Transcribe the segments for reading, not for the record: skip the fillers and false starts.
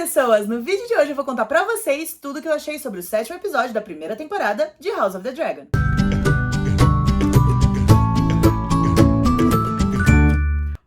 pessoas! No vídeo de hoje eu vou contar pra vocês tudo o que eu achei sobre o 7º episódio da primeira temporada de House of the Dragon.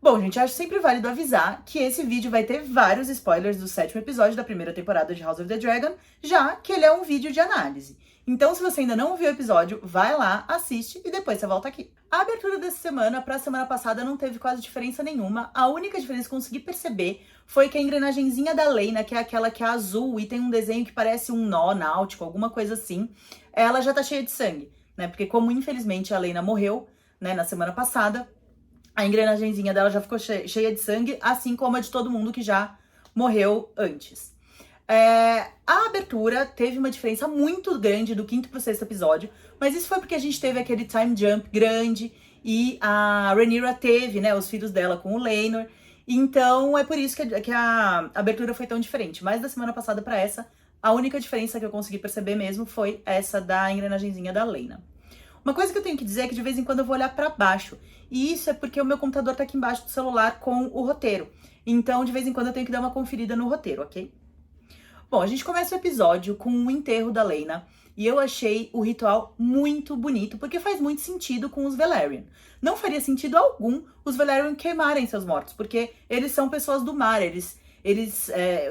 Bom, gente, acho sempre válido avisar que esse vídeo vai ter vários spoilers do 7º episódio da primeira temporada de House of the Dragon, já que ele é um vídeo de análise. Então, se você ainda não viu o episódio, vai lá, assiste e depois você volta aqui. A abertura dessa semana pra semana passada não teve quase diferença nenhuma. A única diferença que eu consegui perceber foi que a engrenagenzinha da Laena, que é aquela que é azul e tem um desenho que parece um nó náutico, alguma coisa assim, ela já tá cheia de sangue, né? Porque como infelizmente a Laena morreu, né, na semana passada, a engrenagenzinha dela já ficou cheia de sangue, assim como a de todo mundo que já morreu antes. A abertura teve uma diferença muito grande do 5º pro 6º episódio, mas isso foi porque a gente teve aquele time jump grande e a Rhaenyra teve, né, os filhos dela com o Laenor, então é por isso que a abertura foi tão diferente. Mas da semana passada pra essa, a única diferença que eu consegui perceber mesmo foi essa da engrenagenzinha da Laena. Uma coisa que eu tenho que dizer é que de vez em quando eu vou olhar pra baixo, e isso é porque o meu computador tá aqui embaixo do celular com o roteiro, então de vez em quando eu tenho que dar uma conferida no roteiro, ok? Bom, a gente começa o episódio com o enterro da Laena, e eu achei o ritual muito bonito, porque faz muito sentido com os Velaryon. Não faria sentido algum os Velaryon queimarem seus mortos, porque eles são pessoas do mar,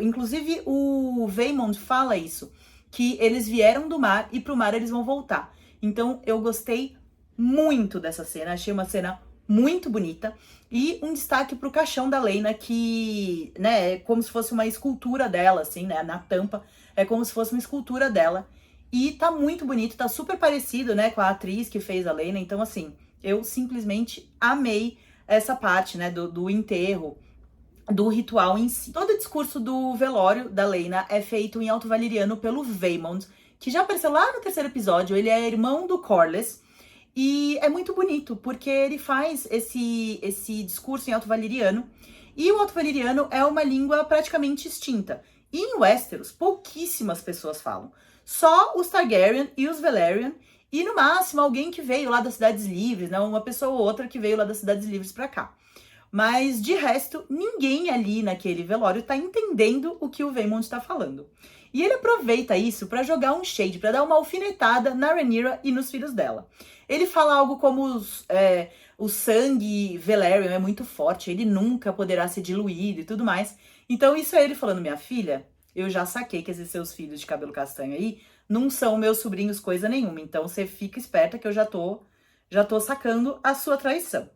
inclusive o Vaemond fala isso, que eles vieram do mar e pro mar eles vão voltar. Então eu gostei muito dessa cena, achei uma cena muito bonita. E um destaque pro caixão da Laena, que, né, é como se fosse uma escultura dela, assim, né, na tampa, é como se fosse uma escultura dela. E tá muito bonito, tá super parecido, né, com a atriz que fez a Laena, então, assim, eu simplesmente amei essa parte, né, do enterro, do ritual em si. Todo o discurso do velório da Laena é feito em Alto Valyriano pelo Vaemond, que já apareceu lá no 3º episódio, ele é irmão do Corlys, e é muito bonito, porque ele faz esse discurso em Alto Valyriano, e o Alto Valyriano é uma língua praticamente extinta. E em Westeros, pouquíssimas pessoas falam. Só os Targaryen e os Velaryon, e no máximo alguém que veio lá das Cidades Livres, né? Uma pessoa ou outra que veio lá das Cidades Livres pra cá. Mas, de resto, ninguém ali naquele velório tá entendendo o que o Vaemond tá falando. E ele aproveita isso pra jogar um shade, pra dar uma alfinetada na Rhaenyra e nos filhos dela. Ele fala algo como o sangue Velaryon é muito forte, ele nunca poderá ser diluído e tudo mais. Então isso é ele falando, minha filha, eu já saquei que esses seus filhos de cabelo castanho aí não são meus sobrinhos coisa nenhuma. Então você fica esperta que eu já tô sacando a sua traição.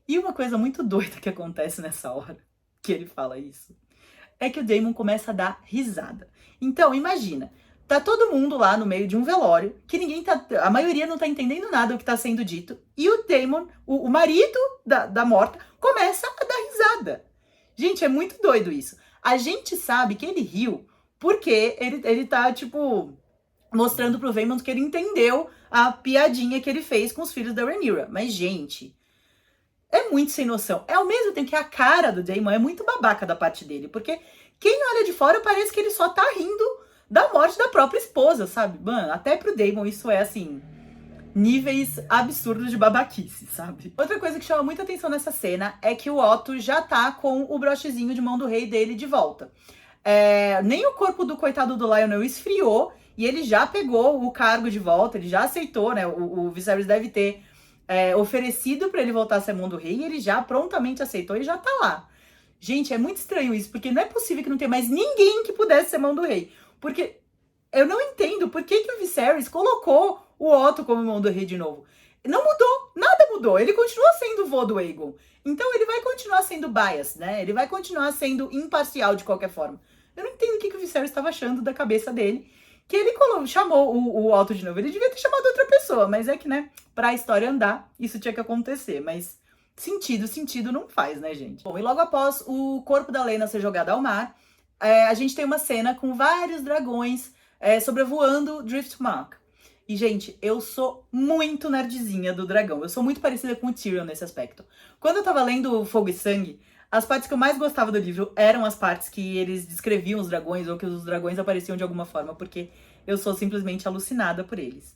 E uma coisa muito doida que acontece nessa hora que ele fala isso, é que o Daemon começa a dar risada. Então, imagina, tá todo mundo lá no meio de um velório, que a maioria não tá entendendo nada do que tá sendo dito, e o Daemon, o marido da morta, começa a dar risada. Gente, é muito doido isso. A gente sabe que ele riu porque ele tá, tipo, mostrando pro Vaemond que ele entendeu a piadinha que ele fez com os filhos da Rhaenyra. Mas, gente, é muito sem noção. É ao mesmo tempo que a cara do Daemon é muito babaca da parte dele, porque quem olha de fora parece que ele só tá rindo da morte da própria esposa, sabe? Mano, até pro Daemon isso é, assim, níveis absurdos de babaquice, sabe? Outra coisa que chama muita atenção nessa cena é que o Otto já tá com o brochezinho de mão do rei dele de volta. Nem o corpo do coitado do Lionel esfriou e ele já pegou o cargo de volta, ele já aceitou, né? O Viserys deve ter oferecido pra ele voltar a ser mão do rei e ele já prontamente aceitou e já tá lá. Gente, é muito estranho isso, porque não é possível que não tenha mais ninguém que pudesse ser mão do rei. Porque eu não entendo por que o Viserys colocou o Otto como mão do rei de novo. Não mudou, nada mudou. Ele continua sendo o vô do Aegon. Então ele vai continuar sendo biased, né? Ele vai continuar sendo imparcial de qualquer forma. Eu não entendo o que o Viserys estava achando da cabeça dele, que ele chamou o Otto de novo. Ele devia ter chamado outra pessoa, mas é que, né, pra história andar, isso tinha que acontecer. Mas sentido não faz, né, gente? Bom, e logo após o corpo da Laena ser jogado ao mar, a gente tem uma cena com vários dragões sobrevoando Driftmark. E, gente, eu sou muito nerdzinha do dragão. Eu sou muito parecida com o Tyrion nesse aspecto. Quando eu tava lendo Fogo e Sangue, as partes que eu mais gostava do livro eram as partes que eles descreviam os dragões ou que os dragões apareciam de alguma forma, porque eu sou simplesmente alucinada por eles.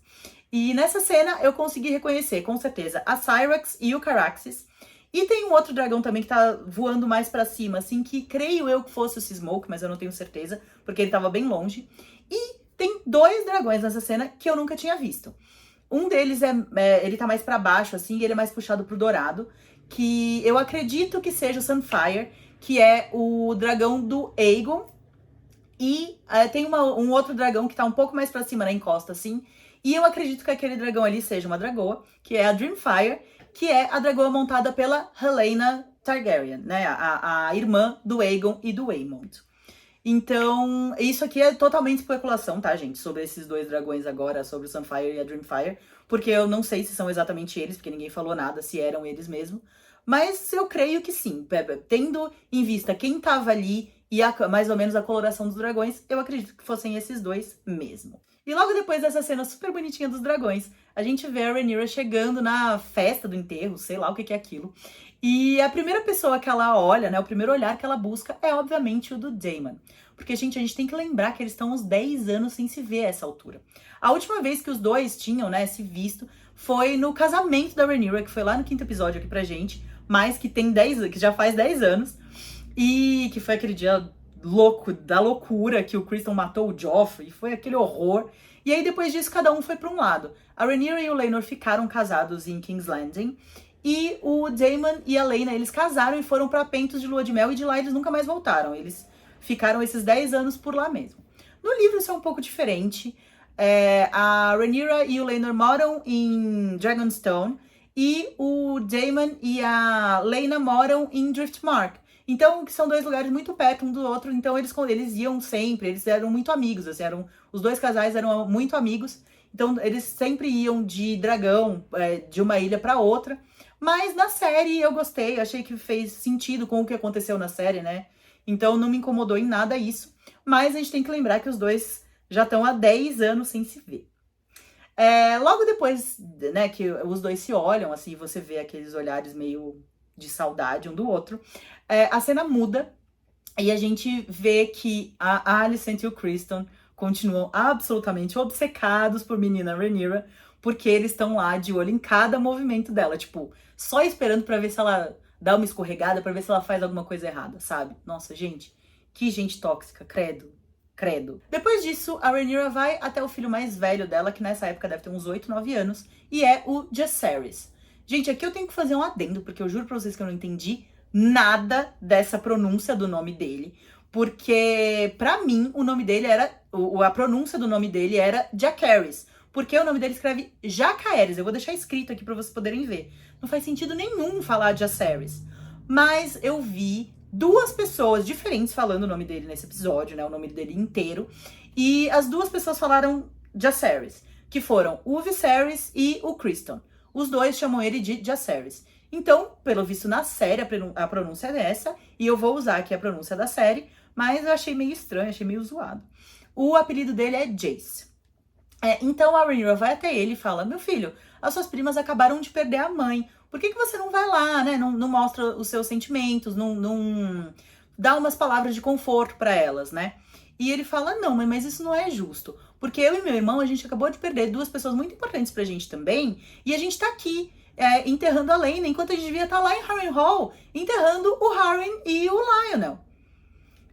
E nessa cena eu consegui reconhecer, com certeza, a Syrax e o Caraxes. E tem um outro dragão também que tá voando mais pra cima, assim, que creio eu que fosse o Seasmoke, mas eu não tenho certeza, porque ele tava bem longe. E tem 2 dragões nessa cena que eu nunca tinha visto. Um deles ele tá mais pra baixo, assim, e ele é mais puxado pro dourado, que eu acredito que seja o Sunfire, que é o dragão do Aegon. E tem um outro dragão que tá um pouco mais pra cima na encosta, assim. E eu acredito que aquele dragão ali seja uma dragoa, que é a Dreamfire, que é a dragoa montada pela Helaena Targaryen, né? A irmã do Aegon e do Aemond. Então, isso aqui é totalmente especulação, tá, gente? Sobre esses 2 dragões agora, sobre o Sunfire e a Dreamfire. Porque eu não sei se são exatamente eles, porque ninguém falou nada, se eram eles mesmo. Mas eu creio que sim. Tendo em vista quem tava ali e mais ou menos a coloração dos dragões, eu acredito que fossem esses 2 mesmo. E logo depois dessa cena super bonitinha dos dragões, a gente vê a Rhaenyra chegando na festa do enterro, sei lá o que é aquilo. E a primeira pessoa que ela olha, né, o primeiro olhar que ela busca é obviamente o do Daemon. Porque, gente, a gente tem que lembrar que eles estão uns 10 anos sem se ver a essa altura. A última vez que os dois tinham, né, se visto foi no casamento da Rhaenyra, que foi lá no 5º episódio aqui pra gente, mas que que já faz 10 anos. E que foi aquele dia louco, da loucura, que o Criston matou o Joffrey, foi aquele horror. E aí depois disso cada um foi para um lado. A Rhaenyra e o Laenor ficaram casados em King's Landing, e o Daemon e a Laena, eles casaram e foram para Pentos de lua de mel, e de lá eles nunca mais voltaram. Eles ficaram esses 10 anos por lá mesmo. No livro isso é um pouco diferente. A Rhaenyra e o Laenor moram em Dragonstone, e o Daemon e a Laena moram em Driftmark. Então, que são 2 lugares muito perto um do outro, então eles iam sempre, eles eram muito amigos, assim, os 2 casais eram muito amigos, então eles sempre iam de dragão, de uma ilha para outra. Mas na série eu gostei, achei que fez sentido com o que aconteceu na série, né? Então não me incomodou em nada isso, mas a gente tem que lembrar que os 2 já estão há 10 anos sem se ver. Logo depois, né, que os 2 se olham, assim, você vê aqueles olhares meio de saudade um do outro, a cena muda e a gente vê que a Alicent e o Criston continuam absolutamente obcecados por menina Rhaenyra, porque eles estão lá de olho em cada movimento dela, tipo, só esperando pra ver se ela dá uma escorregada, pra ver se ela faz alguma coisa errada, sabe? Nossa, gente, que gente tóxica, credo. Credo. Depois disso, a Rhaenyra vai até o filho mais velho dela, que nessa época deve ter uns 8, 9 anos, e é o Jacaerys. Gente, aqui eu tenho que fazer um adendo, porque eu juro pra vocês que eu não entendi nada dessa pronúncia do nome dele. Porque, pra mim, o nome dele era... a pronúncia do nome dele era Jacaerys. Porque o nome dele escreve Jacaerys. Eu vou deixar escrito aqui pra vocês poderem ver. Não faz sentido nenhum falar Jacaerys. Mas eu vi 2 pessoas diferentes falando o nome dele nesse episódio, né? O nome dele inteiro. E as 2 pessoas falaram Jacaerys, que foram o Viserys e o Criston. Os 2 chamam ele de Jacaerys. Então, pelo visto na série, a pronúncia é essa, e eu vou usar aqui a pronúncia da série, mas eu achei meio estranho, achei meio zoado. O apelido dele é Jace. Então a Rhaenyra vai até ele e fala: meu filho, as suas primas acabaram de perder a mãe, por que você não vai lá, né? Não mostra os seus sentimentos, não dá umas palavras de conforto para elas, né? E ele fala: não, mãe, mas isso não é justo, porque eu e meu irmão, a gente acabou de perder 2 pessoas muito importantes pra gente também, e a gente tá aqui enterrando a Laena, enquanto a gente devia estar lá em Harrenhal, enterrando o Harren e o Lionel.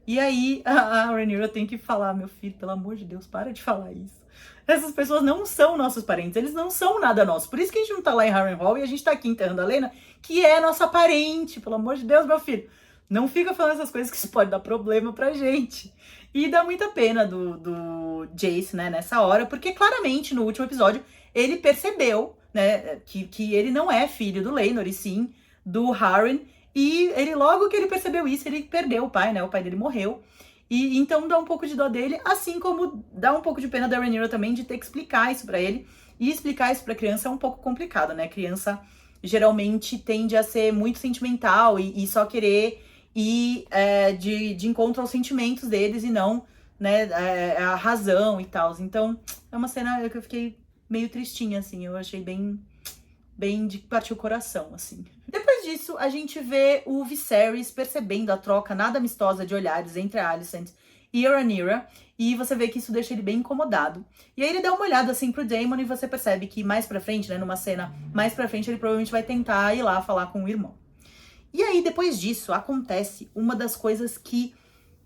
E aí a Rhaenyra tem que falar: meu filho, pelo amor de Deus, para de falar isso. Essas pessoas não são nossos parentes, eles não são nada nosso. Por isso que a gente não tá lá em Harrenhal e a gente tá aqui enterrando a Laena, que é nossa parente. Pelo amor de Deus, meu filho, não fica falando essas coisas que isso pode dar problema pra gente. E dá muita pena do Jace, né, nessa hora, porque claramente no último episódio ele percebeu, né, que ele não é filho do Laenor, e sim do Harren. E ele, logo que ele percebeu isso, ele perdeu o pai, né, o pai dele morreu. E então dá um pouco de dó dele, assim como dá um pouco de pena da Rhaenyra também de ter que explicar isso pra ele. E explicar isso pra criança é um pouco complicado, né? Criança geralmente tende a ser muito sentimental e só querer ir de encontro aos sentimentos deles e não, né, a razão e tal. Então é uma cena que eu fiquei meio tristinha, assim. Eu achei bem de partir o coração, assim. Depois disso, a gente vê o Viserys percebendo a troca nada amistosa de olhares entre a Alicent e a Rhaenyra, e você vê que isso deixa ele bem incomodado. E aí ele dá uma olhada assim pro Daemon e você percebe que mais pra frente, né, numa cena mais pra frente, ele provavelmente vai tentar ir lá falar com o irmão. E aí, depois disso, acontece uma das coisas que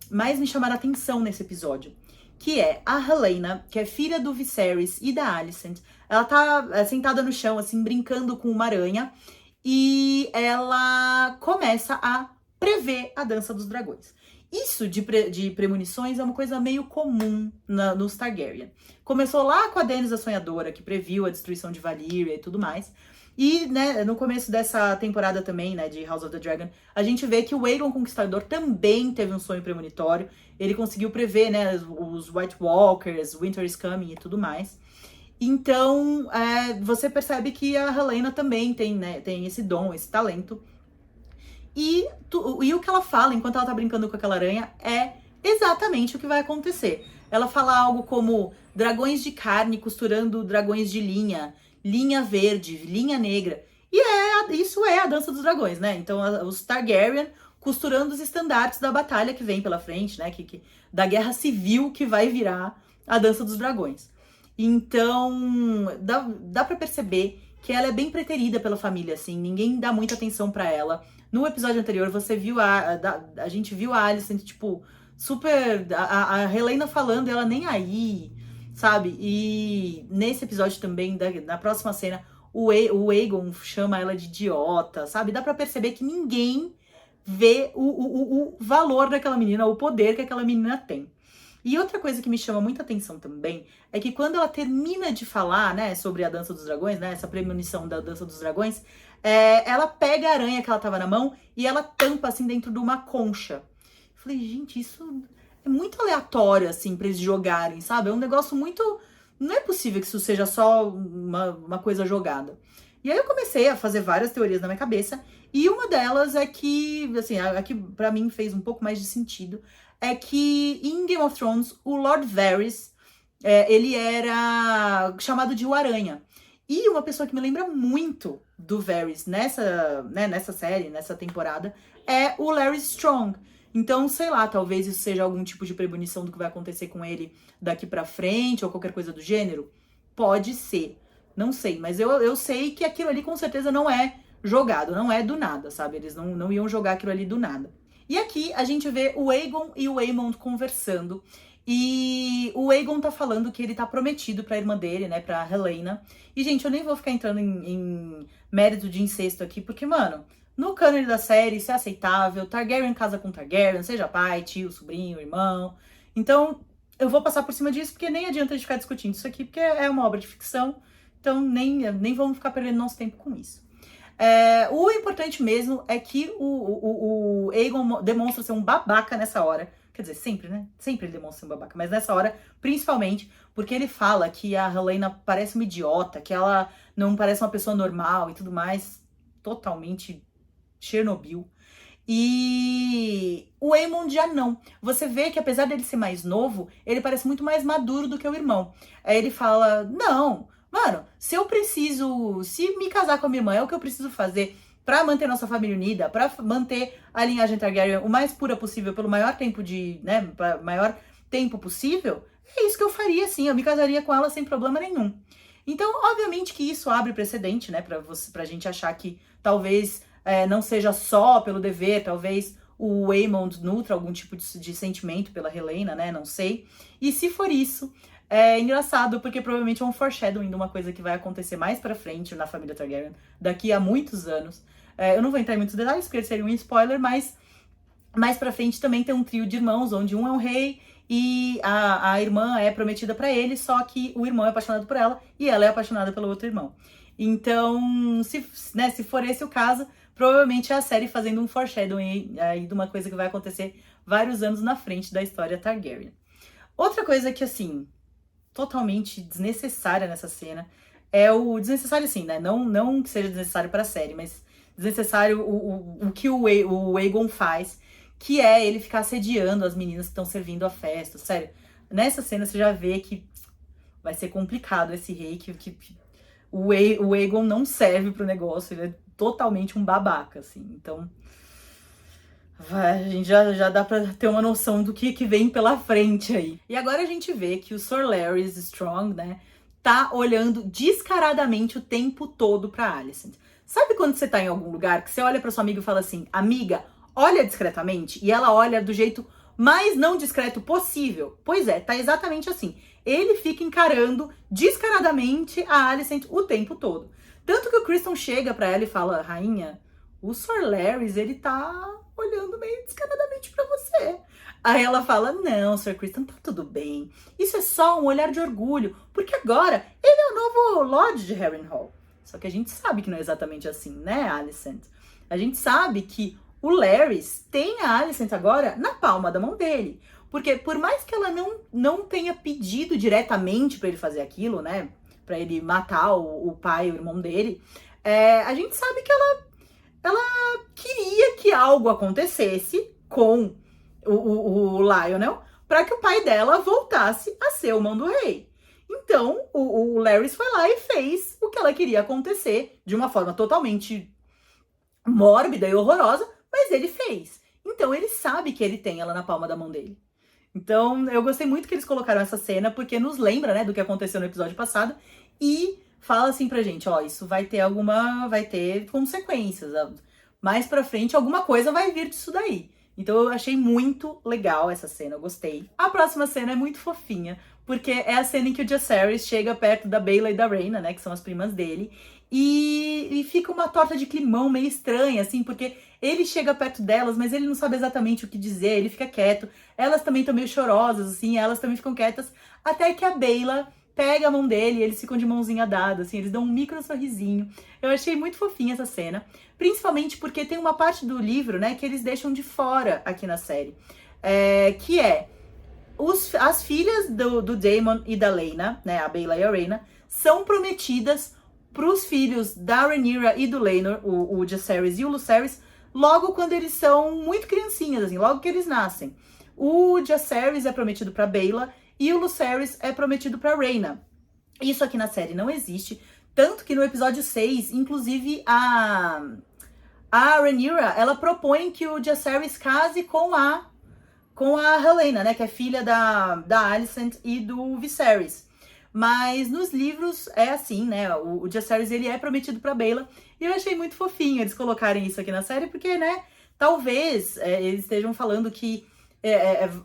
mais me chamaram a atenção nesse episódio, que é a Helaena, que é filha do Viserys e da Alicent. Ela tá sentada no chão, assim, brincando com uma aranha, e ela começa a prever a Dança dos Dragões. Isso de premonições é uma coisa meio comum nos Targaryen. Começou lá com a Daenerys a Sonhadora, que previu a destruição de Valyria e tudo mais. E, né, no começo dessa temporada também, né, de House of the Dragon, a gente vê que o Aegon Conquistador também teve um sonho premonitório. Ele conseguiu prever, né, os White Walkers, Winter is Coming e tudo mais. Então, você percebe que a Helaena também tem, né, tem esse dom, esse talento. E o que ela fala enquanto ela tá brincando com aquela aranha é exatamente o que vai acontecer. Ela fala algo como dragões de carne costurando dragões de linha, linha verde, linha negra. E isso é a Dança dos Dragões, né? Então, os Targaryen costurando os estandartes da batalha que vem pela frente, né? Da guerra civil que vai virar a Dança dos Dragões. Então, dá pra perceber que ela é bem preterida pela família, assim. Ninguém dá muita atenção pra ela. No episódio anterior, você viu a gente viu a Alicent, tipo, super... A Helaena falando, ela nem aí, sabe? E nesse episódio também, na próxima cena, o Aegon chama ela de idiota, sabe? Dá pra perceber que ninguém vê o valor daquela menina, o poder que aquela menina tem. E outra coisa que me chama muita atenção também é que quando ela termina de falar, né, sobre a Dança dos Dragões, né, essa premonição da Dança dos Dragões, ela pega a aranha que ela tava na mão e ela tampa, assim, dentro de uma concha. Eu falei, gente, isso é muito aleatório, assim, pra eles jogarem, sabe? É um negócio muito... Não é possível que isso seja só uma coisa jogada. E aí eu comecei a fazer várias teorias na minha cabeça, e uma delas é que, assim, a que pra mim fez um pouco mais de sentido, é que em Game of Thrones, o Lord Varys, ele era chamado de o Aranha. E uma pessoa que me lembra muito do Varys nessa série, nessa temporada, é o Larry Strong. Então, sei lá, talvez isso seja algum tipo de premonição do que vai acontecer com ele daqui pra frente, ou qualquer coisa do gênero. Pode ser. Não sei, mas eu sei que aquilo ali com certeza não é jogado, não é do nada, sabe? Eles não iam jogar aquilo ali do nada. E aqui a gente vê o Aegon e o Aemond conversando. E o Aegon tá falando que ele tá prometido pra irmã dele, né, pra Helaena. E, gente, eu nem vou ficar entrando em mérito de incesto aqui, porque, mano, no cânone da série isso é aceitável. Targaryen casa com Targaryen, seja pai, tio, sobrinho, irmão. Então, eu vou passar por cima disso, porque nem adianta a gente ficar discutindo isso aqui, porque é uma obra de ficção. Então, nem vamos ficar perdendo nosso tempo com isso. O importante mesmo é que o Aegon demonstra ser um babaca nessa hora. Quer dizer, sempre, né? Sempre ele demonstra ser um babaca. Mas nessa hora, principalmente, porque ele fala que a Helaena parece uma idiota, que ela não parece uma pessoa normal e tudo mais. Totalmente Chernobyl. E o Aemond já não. Você vê que apesar dele ser mais novo, ele parece muito mais maduro do que o irmão. Aí ele fala, não... Mano, se me casar com a minha irmã, é o que eu preciso fazer pra manter nossa família unida, pra manter a linhagem Targaryen o mais pura possível, pelo maior tempo maior tempo possível, é isso que eu faria, sim. Eu me casaria com ela sem problema nenhum. Então, obviamente que isso abre precedente, né, pra gente achar que talvez não seja só pelo dever, talvez o Aemond nutra algum tipo de sentimento pela Helaena, né, não sei. E se for isso... É engraçado, porque provavelmente é um foreshadowing de uma coisa que vai acontecer mais pra frente na família Targaryen, daqui a muitos anos. Eu não vou entrar em muitos detalhes, porque seria um spoiler, mas mais pra frente também tem um trio de irmãos, onde um é um rei e a irmã é prometida pra ele, só que o irmão é apaixonado por ela e ela é apaixonada pelo outro irmão. Então, se for esse o caso, provavelmente é a série fazendo um foreshadowing aí de uma coisa que vai acontecer vários anos na frente da história Targaryen. Outra coisa que, assim... totalmente desnecessária nessa cena. Desnecessário assim, né? Não que seja desnecessário pra série, mas desnecessário o que o Aegon faz, que é ele ficar assediando as meninas que estão servindo a festa. Sério, nessa cena você já vê que vai ser complicado esse rei, que o Aegon não serve pro negócio, ele é totalmente um babaca, assim. Então... a gente já dá pra ter uma noção do que vem pela frente aí. E agora a gente vê que o Sir Larys Strong, né, tá olhando descaradamente o tempo todo pra Alicent. Sabe quando você tá em algum lugar que você olha pra sua amiga e fala assim, amiga, olha discretamente, e ela olha do jeito mais não discreto possível? Pois é, tá exatamente assim. Ele fica encarando descaradamente a Alicent o tempo todo. Tanto que o Criston chega pra ela e fala, rainha, o Sir Larrys, ele tá olhando meio descaradamente pra você. Aí ela fala, não, Sir Criston, tá tudo bem. Isso é só um olhar de orgulho, porque agora ele é o novo Lorde de Harrenhal. Só que a gente sabe que não é exatamente assim, né, Alicent? A gente sabe que o Larrys tem a Alicent agora na palma da mão dele. Porque por mais que ela não tenha pedido diretamente pra ele fazer aquilo, né? Pra ele matar o pai, o irmão dele, a gente sabe que ela queria que algo acontecesse com o Lionel para que o pai dela voltasse a ser o Mando-Rei. Então, o Larrys foi lá e fez o que ela queria acontecer de uma forma totalmente mórbida e horrorosa, mas ele fez. Então, ele sabe que ele tem ela na palma da mão dele. Então, eu gostei muito que eles colocaram essa cena, porque nos lembra, né, do que aconteceu no episódio passado e fala assim pra gente, ó, isso vai ter consequências. Mais pra frente, alguma coisa vai vir disso daí. Então eu achei muito legal essa cena, eu gostei. A próxima cena é muito fofinha, porque é a cena em que o Jacaerys chega perto da Baela e da Rhaena, né, que são as primas dele, e fica uma torta de climão meio estranha, assim, porque ele chega perto delas, mas ele não sabe exatamente o que dizer, ele fica quieto. Elas também estão meio chorosas, assim, elas também ficam quietas, até que a Baela pega a mão dele e eles ficam de mãozinha dada, assim, eles dão um micro sorrisinho. Eu achei muito fofinha essa cena, principalmente porque tem uma parte do livro, né, que eles deixam de fora aqui na série, que é as filhas do Daemon e da Laena, né, a Baela e a Rhaena, são prometidas pros filhos da Rhaenyra e do Laenor, o Jacaerys e o Lucerys, logo quando eles são muito criancinhas, assim, logo que eles nascem. O Jacaerys é prometido pra Baela e o Lucerys é prometido pra Rhaena. Isso aqui na série não existe, tanto que no episódio 6, inclusive a Rhaenyra, ela propõe que o Jacaerys case com a Helaena, né, que é filha da Alicent e do Viserys. Mas nos livros é assim, né, o Jacaerys, ele é prometido pra Baela, e eu achei muito fofinho eles colocarem isso aqui na série, porque, né, talvez eles estejam falando que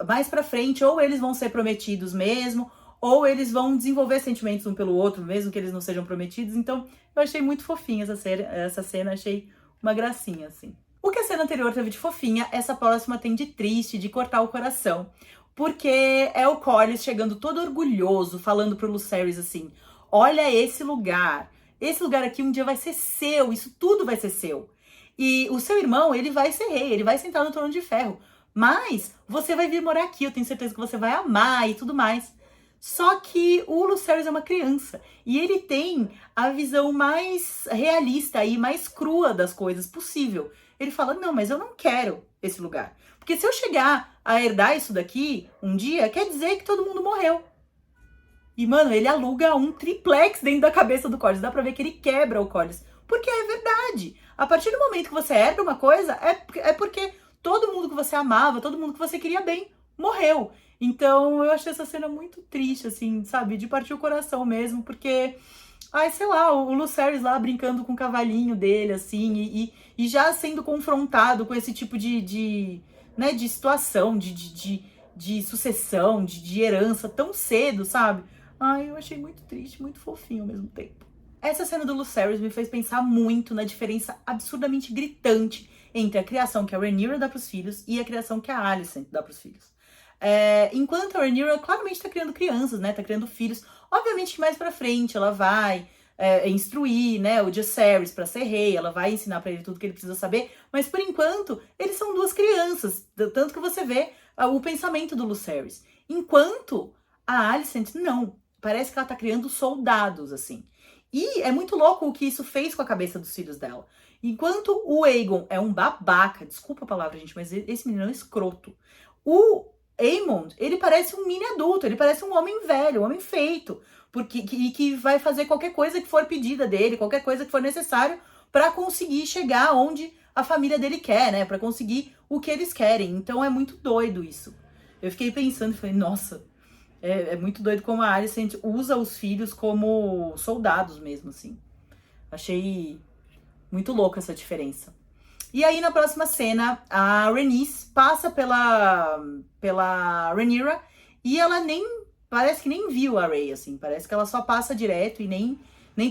mais pra frente, ou eles vão ser prometidos mesmo, ou eles vão desenvolver sentimentos um pelo outro, mesmo que eles não sejam prometidos. Então, eu achei muito fofinha essa cena, achei uma gracinha, assim. O que a cena anterior teve de fofinha, essa próxima tem de triste, de cortar o coração. Porque é o Corlys chegando todo orgulhoso, falando pro Lucerys assim, olha esse lugar aqui um dia vai ser seu, isso tudo vai ser seu. E o seu irmão, ele vai ser rei, ele vai sentar no trono de ferro. Mas você vai vir morar aqui, eu tenho certeza que você vai amar e tudo mais. Só que o Lucerys é uma criança e ele tem a visão mais realista e mais crua das coisas possível. Ele fala, não, mas eu não quero esse lugar. Porque se eu chegar a herdar isso daqui um dia, quer dizer que todo mundo morreu. E, mano, ele aluga um triplex dentro da cabeça do Corlys. Dá pra ver que ele quebra o Corlys. Porque é verdade. A partir do momento que você herda uma coisa, é porque todo mundo que você amava, todo mundo que você queria bem, morreu. Então, eu achei essa cena muito triste, assim, sabe? De partir o coração mesmo, porque... Ai, sei lá, o Lucerys lá brincando com o cavalinho dele, assim, e já sendo confrontado com esse tipo de situação, de sucessão, de herança tão cedo, sabe? Ai, eu achei muito triste, muito fofinho ao mesmo tempo. Essa cena do Lucerys me fez pensar muito na diferença absurdamente gritante entre a criação que a Rhaenyra dá pros filhos e a criação que a Alicent dá pros filhos. Enquanto a Rhaenyra claramente tá criando crianças, né? Tá criando filhos. Obviamente que mais pra frente ela vai instruir, né, o Jacaerys pra ser rei, ela vai ensinar pra ele tudo que ele precisa saber, mas por enquanto eles são duas crianças, tanto que você vê o pensamento do Lucerys. Enquanto a Alicent, não. Parece que ela tá criando soldados, assim. E é muito louco o que isso fez com a cabeça dos filhos dela. Enquanto o Aegon é um babaca, desculpa a palavra, gente, mas esse menino é um escroto. O Aemond, ele parece um mini adulto, ele parece um homem velho, um homem feito, que vai fazer qualquer coisa que for pedida dele, qualquer coisa que for necessário para conseguir chegar onde a família dele quer, né? Para conseguir o que eles querem. Então é muito doido isso. Eu fiquei pensando e falei, nossa, é muito doido como a Alicent usa os filhos como soldados mesmo, assim. Achei Muito louca essa diferença. E aí, na próxima cena, a Rhaenys passa pela Rhaenyra e ela parece que nem viu a Rhae, assim. Parece que ela só passa direto e nem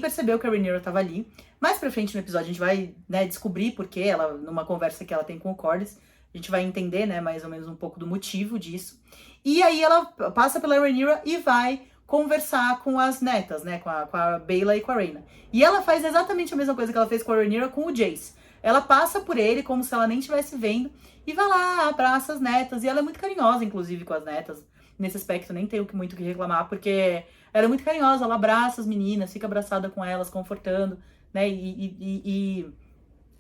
percebeu que a Rhaenyra tava ali. Mais pra frente no episódio a gente vai, né, descobrir porque ela, numa conversa que ela tem com o Corlys, a gente vai entender, né, mais ou menos um pouco do motivo disso. E aí ela passa pela Rhaenyra e vai conversar com as netas, né, com a Baela e com a Rhaena. E ela faz exatamente a mesma coisa que ela fez com a Rhaenyra com o Jace. Ela passa por ele como se ela nem estivesse vendo e vai lá, abraça as netas. E ela é muito carinhosa, inclusive, com as netas. Nesse aspecto, nem tenho muito o que reclamar, porque ela é muito carinhosa. Ela abraça as meninas, fica abraçada com elas, confortando, né? E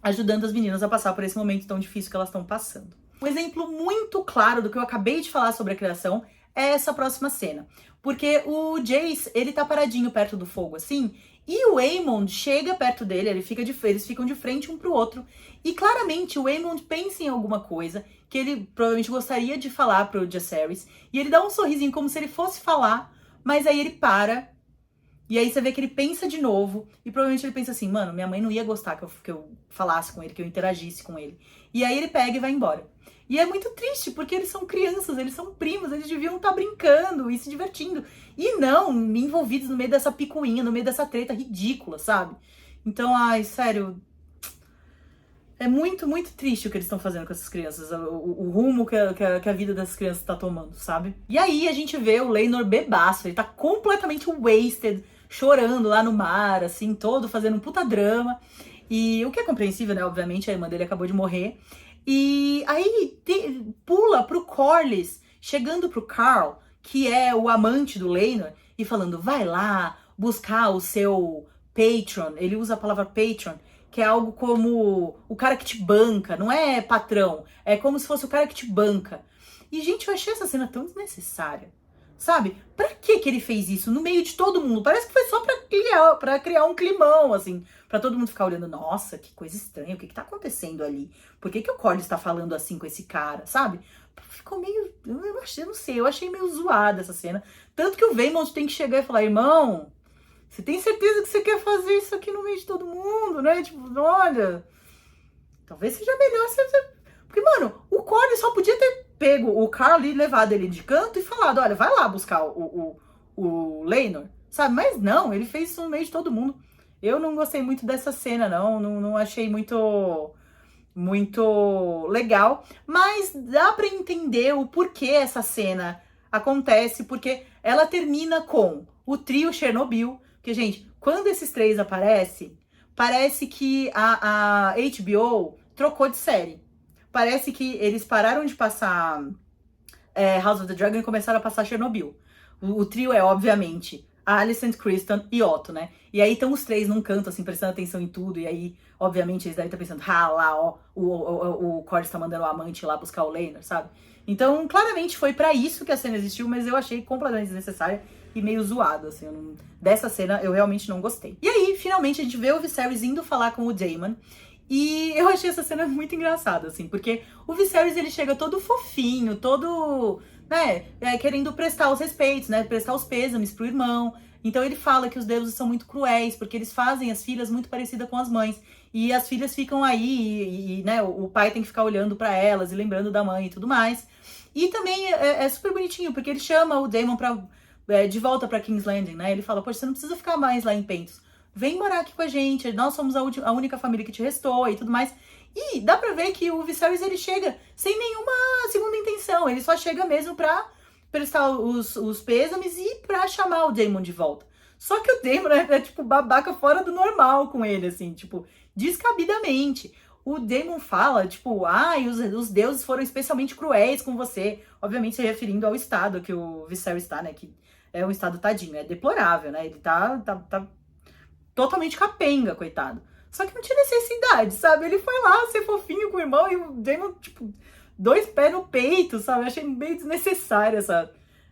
ajudando as meninas a passar por esse momento tão difícil que elas estão passando. Um exemplo muito claro do que eu acabei de falar sobre a criação é essa próxima cena. Porque o Jace, ele tá paradinho perto do fogo, assim, e o Aemond chega perto dele, eles ficam de frente um pro outro, e claramente o Aemond pensa em alguma coisa que ele provavelmente gostaria de falar pro Jacaerys, e ele dá um sorrisinho como se ele fosse falar, mas aí ele para, e aí você vê que ele pensa de novo, e provavelmente ele pensa assim, mano, minha mãe não ia gostar que eu falasse com ele, que eu interagisse com ele. E aí ele pega e vai embora. E é muito triste, porque eles são crianças, eles são primos, eles deviam estar brincando e se divertindo. E não envolvidos no meio dessa picuinha, no meio dessa treta ridícula, sabe? Então, ai, sério, é muito, muito triste o que eles estão fazendo com essas crianças, o rumo que a vida dessas crianças tá tomando, sabe? E aí a gente vê o Laenor bebaço, ele tá completamente wasted, chorando lá no mar, assim, todo fazendo um puta drama. E o que é compreensível, né? Obviamente, a irmã dele acabou de morrer. E aí pula pro Corlys, chegando pro Carl, que é o amante do Laenor, e falando, vai lá buscar o seu patron. Ele usa a palavra patron, que é algo como o cara que te banca, não é patrão, é como se fosse o cara que te banca. E, gente, eu achei essa cena tão desnecessária, sabe? Pra que ele fez isso no meio de todo mundo? Parece que foi só pra criar um climão, assim, pra todo mundo ficar olhando, nossa, que coisa estranha, o que tá acontecendo ali? Por que o Corlys tá falando assim com esse cara, sabe? Ficou meio, eu não sei, eu achei meio zoada essa cena. Tanto que o Vaemond tem que chegar e falar, irmão, você tem certeza que você quer fazer isso aqui no meio de todo mundo, né? Tipo, olha, talvez seja melhor você... Porque, mano, o Corlys só podia ter pego o Carl e levado ele de canto e falado, olha, vai lá buscar o Laenor, sabe? Mas não, ele fez isso no meio de todo mundo. Eu não gostei muito dessa cena, não achei muito legal, mas dá pra entender o porquê essa cena acontece, porque ela termina com o trio Chernobyl, que, gente, quando esses três aparecem, parece que a HBO trocou de série. Parece que eles pararam de passar House of the Dragon e começaram a passar Chernobyl. O trio é, obviamente, Alicent, Kristen e Otto, né? E aí estão os três num canto, assim, prestando atenção em tudo. E aí, obviamente, eles devem estar pensando, lá, ó, o Corlys tá mandando o amante lá buscar o Laenor, sabe? Então, claramente foi pra isso que a cena existiu, mas eu achei completamente desnecessária e meio zoada, assim. Dessa cena eu realmente não gostei. E aí, finalmente, a gente vê o Viserys indo falar com o Daemon. E eu achei essa cena muito engraçada, assim, porque o Viserys, ele chega todo fofinho, todo, né, querendo prestar os respeitos, né, prestar os pêsames pro irmão. Então ele fala que os deuses são muito cruéis, porque eles fazem as filhas muito parecidas com as mães. E as filhas ficam aí, né, o pai tem que ficar olhando pra elas e lembrando da mãe e tudo mais. E também é super bonitinho, porque ele chama o Daemon de volta pra King's Landing, né, ele fala, poxa, você não precisa ficar mais lá em Pentos. Vem morar aqui com a gente, nós somos a única família que te restou e tudo mais. E dá pra ver que o Viserys, ele chega sem nenhuma segunda intenção, ele só chega mesmo pra prestar os pêsames e pra chamar o Daemon de volta. Só que o Daemon é tipo, babaca fora do normal com ele, assim, tipo, descabidamente. O Daemon fala, tipo, os deuses foram especialmente cruéis com você. Obviamente se referindo ao estado que o Viserys tá, né, que é um estado tadinho, é deplorável, né, ele tá totalmente capenga, coitado. Só que não tinha necessidade, sabe? Ele foi lá ser fofinho com o irmão e o Daemon, tipo, 2 pés no peito, sabe? Eu achei meio desnecessária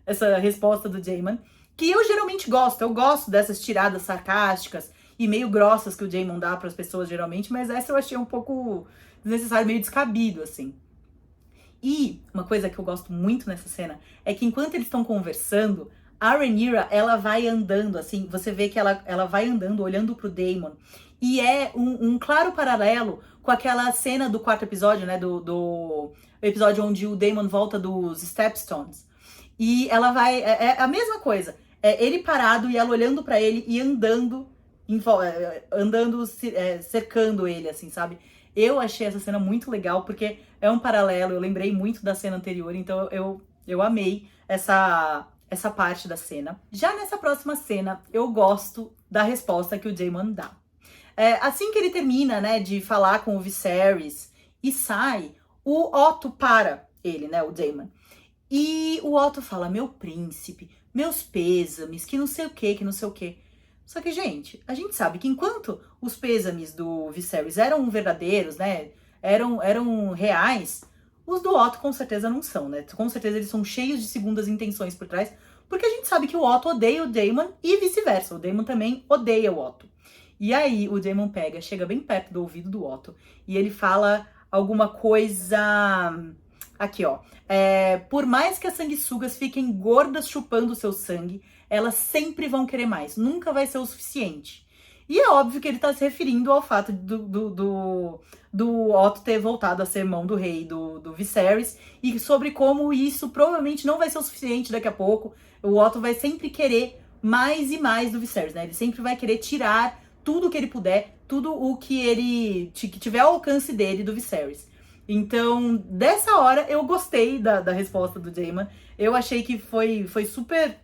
essa resposta do Daemon. Que eu geralmente gosto. Eu gosto dessas tiradas sarcásticas e meio grossas que o Daemon dá para as pessoas, geralmente. Mas essa eu achei um pouco desnecessário, meio descabido, assim. E uma coisa que eu gosto muito nessa cena é que enquanto eles estão conversando, a Rhaenyra, ela vai andando, assim, você vê que ela vai andando, olhando pro Daemon, e é um claro paralelo com aquela cena do quarto episódio, né, do episódio onde o Daemon volta dos Stepstones. E ela vai, é a mesma coisa, é ele parado e ela olhando pra ele e andando, cercando ele, assim, sabe? Eu achei essa cena muito legal, porque é um paralelo, eu lembrei muito da cena anterior, então eu amei essa parte da cena. Já nessa próxima cena, eu gosto da resposta que o Daemon dá. Assim que ele termina, né, de falar com o Viserys e sai, o Otto para ele, né, o Daemon. E o Otto fala, meu príncipe, meus pêsames, que não sei o que não sei o que. Só que, gente, a gente sabe que enquanto os pêsames do Viserys eram verdadeiros, né, eram reais, os do Otto com certeza não são, né? Com certeza eles são cheios de segundas intenções por trás, porque a gente sabe que o Otto odeia o Daemon e vice-versa. O Daemon também odeia o Otto. E aí o Daemon chega bem perto do ouvido do Otto e ele fala alguma coisa... Aqui, ó. Por mais que as sanguessugas fiquem gordas chupando o seu sangue, elas sempre vão querer mais. Nunca vai ser o suficiente. E é óbvio que ele tá se referindo ao fato do Otto ter voltado a ser mão do rei do Viserys e sobre como isso provavelmente não vai ser o suficiente daqui a pouco. O Otto vai sempre querer mais e mais do Viserys, né? Ele sempre vai querer tirar tudo o que ele puder, tudo o que tiver ao alcance dele do Viserys. Então, dessa hora, eu gostei da resposta do Daemon. Eu achei que foi super,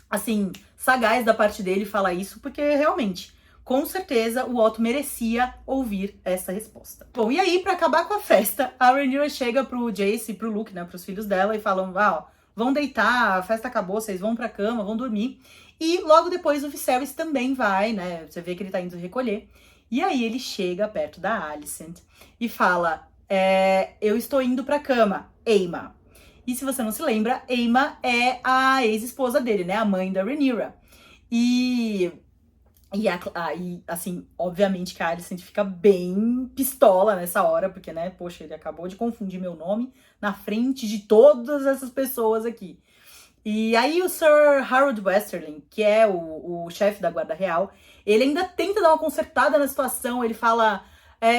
assim, sagaz da parte dele falar isso, porque realmente, com certeza, o Otto merecia ouvir essa resposta. Bom, e aí, pra acabar com a festa, a Rhaenyra chega pro Jace e pro Luke, né, pros filhos dela, e falam, ó, vão deitar, a festa acabou, vocês vão pra cama, vão dormir. E logo depois o Viserys também vai, né, você vê que ele tá indo recolher. E aí ele chega perto da Alicent e fala... eu estou indo pra cama, Aemma. E se você não se lembra, Aemma é a ex-esposa dele, né? A mãe da Rhaenyra. E assim, obviamente que a Alicent fica bem pistola nessa hora, porque, né, poxa, ele acabou de confundir meu nome na frente de todas essas pessoas aqui. E aí o Sir Harold Westerling, que é o chefe da Guarda Real, ele ainda tenta dar uma consertada na situação, ele fala...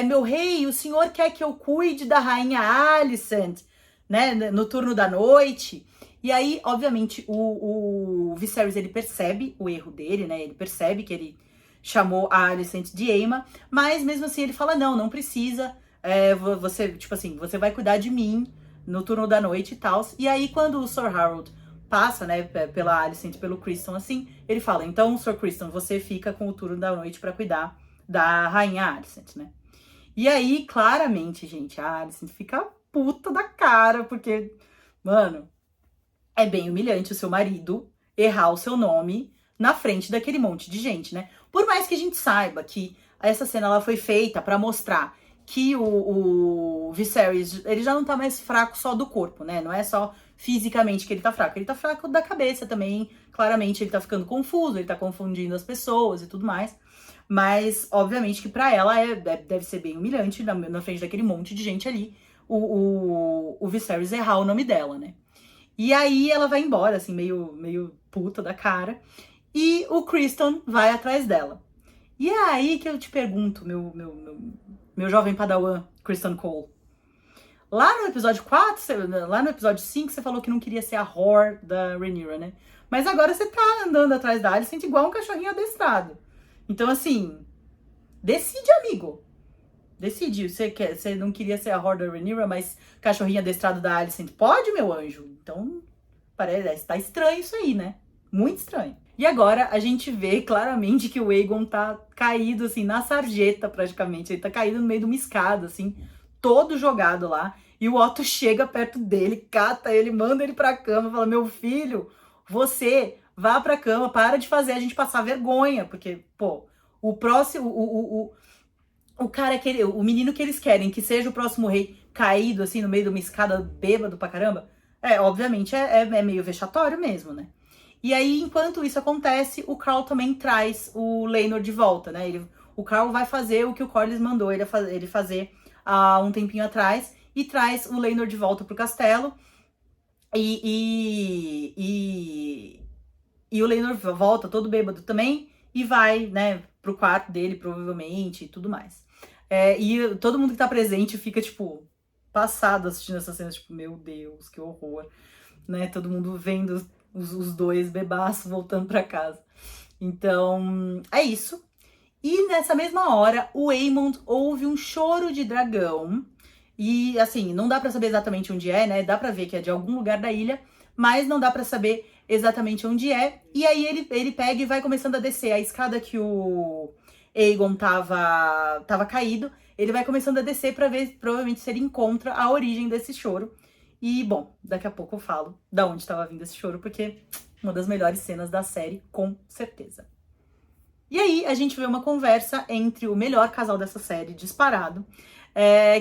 meu rei, o senhor quer que eu cuide da rainha Alicent, né, no turno da noite? E aí, obviamente, o Viserys, ele percebe o erro dele, né, ele percebe que ele chamou a Alicent de Aemma, mas mesmo assim ele fala, não precisa, você, tipo assim, você vai cuidar de mim no turno da noite e tal. E aí, quando o Sir Harold passa, né, pela Alicent, pelo Criston, assim, ele fala, então, Sir Criston, você fica com o turno da noite pra cuidar da rainha Alicent, né? E aí, claramente, gente, a Alicent fica puta da cara, porque, mano, é bem humilhante o seu marido errar o seu nome na frente daquele monte de gente, né? Por mais que a gente saiba que essa cena ela foi feita pra mostrar que o Viserys, ele já não tá mais fraco só do corpo, né? Não é só fisicamente que ele tá fraco da cabeça também. Claramente ele tá ficando confuso, ele tá confundindo as pessoas e tudo mais. Mas, obviamente, que pra ela deve ser bem humilhante na frente daquele monte de gente ali, o Viserys errar o nome dela, né? E aí ela vai embora, assim, meio puta da cara. E o Criston vai atrás dela. E é aí que eu te pergunto, meu jovem padawan, Criston Cole. Lá no episódio 4, lá no episódio 5, você falou que não queria ser a whore da Rhaenyra, né? Mas agora você tá andando atrás da Alicent igual um cachorrinho adestrado. Então, assim, decide, amigo. Decide. Você não queria ser a whore da Rhaenyra, mas cachorrinho adestrado da Alicent pode, meu anjo? Então, parece, tá estranho isso aí, né? Muito estranho. E agora a gente vê claramente que o Aegon tá caído, assim, na sarjeta, praticamente. Ele tá caído no meio de uma escada, assim, todo jogado lá. E o Otto chega perto dele, cata ele, manda ele pra cama, fala, meu filho, você vá pra cama, para de fazer a gente passar vergonha. Porque, pô, o próximo, o cara que o menino que eles querem que seja o próximo rei caído, assim, no meio de uma escada bêbado pra caramba, obviamente é meio vexatório mesmo, né? E aí, enquanto isso acontece, o Carl também traz o Laenor de volta, né? O Carl vai fazer o que o Corlys mandou ele fazer há um tempinho atrás e traz o Laenor de volta pro castelo. E o Laenor volta todo bêbado também e vai, né, pro quarto dele, provavelmente, e tudo mais. E todo mundo que tá presente fica, tipo, passado assistindo essa cena, tipo, meu Deus, que horror, né? Todo mundo vendo os dois bebaços voltando pra casa. Então, é isso. E nessa mesma hora, o Aemond ouve um choro de dragão. E assim, não dá pra saber exatamente onde é, né? Dá pra ver que é de algum lugar da ilha, mas não dá pra saber exatamente onde é. E aí ele pega e vai começando a descer a escada que o Aegon tava caído. Ele vai começando a descer pra ver, provavelmente, se ele encontra a origem desse choro. E, bom, daqui a pouco eu falo da onde estava vindo esse choro, porque uma das melhores cenas da série, com certeza. E aí a gente vê uma conversa entre o melhor casal dessa série, disparado,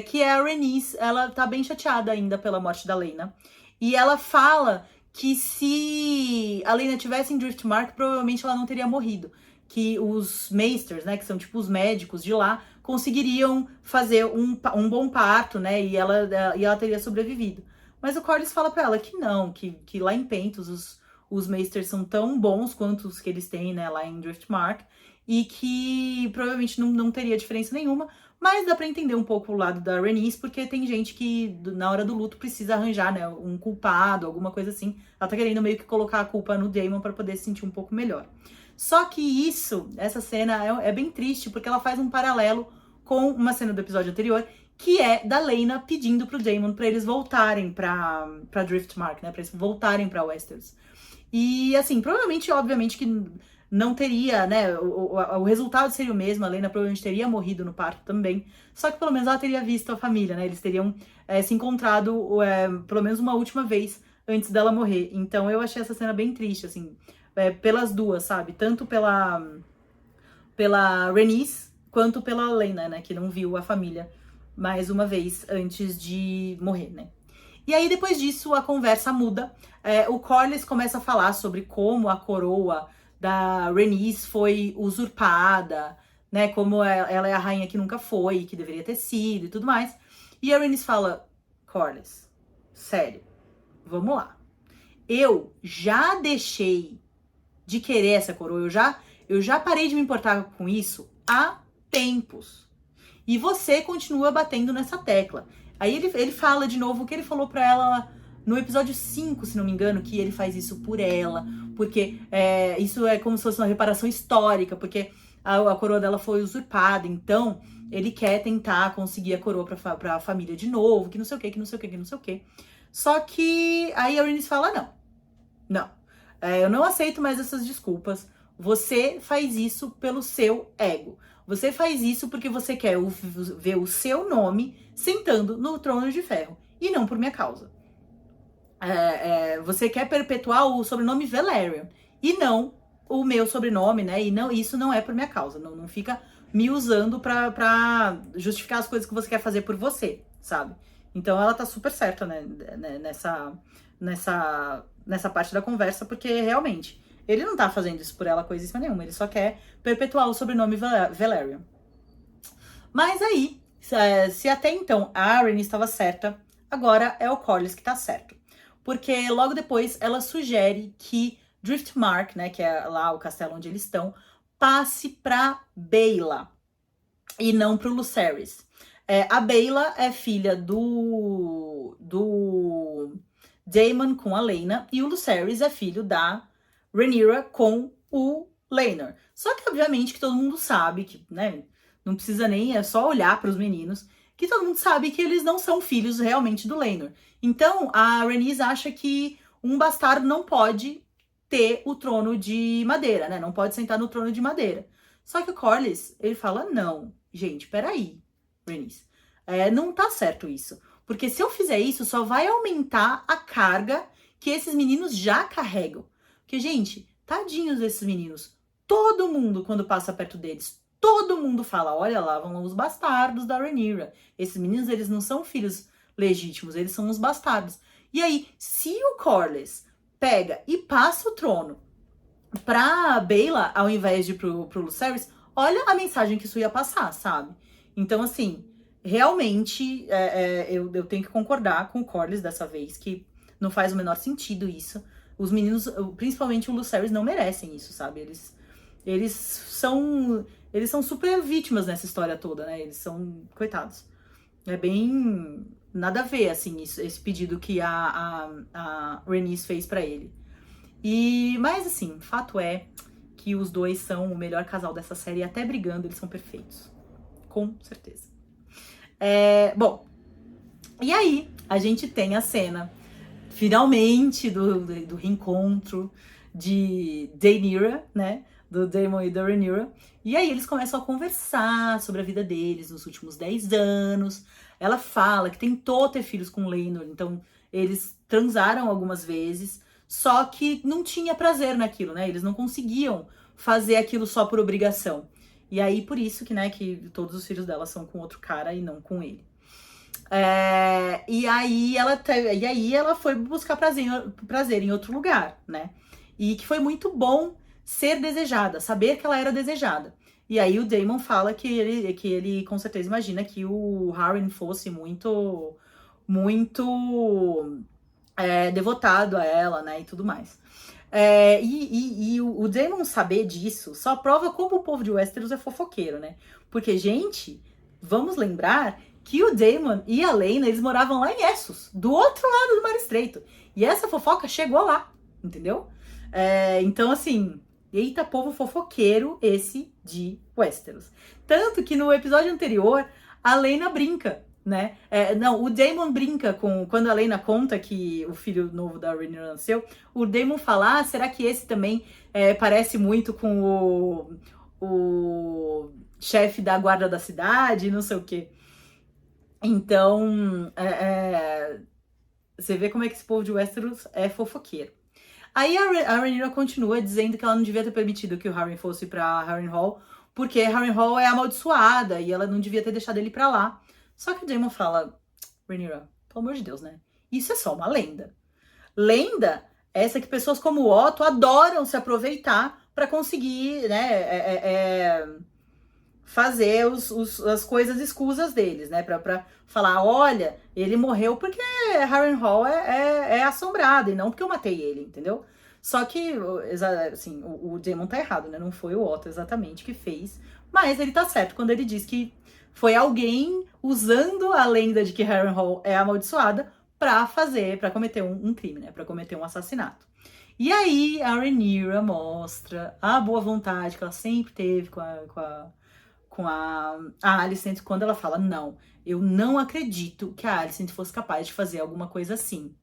que é a Rhaenys. Ela tá bem chateada ainda pela morte da Laena. E ela fala que se a Laena tivesse em Driftmark, provavelmente ela não teria morrido. Que os Maesters, né, que são tipo os médicos de lá, conseguiriam fazer um bom parto, né, e ela teria sobrevivido. Mas o Corlys fala pra ela que não, que lá em Pentos os Maesters são tão bons quanto os que eles têm, né, lá em Driftmark, e que provavelmente não teria diferença nenhuma, mas dá pra entender um pouco o lado da Rhaenys, porque tem gente que na hora do luto precisa arranjar, né, um culpado, alguma coisa assim. Ela tá querendo meio que colocar a culpa no Daemon pra poder se sentir um pouco melhor. Só que essa cena é bem triste, porque ela faz um paralelo com uma cena do episódio anterior, que é da Laena pedindo pro Daemon pra eles voltarem pra Driftmark, né, pra eles voltarem pra Westeros. E assim, provavelmente, obviamente que não teria, né, o resultado seria o mesmo, a Laena provavelmente teria morrido no parto também, só que pelo menos ela teria visto a família, né, eles teriam se encontrado pelo menos uma última vez antes dela morrer. Então eu achei essa cena bem triste, assim, pelas duas, sabe, tanto pela Rhaenys quanto pela Laena, né, que não viu a família mais uma vez antes de morrer, né. E aí, depois disso, a conversa muda. O Corlys começa a falar sobre como a coroa da Rhaenys foi usurpada, né? Como ela é a rainha que nunca foi, que deveria ter sido e tudo mais. E a Rhaenys fala, Corlys, sério, vamos lá. Eu já deixei de querer essa coroa, eu já parei de me importar com isso há tempos. E você continua batendo nessa tecla. Aí ele fala de novo o que ele falou pra ela no episódio 5, se não me engano, que ele faz isso por ela, porque isso é como se fosse uma reparação histórica, porque a coroa dela foi usurpada, então ele quer tentar conseguir a coroa pra família de novo, que não sei o que, que não sei o que, que não sei o que. Só que aí a Rhaenys fala, não, eu não aceito mais essas desculpas, você faz isso pelo seu ego. Você faz isso porque você quer ver o seu nome sentando no trono de ferro. E não por minha causa. Você quer perpetuar o sobrenome Velaryon. E não o meu sobrenome, né? E não, isso não é por minha causa. Não fica me usando pra justificar as coisas que você quer fazer por você, sabe? Então ela tá super certa, né? Nessa parte da conversa, porque realmente ele não tá fazendo isso por ela coisíssima nenhuma, ele só quer perpetuar o sobrenome Velaryon. Mas aí, se até então a Rhaenys estava certa, agora é o Corlys que tá certo. Porque logo depois ela sugere que Driftmark, né, que é lá o castelo onde eles estão, passe pra Baela e não pro Lucerys. A Baela é filha do Daemon com a Laena e o Lucerys é filho da Rhaenyra com o Laenor. Só que obviamente que todo mundo sabe que, né, não precisa nem, é só olhar para os meninos, que todo mundo sabe que eles não são filhos realmente do Laenor. Então a Rhaenys acha que um bastardo não pode ter o trono de madeira, né? Não pode sentar no trono de madeira. Só que o Corlys, ele fala, não, gente, peraí, Rhaenys, não tá certo isso. Porque se eu fizer isso, só vai aumentar a carga que esses meninos já carregam. Porque, gente, tadinhos desses meninos. Todo mundo, quando passa perto deles, todo mundo fala, olha lá, vão os bastardos da Rhaenyra. Esses meninos, eles não são filhos legítimos, eles são os bastardos. E aí, se o Corlys pega e passa o trono pra Baela, ao invés de ir pro Lucerys, olha a mensagem que isso ia passar, sabe? Então, assim, realmente, eu tenho que concordar com o Corlys dessa vez, que não faz o menor sentido isso. os meninos, principalmente o Lucerys, não merecem isso, sabe? Eles são super vítimas nessa história toda, né? Eles são coitados. É bem nada a ver, assim, esse pedido que a Rhaenys fez pra ele. Mas, assim, fato é que os dois são o melhor casal dessa série, e até brigando, eles são perfeitos. Com certeza. Bom, e aí a gente tem a cena, finalmente, do reencontro de Rhaenyra, né? Do Daemon e da Rhaenyra. E aí eles começam a conversar sobre a vida deles nos últimos 10 anos. Ela fala que tentou ter filhos com Laenor, então eles transaram algumas vezes, só que não tinha prazer naquilo, né? Eles não conseguiam fazer aquilo só por obrigação. E aí, por isso que, né, que todos os filhos dela são com outro cara e não com ele. E aí ela foi buscar prazer em outro lugar, né? E que foi muito bom ser desejada, saber que ela era desejada. E aí o Daemon fala que ele com certeza imagina que o Harren fosse muito devotado a ela, né, e tudo mais. O Daemon saber disso só prova como o povo de Westeros é fofoqueiro, né? Porque, gente, vamos lembrar que o Daemon e a Laena, eles moravam lá em Essos, do outro lado do Mar Estreito. E essa fofoca chegou lá, entendeu? Então, assim, eita povo fofoqueiro esse de Westeros. Tanto que no episódio anterior, a Laena brinca, né? O Daemon brinca quando a Laena conta que o filho novo da Rhaenyra nasceu, o Daemon fala, será que esse também parece muito com o chefe da guarda da cidade, não sei o quê. Então, você vê como é que esse povo de Westeros é fofoqueiro. Aí a Rhaenyra continua dizendo que ela não devia ter permitido que o Harren fosse pra Harrenhal, porque Harrenhal é amaldiçoada e ela não devia ter deixado ele pra lá. Só que o Daemon fala, Rhaenyra, pelo amor de Deus, né? Isso é só uma lenda. Lenda essa que pessoas como o Otto adoram se aproveitar pra conseguir, né, fazer as coisas escusas deles, né? Pra falar, olha, ele morreu porque Harrenhal é assombrado e não porque eu matei ele, entendeu? Só que, assim, o Daemon tá errado, né? Não foi o Otto exatamente que fez, mas ele tá certo quando ele diz que foi alguém usando a lenda de que Harrenhal é amaldiçoada pra cometer um crime, né? Pra cometer um assassinato. E aí a Rhaenyra mostra a boa vontade que ela sempre teve com a Alicent quando ela fala, não, eu não acredito que a Alicent fosse capaz de fazer alguma coisa assim.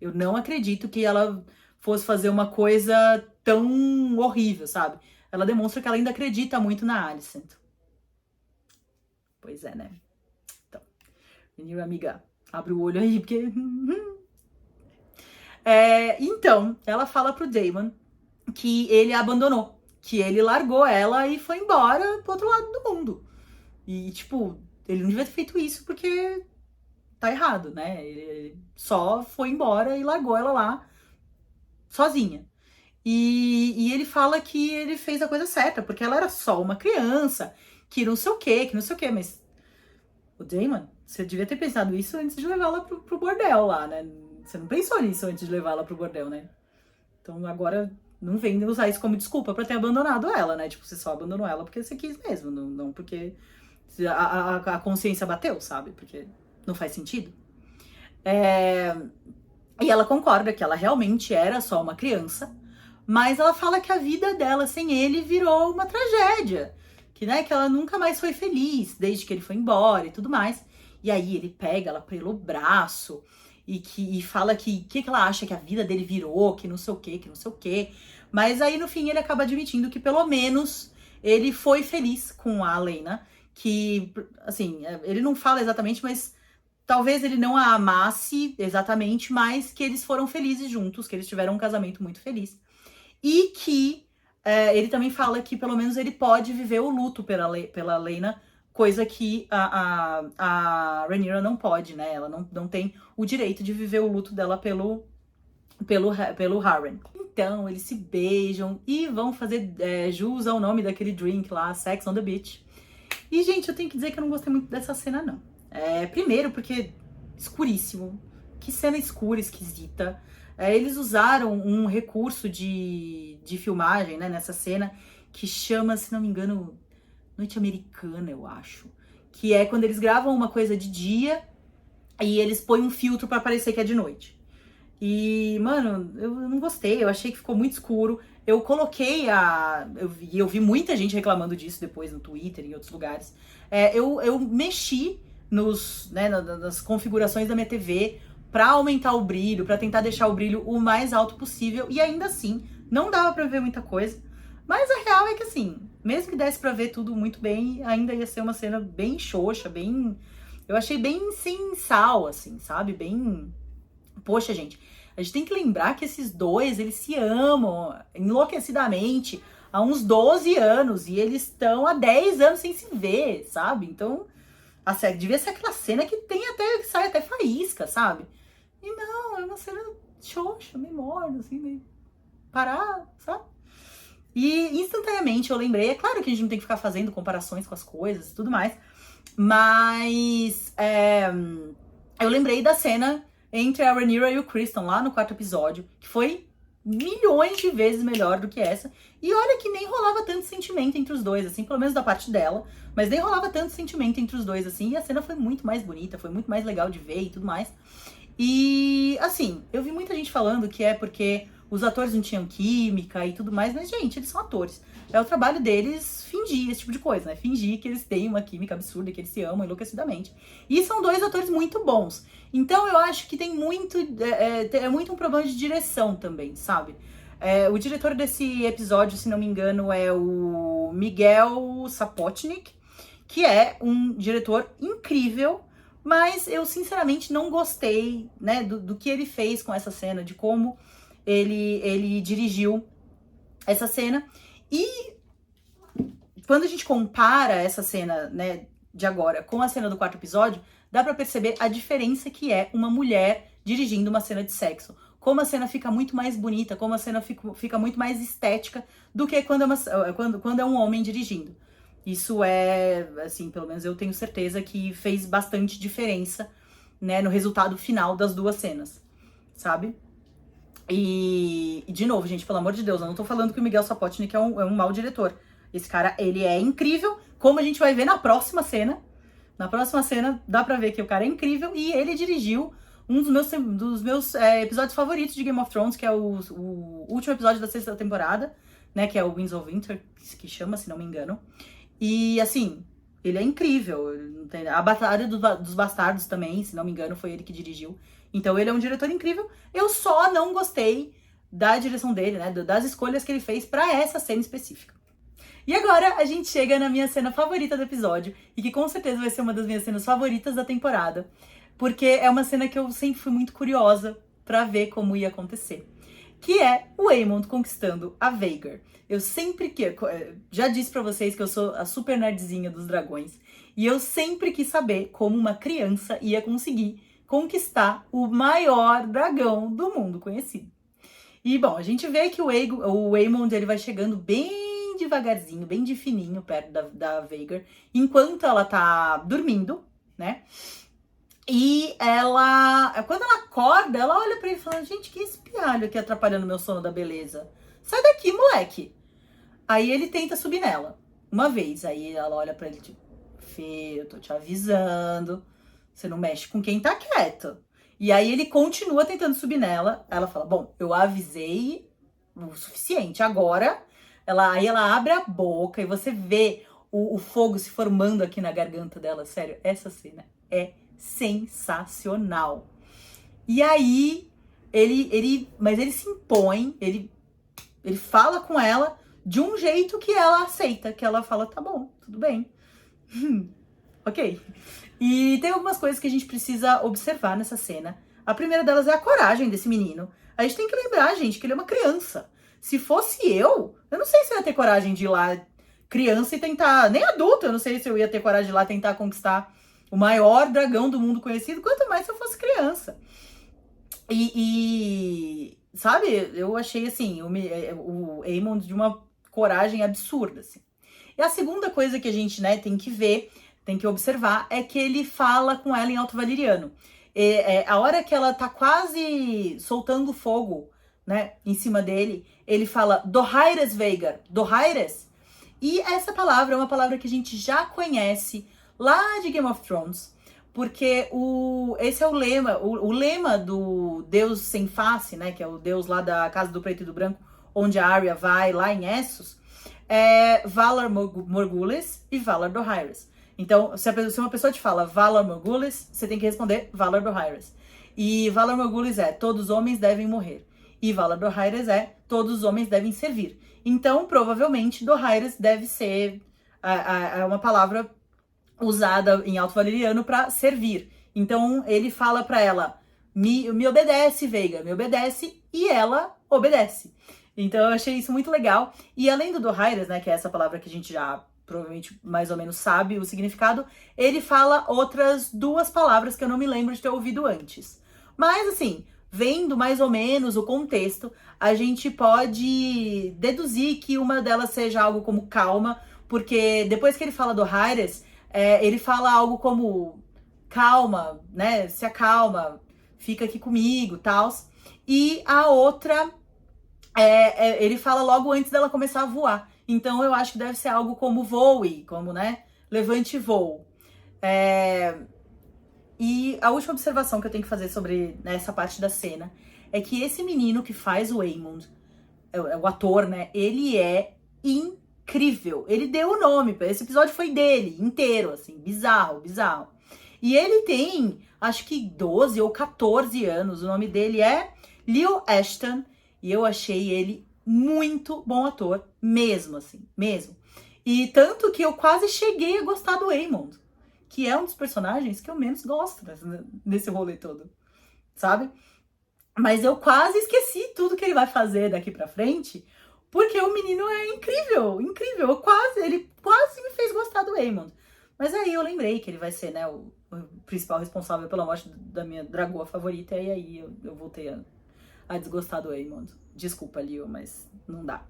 Eu não acredito que ela fosse fazer uma coisa tão horrível, sabe? Ela demonstra que ela ainda acredita muito na Alicent. Pois é, né? Então, menina amiga, abre o olho aí, porque... Então, ela fala pro Daemon que ele a abandonou, que ele largou ela e foi embora pro outro lado do mundo. E, tipo, ele não devia ter feito isso porque tá errado, né? Ele só foi embora e largou ela lá sozinha. E ele fala que ele fez a coisa certa, porque ela era só uma criança, que não sei o quê, mas o Daemon, você devia ter pensado isso antes de levá-la pro bordel lá, né? Você não pensou nisso antes de levá-la pro bordel, né? Então agora não vem usar isso como desculpa pra ter abandonado ela, né? Tipo, você só abandonou ela porque você quis mesmo, não porque a consciência bateu, sabe? Porque não faz sentido. E ela concorda que ela realmente era só uma criança, mas ela fala que a vida dela sem ele virou uma tragédia. Que, né, que ela nunca mais foi feliz desde que ele foi embora e tudo mais. E aí ele pega ela pelo braço e fala que ela acha que a vida dele virou, que não sei o quê. Mas aí no fim ele acaba admitindo que pelo menos ele foi feliz com a Laena, que, assim, ele não fala exatamente, mas talvez ele não a amasse exatamente, mas que eles foram felizes juntos, que eles tiveram um casamento muito feliz. E que ele também fala que pelo menos ele pode viver o luto pela Laena, coisa que a Rhaenyra não pode, né? Ela não tem o direito de viver o luto dela pelo Harren. Então, eles se beijam e vão fazer jus ao nome daquele drink lá, Sex on the Beach. E, gente, eu tenho que dizer que eu não gostei muito dessa cena, não. Primeiro, porque escuríssimo. Que cena escura, esquisita. Eles usaram um recurso de filmagem, né, nessa cena, que chama, se não me engano, Noite Americana, eu acho. Que é quando eles gravam uma coisa de dia e eles põem um filtro pra parecer que é de noite. E, mano, eu não gostei, eu achei que ficou muito escuro. Eu coloquei eu vi muita gente reclamando disso depois no Twitter e em outros lugares. Eu mexi nas configurações da minha TV pra aumentar o brilho, pra tentar deixar o brilho o mais alto possível. E ainda assim, não dava pra ver muita coisa. Mas a real é que, assim, mesmo que desse pra ver tudo muito bem, ainda ia ser uma cena bem xoxa, bem... Eu achei bem sem sal, assim, sabe? Bem... Poxa, gente, a gente tem que lembrar que esses dois, eles se amam enlouquecidamente há uns 12 anos e eles estão há 10 anos sem se ver, sabe? Então, a série devia ser aquela cena que que sai até faísca, sabe? E não, é uma cena xoxa, meio morna, assim, meio parada, sabe? E instantaneamente eu lembrei, é claro que a gente não tem que ficar fazendo comparações com as coisas e tudo mais, mas eu lembrei da cena entre a Rhaenyra e o Criston lá no 4º episódio, que foi milhões de vezes melhor do que essa. E olha que nem rolava tanto sentimento entre os dois, assim, pelo menos da parte dela, mas nem rolava tanto sentimento entre os dois, assim, e a cena foi muito mais bonita, foi muito mais legal de ver e tudo mais. E, assim, eu vi muita gente falando que é porque os atores não tinham química e tudo mais, mas, gente, eles são atores. É o trabalho deles fingir esse tipo de coisa, né? Fingir que eles têm uma química absurda, que eles se amam enlouquecidamente. E são dois atores muito bons. Então, eu acho que tem muito... É muito um problema de direção também, sabe? O diretor desse episódio, se não me engano, é o Miguel Sapochnik, que é um diretor incrível, mas eu, sinceramente, não gostei, né, do que ele fez com essa cena, de como ele dirigiu essa cena. E quando a gente compara essa cena, né, de agora com a cena do 4º episódio, dá pra perceber a diferença que é uma mulher dirigindo uma cena de sexo. Como a cena fica muito mais bonita, como a cena fica muito mais estética do que quando é um homem dirigindo. Isso é, assim, pelo menos eu tenho certeza que fez bastante diferença, né, no resultado final das duas cenas, sabe? E de novo, gente, pelo amor de Deus, eu não tô falando que o Miguel Sapochnik é um mau diretor. Esse cara, ele é incrível, como a gente vai ver na próxima cena. Na próxima cena, dá pra ver que o cara é incrível e ele dirigiu um dos meus episódios favoritos de Game of Thrones, que é o último episódio da 6ª temporada, né, que é o Winds of Winter, que chama, se não me engano. E, assim, ele é incrível. A Batalha dos Bastardos também, se não me engano, foi ele que dirigiu. Então, ele é um diretor incrível. Eu só não gostei da direção dele, né, das escolhas que ele fez pra essa cena específica. E agora a gente chega na minha cena favorita do episódio, e que com certeza vai ser uma das minhas cenas favoritas da temporada, porque é uma cena que eu sempre fui muito curiosa pra ver como ia acontecer, que é o Aemond conquistando a Vhagar. Eu sempre já disse pra vocês que eu sou a super nerdzinha dos dragões, e eu sempre quis saber como uma criança ia conseguir conquistar o maior dragão do mundo conhecido. E, bom, a gente vê que o Aemond, ele vai chegando bem devagarzinho, bem de fininho, perto da Vhagar, enquanto ela tá dormindo, né? E quando ela acorda, ela olha pra ele e fala: gente, que espialho aqui atrapalhando meu sono da beleza. Sai daqui, moleque. Aí ele tenta subir nela, uma vez. Aí ela olha pra ele, tipo: Fê, eu tô te avisando, você não mexe com quem tá quieto. E aí ele continua tentando subir nela. Ela fala: bom, eu avisei o suficiente, agora... Aí ela abre a boca e você vê o fogo se formando aqui na garganta dela. Sério, essa cena é sensacional. E aí, mas ele se impõe, ele fala com ela de um jeito que ela aceita, que ela fala: tá bom, tudo bem. Ok. E tem algumas coisas que a gente precisa observar nessa cena. A primeira delas é a coragem desse menino. A gente tem que lembrar, gente, que ele é uma criança. Se fosse eu não sei se eu ia ter coragem de ir lá criança e tentar, nem adulto, eu não sei se eu ia ter coragem de ir lá tentar conquistar o maior dragão do mundo conhecido, quanto mais se eu fosse criança. Sabe, eu achei, assim, o Aemond de uma coragem absurda, assim. E a segunda coisa que a gente, né, tem que ver, tem que observar, é que ele fala com ela em alto valeriano. A hora que ela tá quase soltando fogo, né, em cima dele, ele fala Dohaires Veigar, Dohaires. E essa palavra é uma palavra que a gente já conhece lá de Game of Thrones, porque esse é o lema, o lema do Deus sem face, né, que é o Deus lá da Casa do Preto e do Branco, onde a Arya vai, lá em Essos, é Valar Morghulis e Valar Dohaeris. Então, se uma pessoa te fala Valar Morghulis, você tem que responder Valar Dohaeris. E Valar Morghulis é todos os homens devem morrer. E Valar Dohaeris é todos os homens devem servir. Então, provavelmente, Dohaeris deve ser uma palavra usada em Alto Valeriano para servir. Então, ele fala para ela, me obedece, Veiga, me obedece, e ela obedece. Então, eu achei isso muito legal. E além do Dohaeris, né, que é essa palavra que a gente já provavelmente mais ou menos sabe o significado, ele fala outras 2 palavras que eu não me lembro de ter ouvido antes. Mas, assim, vendo mais ou menos o contexto, a gente pode deduzir que uma delas seja algo como calma, porque depois que ele fala do Dohaeris, ele fala algo como calma, né? Se acalma, fica aqui comigo, tals. E a outra, ele fala logo antes dela começar a voar. Então eu acho que deve ser algo como voe, como, né? Levante voo. E a última observação que eu tenho que fazer sobre essa parte da cena é que esse menino que faz o Aemond, o ator, né? Ele é incrível. Ele deu o nome, esse episódio foi dele, inteiro, assim, bizarro, bizarro. E ele tem, acho que 12 ou 14 anos, o nome dele é Leo Ashton, e eu achei ele muito bom ator, mesmo, assim, mesmo. E tanto que eu quase cheguei a gostar do Aemond, que é um dos personagens que eu menos gosto nesse rolê todo, sabe? Mas eu quase esqueci tudo que ele vai fazer daqui pra frente, porque o menino é incrível, incrível. Ele quase me fez gostar do Aemond. Mas aí eu lembrei que ele vai ser, né, o principal responsável pela morte da minha dragoa favorita, e aí eu voltei a desgostar do Aemond. Desculpa, Leo, mas não dá.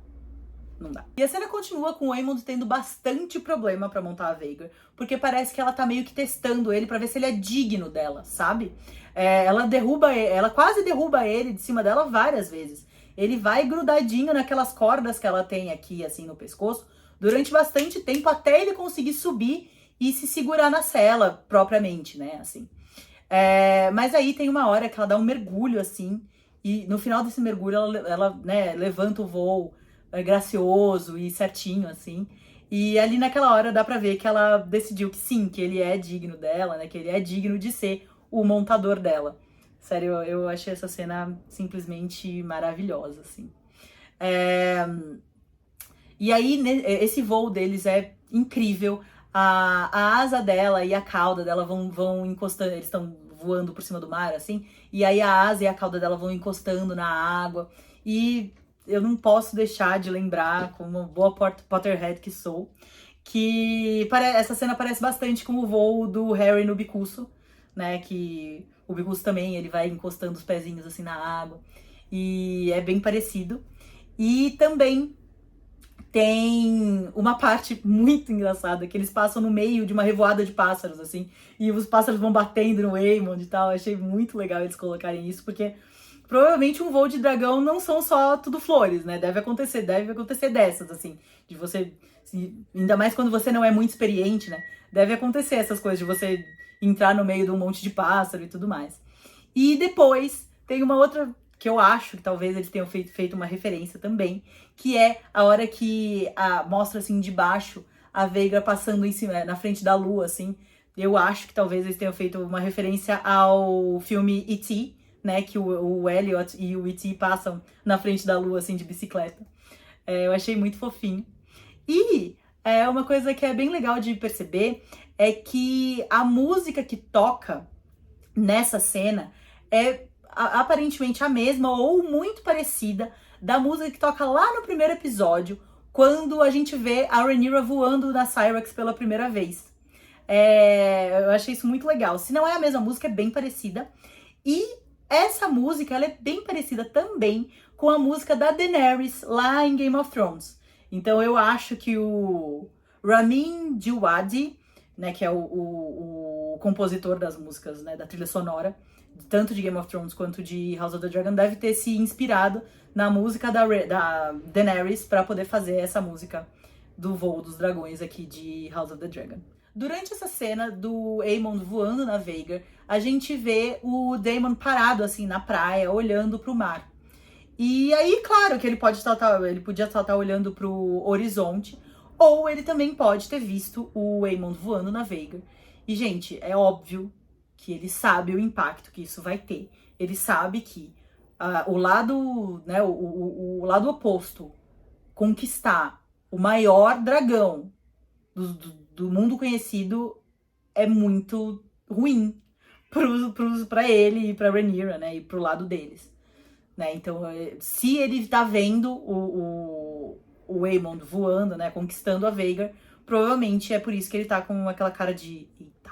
Não dá. E a cena continua com o Aemond tendo bastante problema pra montar a Veigar, porque parece que ela tá meio que testando ele pra ver se ele é digno dela, sabe? Ela quase derruba ele de cima dela várias vezes. Ele vai grudadinho naquelas cordas que ela tem aqui, assim, no pescoço, durante bastante tempo, até ele conseguir subir e se segurar na cela, propriamente, né, assim. Mas aí tem uma hora que ela dá um mergulho, assim, e no final desse mergulho ela né, levanta o voo gracioso e certinho, assim. E ali naquela hora dá pra ver que ela decidiu que sim, que ele é digno dela, né, que ele é digno de ser o montador dela. Sério, eu achei essa cena simplesmente maravilhosa, assim. E aí, esse voo deles é incrível. A asa dela e a cauda dela vão encostando, eles estão voando por cima do mar, assim, e aí a asa e a cauda dela vão encostando na água. E eu não posso deixar de lembrar, como uma boa Potterhead que sou, que essa cena parece bastante com o voo do Harry no Bicuço, né, que o Bicuço também, ele vai encostando os pezinhos assim na água, e é bem parecido. E também tem uma parte muito engraçada, que eles passam no meio de uma revoada de pássaros, assim, e os pássaros vão batendo no Aemond e tal. Eu achei muito legal eles colocarem isso, porque provavelmente um voo de dragão não são só tudo flores, né? Deve acontecer dessas, assim, de você, assim, ainda mais quando você não é muito experiente, né? Deve acontecer essas coisas de você entrar no meio de um monte de pássaro e tudo mais. E depois tem uma outra que eu acho que talvez eles tenham feito uma referência também, que é a hora que mostra assim de baixo a Veiga passando em cima, na frente da lua, assim. Eu acho que talvez eles tenham feito uma referência ao filme E.T., né, que o Elliot e o E.T. passam na frente da lua, assim, de bicicleta. Eu achei muito fofinho. E uma coisa que é bem legal de perceber é que a música que toca nessa cena é aparentemente a mesma ou muito parecida da música que toca lá no primeiro episódio, quando a gente vê a Rhaenyra voando na Syrax pela primeira vez. Eu achei isso muito legal. Se não é a mesma música, é bem parecida. E essa música, ela é bem parecida também com a música da Daenerys lá em Game of Thrones. Então eu acho que o Ramin Djawadi, né, que é o compositor das músicas, né, da trilha sonora, tanto de Game of Thrones quanto de House of the Dragon, deve ter se inspirado na música da Daenerys para poder fazer essa música do voo dos dragões aqui de House of the Dragon. Durante essa cena do Aemond voando na Vhagar, a gente vê o Daemon parado assim na praia, olhando pro mar. E aí, claro que ele podia estar olhando pro horizonte, ou ele também pode ter visto o Aemond voando na Vhagar. E, gente, é óbvio que ele sabe o impacto que isso vai ter. Ele sabe que o lado, né, o lado oposto, conquistar o maior dragão do mundo conhecido é muito ruim pra ele e pra Rhaenyra, né, e pro lado deles. Né? Então, se ele tá vendo o Aemond voando, né, conquistando a Vhagar, provavelmente é por isso que ele tá com aquela cara de eita,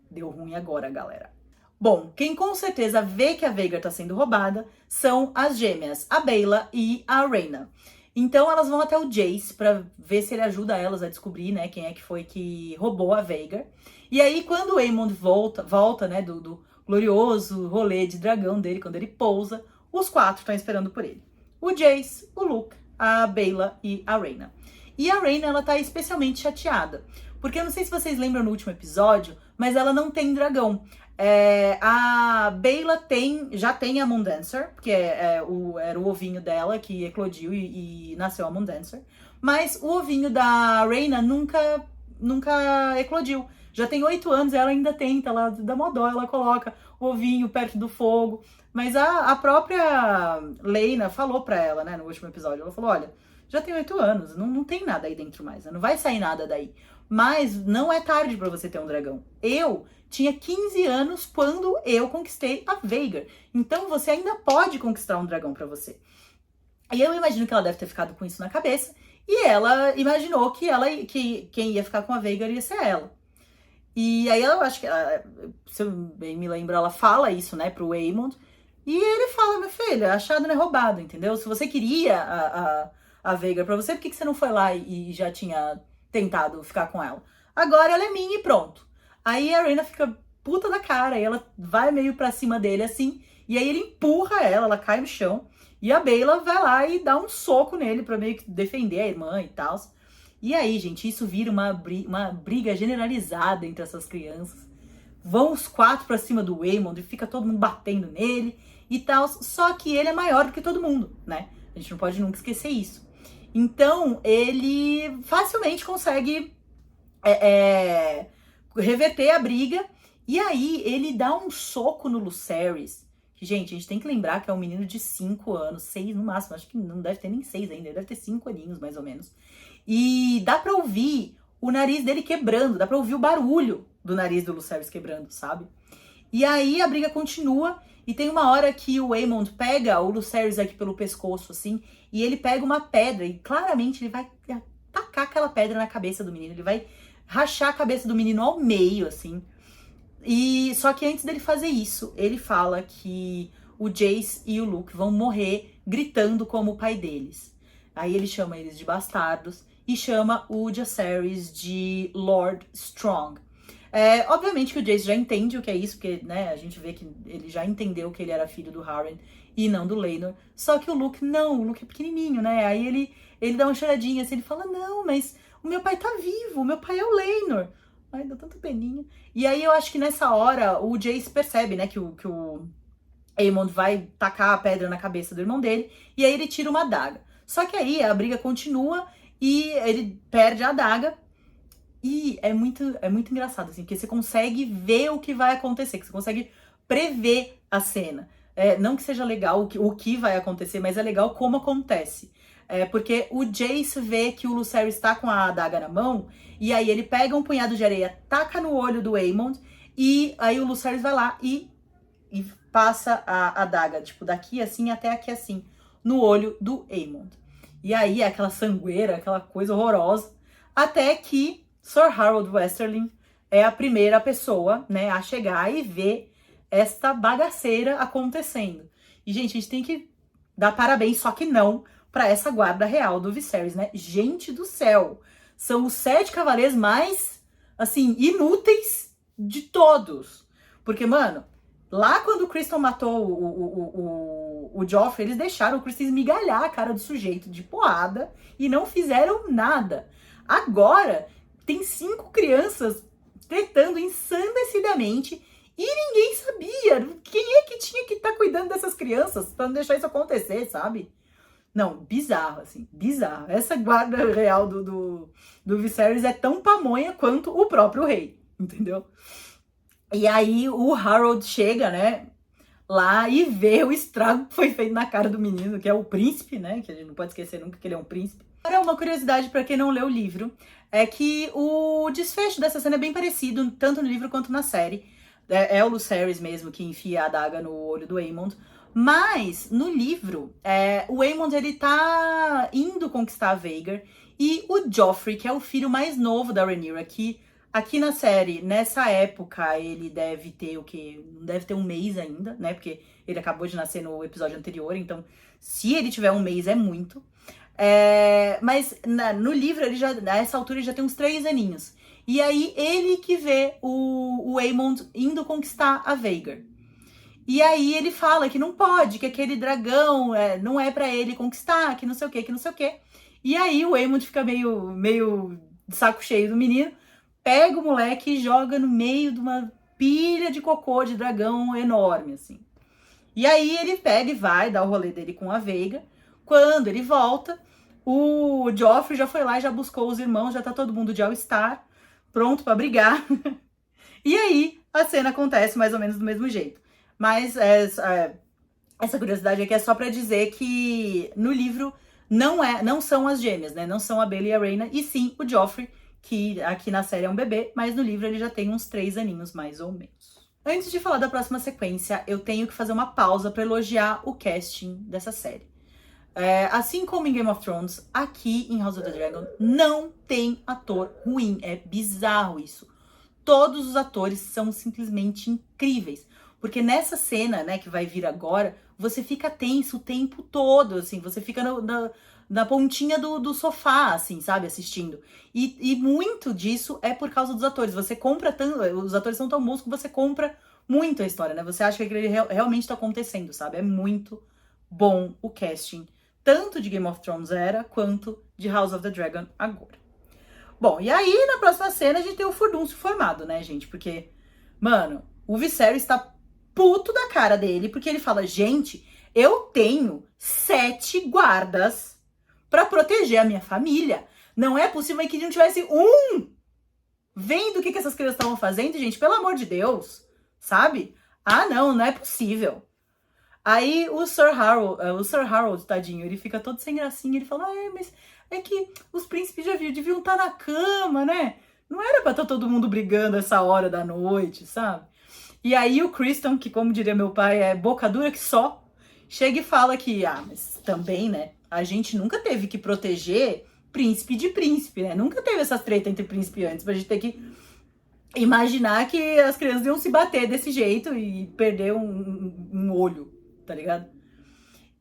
deu ruim agora, galera. Bom, quem com certeza vê que a Vhagar tá sendo roubada são as gêmeas, a Baela e a Rhaena. Então elas vão até o Jace pra ver se ele ajuda elas a descobrir, né, quem é que foi que roubou a Vhagar. E aí quando o Aemond volta, né, do glorioso rolê de dragão dele, quando ele pousa, os 4 estão esperando por ele. O Jace, o Luke, a Baela e a Rhaena. E a Rhaena, ela tá especialmente chateada, porque eu não sei se vocês lembram no último episódio, mas ela não tem dragão. A Baela já tem a Moondancer, porque era o ovinho dela que eclodiu e nasceu a Moondancer. Mas o ovinho da Rhaena nunca eclodiu. Já tem 8 anos, ela ainda tenta, ela dá mó dó, ela coloca o ovinho perto do fogo. Mas a própria Laena falou pra ela, né, no último episódio, ela falou, olha, já tem 8 anos, não tem nada aí dentro mais, né, não vai sair nada daí. Mas não é tarde pra você ter um dragão. Eu tinha 15 anos quando eu conquistei a Vhagar. Então você ainda pode conquistar um dragão pra você. E eu imagino que ela deve ter ficado com isso na cabeça. E ela imaginou que quem ia ficar com a Vhagar ia ser ela. E aí eu acho que, se eu bem me lembro, ela fala isso, né, pro Aemond. E ele fala, minha filha, achado não é roubado, entendeu? Se você queria a Vhagar pra você, por que você não foi lá e já tinha tentado ficar com ela? Agora ela é minha e pronto. Aí a Rhaena fica puta da cara, e ela vai meio pra cima dele assim, e aí ele empurra ela cai no chão, e a Baela vai lá e dá um soco nele pra meio que defender a irmã e tal. E aí, gente, isso vira uma briga generalizada entre essas crianças. Vão os 4 pra cima do Aemond e fica todo mundo batendo nele e tal, só que ele é maior do que todo mundo, né? A gente não pode nunca esquecer isso. Então, ele facilmente consegue reverter a briga, e aí ele dá um soco no Lucerys, que, gente, a gente tem que lembrar que é um menino de 5 anos, 6 no máximo, acho que não deve ter nem 6 ainda, ele deve ter 5 aninhos, mais ou menos. E dá pra ouvir o nariz dele quebrando, dá pra ouvir o barulho do nariz do Lucerys quebrando, sabe? E aí a briga continua, e tem uma hora que o Aemond pega o Lucerys aqui pelo pescoço, assim, e ele pega uma pedra, e claramente ele vai tacar aquela pedra na cabeça do menino, ele vai rachar a cabeça do menino ao meio, assim. E só que antes dele fazer isso, ele fala que o Jace e o Luke vão morrer gritando como o pai deles. Aí ele chama eles de bastardos e chama o Jacaerys de Lord Strong. Obviamente que o Jace já entende o que é isso, porque, né, a gente vê que ele já entendeu que ele era filho do Harren e não do Laenor. Só que o Luke não, o Luke é pequenininho, né? Aí ele dá uma choradinha assim, ele fala, não, mas o meu pai tá vivo, o meu pai é o Laenor. Ai, dá tanto peninha. E aí eu acho que nessa hora o Jace percebe, né, que o Aemond vai tacar a pedra na cabeça do irmão dele, e aí ele tira uma adaga. Só que aí a briga continua e ele perde a adaga. E é muito engraçado, assim, porque você consegue ver o que vai acontecer, que você consegue prever a cena. Não que seja legal o que vai acontecer, mas é legal como acontece. Porque o Jace vê que o Lucerys está com a adaga na mão, e aí ele pega um punhado de areia, taca no olho do Aemond, e aí o Lucerys vai lá e passa a adaga, tipo, daqui assim até aqui assim, no olho do Aemond. E aí aquela sangueira, aquela coisa horrorosa, até que Sir Harold Westerling é a primeira pessoa, né, a chegar e ver esta bagaceira acontecendo. E, gente, a gente tem que dar parabéns, só que não, pra essa guarda real do Viserys, né? Gente do céu! São os 7 cavaleiros mais, assim, inúteis de todos. Porque, mano, Lá quando o Criston matou o Joffrey, eles deixaram o Criston esmigalhar a cara do sujeito de porrada e não fizeram nada. Agora, tem 5 crianças tretando ensandecidamente e ninguém sabia quem é que tinha que estar cuidando dessas crianças pra não deixar isso acontecer, sabe? Não, bizarro, assim, bizarro. Essa guarda real do Viserys é tão pamonha quanto o próprio rei, entendeu? E aí o Harold chega, né, lá e vê o estrago que foi feito na cara do menino, que é o príncipe, né, que a gente não pode esquecer nunca que ele é um príncipe. Agora, uma curiosidade para quem não leu o livro, é que o desfecho dessa cena é bem parecido, tanto no livro quanto na série. É o Lucerys mesmo que enfia a adaga no olho do Aemond. Mas, no livro, o Aemond, ele tá indo conquistar a Vhagar. E o Joffrey, que é o filho mais novo da Rhaenyra, que aqui na série, nessa época, ele deve ter o quê? Não deve ter um mês ainda, né? Porque ele acabou de nascer no episódio anterior. Então, se ele tiver um mês, é muito. Mas no livro, ele já, nessa altura, ele já tem uns 3 aninhos. E aí, ele que vê o Aemond indo conquistar a Vhagar. E aí ele fala que não pode, que aquele dragão não é pra ele conquistar, que não sei o que, que não sei o que. E aí o Aemond fica meio de saco cheio do menino, pega o moleque e joga no meio de uma pilha de cocô de dragão enorme, assim. E aí ele pega e vai dar o rolê dele com a Veiga. Quando ele volta, o Joffrey já foi lá e já buscou os irmãos, já tá todo mundo de All-Star, pronto pra brigar. E aí a cena acontece mais ou menos do mesmo jeito. Mas essa curiosidade aqui é só pra dizer que no livro não são as gêmeas, né? Não são a Baeley e a Rhaena, e sim o Joffrey, que aqui na série é um bebê, mas no livro ele já tem uns 3 aninhos, mais ou menos. Antes de falar da próxima sequência, eu tenho que fazer uma pausa pra elogiar o casting dessa série. Assim como em Game of Thrones, aqui em House of the Dragon não tem ator ruim. É bizarro isso. Todos os atores são simplesmente incríveis. Porque nessa cena, né, que vai vir agora, você fica tenso o tempo todo, assim, você fica na pontinha do sofá, assim, sabe, assistindo. E muito disso é por causa dos atores. Você compra tanto, os atores são tão bons que você compra muito a história, né? Você acha que aquilo realmente tá acontecendo, sabe? É muito bom o casting, tanto de Game of Thrones era, quanto de House of the Dragon agora. Bom, e aí na próxima cena a gente tem o furdúncio formado, né, gente? Porque, mano, o Viserys tá puto da cara dele, porque ele fala, gente, eu tenho 7 guardas pra proteger a minha família. Não é possível que não tivesse um vendo o que essas crianças estavam fazendo, gente, pelo amor de Deus, sabe? Ah, não é possível. Aí o Sir Harold, tadinho, ele fica todo sem gracinha, ele fala, mas é que os príncipes já deviam estar na cama, né? Não era pra estar todo mundo brigando essa hora da noite, sabe? E aí o Criston, que como diria meu pai, é boca dura que só, chega e fala que, mas também, né, a gente nunca teve que proteger príncipe de príncipe, né? Nunca teve essas treta entre príncipe antes, pra gente ter que imaginar que as crianças iam se bater desse jeito e perder um olho, tá ligado?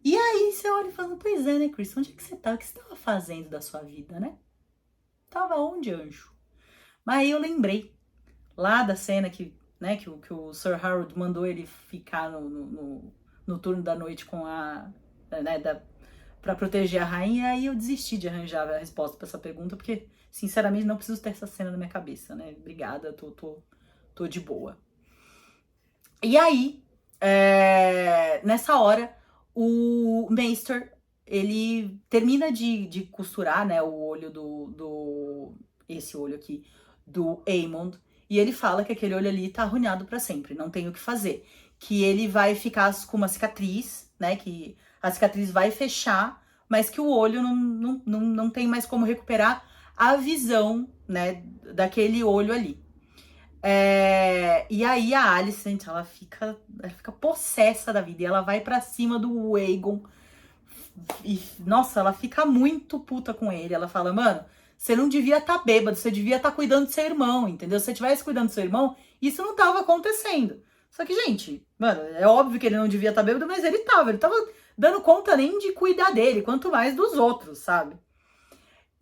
E aí você olha e fala, pois é, né, Criston, onde é que você tá? O que você tava fazendo da sua vida, né? Tava onde, anjo? Mas aí eu lembrei lá da cena que o Sir Harold mandou ele ficar no turno da noite com pra proteger a rainha, aí eu desisti de arranjar a resposta pra essa pergunta, porque, sinceramente, não preciso ter essa cena na minha cabeça, né? Obrigada, tô de boa. E aí, nessa hora, o Maester, ele termina de costurar, né, o olho esse olho aqui, do Aemond, e ele fala que aquele olho ali tá arruinado pra sempre, não tem o que fazer. Que ele vai ficar com uma cicatriz, né, que a cicatriz vai fechar, mas que o olho não tem mais como recuperar a visão, né, daquele olho ali. E aí a Alicent, ela fica possessa da vida, e ela vai pra cima do Aegon, e, nossa, ela fica muito puta com ele, ela fala, mano, você não devia estar bêbado, você devia estar cuidando do seu irmão, entendeu? Se você estivesse cuidando do seu irmão, isso não tava acontecendo. Só que, gente, mano, é óbvio que ele não devia estar bêbado, mas ele tava dando conta nem de cuidar dele, quanto mais dos outros, sabe?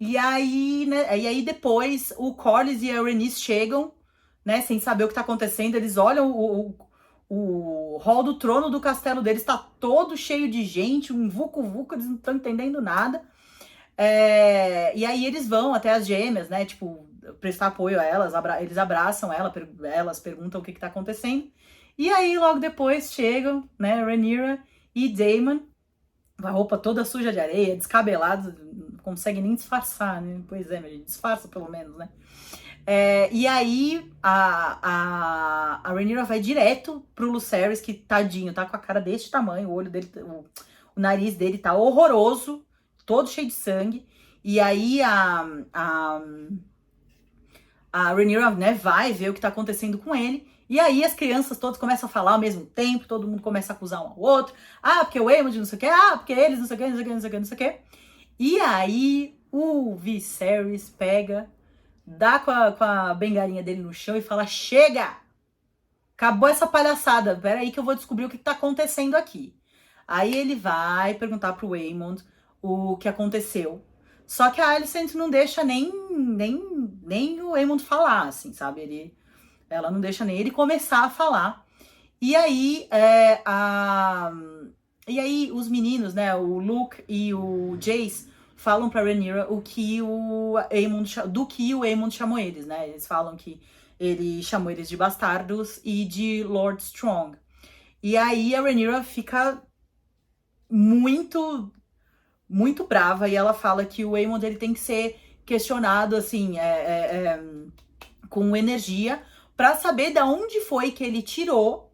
E aí, né, depois o Corlys e a Rhaenys chegam, né, sem saber o que tá acontecendo, eles olham o hall do trono do castelo deles tá todo cheio de gente, um vucu-vucu, eles não estão entendendo nada. E aí eles vão até as gêmeas, né, tipo, prestar apoio a elas, eles abraçam elas perguntam o que tá acontecendo. E aí logo depois chegam, né, Rhaenyra e Daemon, com a roupa toda suja de areia, descabelado, não consegue nem disfarçar, né? Pois é, mas disfarça pelo menos, né? E aí a Rhaenyra vai direto pro Lucerys, que tadinho, tá com a cara desse tamanho, o olho dele, o nariz dele tá horroroso, todo cheio de sangue. E aí a Rhaenyra, né, vai ver o que tá acontecendo com ele. E aí as crianças todas começam a falar ao mesmo tempo, todo mundo começa a acusar um ao outro. Ah, porque o Aemond não sei o quê, porque eles não sei o quê, não sei o quê, não sei o quê, não sei o quê. E aí o Viserys pega, dá com a bengalinha dele no chão e fala, chega! Acabou essa palhaçada, peraí que eu vou descobrir o que tá acontecendo aqui. Aí ele vai perguntar pro Aemond o que aconteceu. Só que a Alicent não deixa nem o Aemond falar, assim, sabe? Ela não deixa nem ele começar a falar. E aí, os meninos, né, o Luke e o Jace, falam pra Rhaenyra do que o Aemond chamou eles, né? Eles falam que ele chamou eles de bastardos e de Lord Strong. E aí a Rhaenyra fica muito, muito brava e ela fala que o Aemond ele tem que ser questionado, assim, com energia, pra saber de onde foi que ele tirou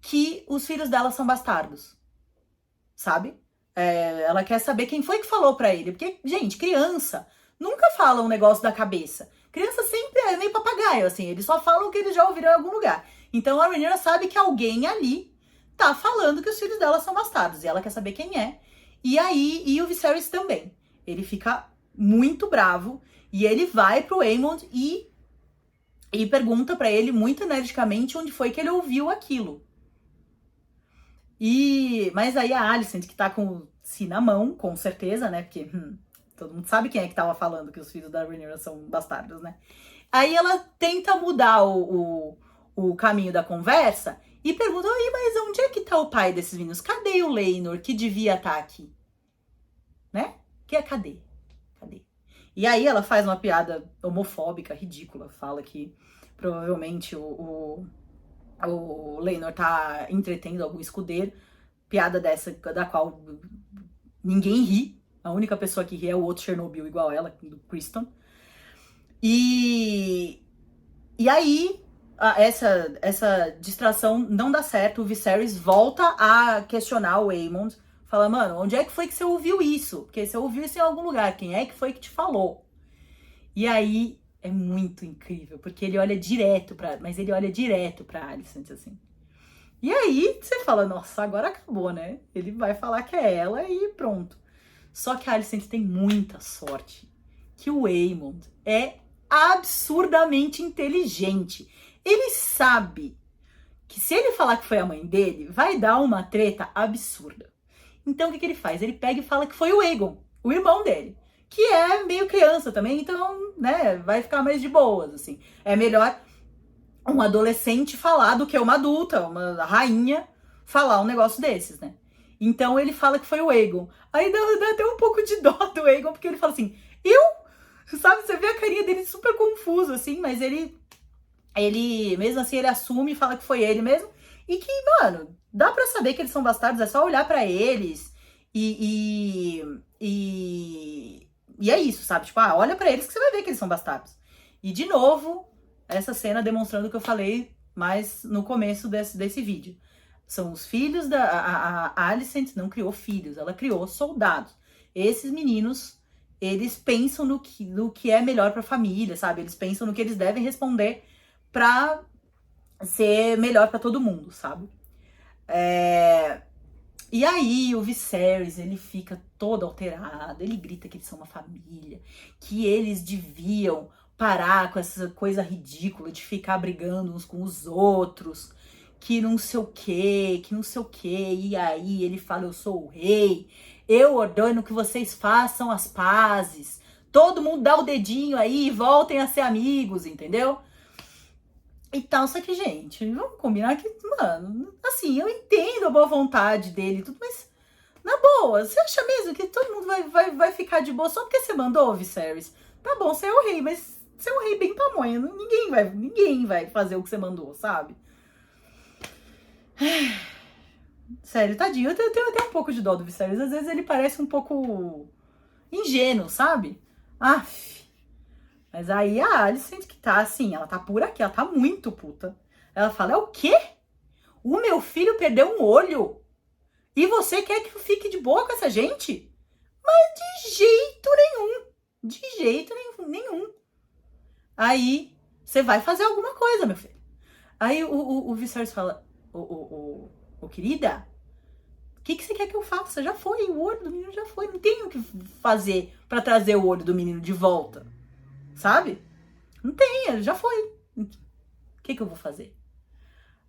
que os filhos dela são bastardos, sabe? Ela quer saber quem foi que falou pra ele, porque, gente, criança nunca fala um negócio da cabeça. Criança sempre é meio papagaio, assim, eles só falam o que eles já ouviram em algum lugar. Então a Rhaenyra sabe que alguém ali tá falando que os filhos dela são bastardos, e ela quer saber quem é. E o Viserys também. Ele fica muito bravo, e ele vai pro Aemond e pergunta pra ele muito energicamente onde foi que ele ouviu aquilo. Mas aí a Alicent, que tá com o si na mão, com certeza, né? Porque todo mundo sabe quem é que tava falando que os filhos da Rhaenyra são bastardos, né? Aí ela tenta mudar o caminho da conversa e pergunta, mas onde é que tá o pai desses meninos? Cadê o Laenor, que devia estar aqui? Né? Cadê? E aí ela faz uma piada homofóbica, ridícula, fala que provavelmente o Laenor tá entretendo algum escudeiro, piada dessa da qual ninguém ri, a única pessoa que ri é o outro Chernobyl igual ela, do Criston. E aí essa distração não dá certo, o Viserys volta a questionar o Aemond, fala, mano, onde é que foi que você ouviu isso? Porque você ouviu isso em algum lugar, quem é que foi que te falou? E aí é muito incrível, porque ele olha direto pra Alicent, assim. E aí você fala, nossa, agora acabou, né? Ele vai falar que é ela e pronto. Só que a Alicent tem muita sorte, que o Aemond é absurdamente inteligente. Ele sabe que se ele falar que foi a mãe dele, vai dar uma treta absurda. Então o que ele faz? Ele pega e fala que foi o Aegon, o irmão dele, que é meio criança também, então, né, vai ficar mais de boas, assim. É melhor um adolescente falar do que uma adulta, uma rainha, falar um negócio desses, né? Então ele fala que foi o Aegon. Aí dá até um pouco de dó do Aegon, porque ele fala assim, sabe, você vê a carinha dele super confuso, assim, mas ele mesmo assim, ele assume e fala que foi ele mesmo, e que, mano, dá pra saber que eles são bastardos, é só olhar pra eles e é isso, sabe? Tipo, olha pra eles que você vai ver que eles são bastardos. E, de novo, essa cena demonstrando o que eu falei mais no começo desse vídeo. São os filhos a Alicent não criou filhos, ela criou soldados. Esses meninos, eles pensam no que é melhor pra família, sabe? Eles pensam no que eles devem responder pra ser melhor pra todo mundo, sabe? E aí o Viserys, ele fica todo alterado, ele grita que eles são uma família, que eles deviam parar com essa coisa ridícula de ficar brigando uns com os outros, que não sei o quê, e aí ele fala, eu sou o rei, eu ordeno que vocês façam as pazes, todo mundo dá o dedinho aí e voltem a ser amigos, entendeu? e tal. Só que, gente, vamos combinar que, mano, assim, eu entendo a boa vontade dele e tudo, mas na boa, você acha mesmo que todo mundo vai ficar de boa só porque você mandou, Viserys? Tá bom, você é o rei, mas você é um rei bem pamonha. Ninguém vai fazer o que você mandou, sabe? Sério, tadinho. Eu tenho até um pouco de dó do Viserys. Às vezes ele parece um pouco ingênuo, sabe? Aff. Mas aí a Alicent que tá assim, ela tá por aqui, ela tá muito puta. Ela fala, é o quê? O meu filho perdeu um olho? E você quer que eu fique de boa com essa gente? Mas de jeito nenhum. De jeito nenhum. Aí, você vai fazer alguma coisa, meu filho. Aí o Viserys fala, querida, o que você quer que eu faça? Já foi, o olho do menino já foi. Não tem o que fazer pra trazer o olho do menino de volta. Sabe? Não tem, já foi. O que eu vou fazer?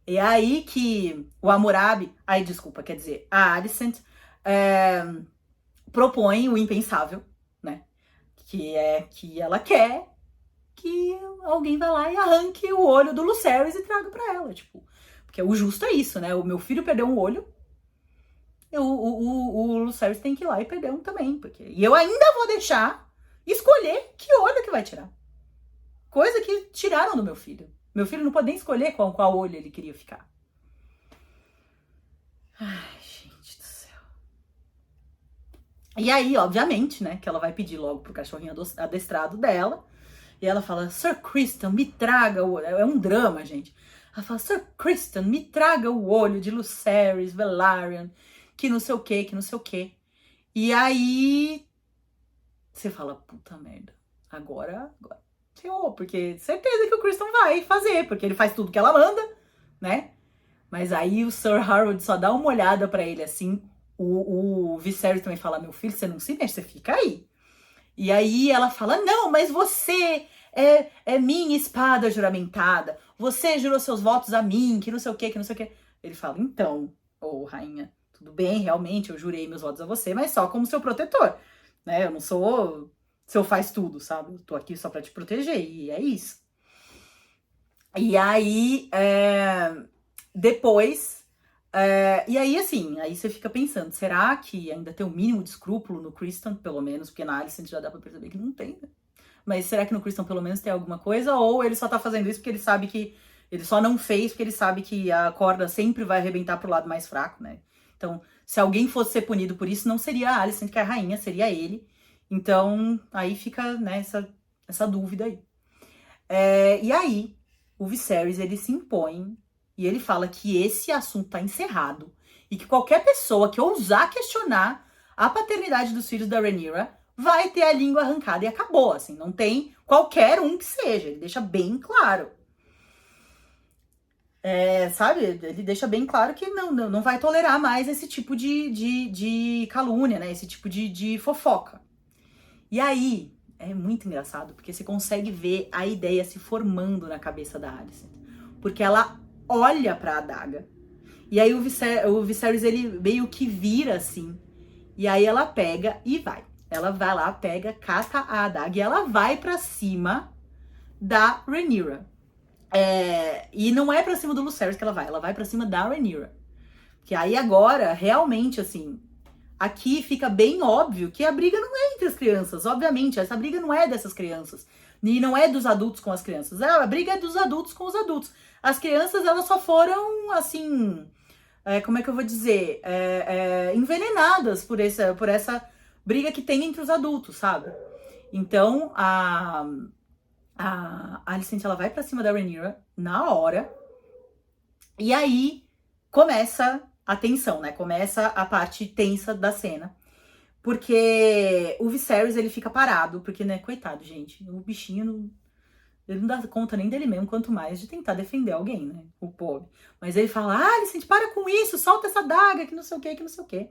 E aí que o Hammurabi, quer dizer, a Alicent propõe o impensável, né? Que é que ela quer que alguém vá lá e arranque o olho do Lucerys e traga pra ela, tipo. Porque o justo é isso, né? O meu filho perdeu um olho, o Lucerys tem que ir lá e perder um também. E eu ainda vou deixar escolher que olho que vai tirar. Coisa que tiraram do meu filho. Meu filho não pode nem escolher qual olho ele queria ficar. Ai, gente do céu. E aí, obviamente, né, que ela vai pedir logo pro cachorrinho adestrado dela. E ela fala, Sir Criston, me traga o olho. É um drama, gente. Ela fala, Sir Criston, me traga o olho de Lucerys, Velaryon, que não sei o que, que não sei o que. E aí, você fala, puta merda, agora ferrou, porque certeza que o Criston vai fazer, porque ele faz tudo que ela manda, né? Mas aí o Sir Harold só dá uma olhada pra ele assim. O Viserys também fala, meu filho, você não se mexe, você fica aí. E aí ela fala, não, mas você é minha espada juramentada. Você jurou seus votos a mim, que não sei o que, que não sei o que. Ele fala, então, rainha, tudo bem, realmente, eu jurei meus votos a você, mas só como seu protetor, né? Eu não sou seu faz tudo, sabe? Eu tô aqui só pra te proteger, e é isso. E aí, depois... e aí, assim, aí você fica pensando, será que ainda tem um mínimo de escrúpulo no Criston, pelo menos, porque na Alicent já dá pra perceber que não tem, né? Mas será que no Criston pelo menos tem alguma coisa? Ou ele só tá fazendo isso porque ele sabe que... Ele só não fez porque ele sabe que a corda sempre vai arrebentar pro lado mais fraco, né? Então, se alguém fosse ser punido por isso, não seria a Alicent, que é a rainha, seria ele. Então, aí fica, né, essa dúvida aí. E aí, o Viserys, ele se impõe e ele fala que esse assunto tá encerrado e que qualquer pessoa que ousar questionar a paternidade dos filhos da Rhaenyra vai ter a língua arrancada e acabou, assim, não tem qualquer um que seja, ele deixa bem claro. Sabe, ele deixa bem claro que não vai tolerar mais esse tipo de calúnia, né, esse tipo de fofoca. E aí, é muito engraçado, porque você consegue ver a ideia se formando na cabeça da Alicent. Porque ela olha pra adaga, e aí o Viserys, ele meio que vira assim, e aí ela pega e vai. Ela vai lá, pega, cata a adaga, e ela vai pra cima da Rhaenyra. E não é pra cima do Lucerys que ela vai pra cima da Rhaenyra. Que aí agora, realmente, assim... Aqui fica bem óbvio que a briga não é entre as crianças, obviamente, essa briga não é dessas crianças, e não é dos adultos com as crianças, a briga é dos adultos com os adultos. As crianças, elas só foram, assim, como é que eu vou dizer, envenenadas por essa briga que tem entre os adultos, sabe? Então, a Alicent, ela vai pra cima da Rhaenyra na hora, e aí começa... a tensão, né? Começa a parte tensa da cena. Porque o Viserys, ele fica parado, porque, né, coitado, gente, o bichinho, ele não dá conta nem dele mesmo, quanto mais de tentar defender alguém, né? O pobre. Mas ele fala, Alicent, para com isso, solta essa daga, que não sei o que, que não sei o que.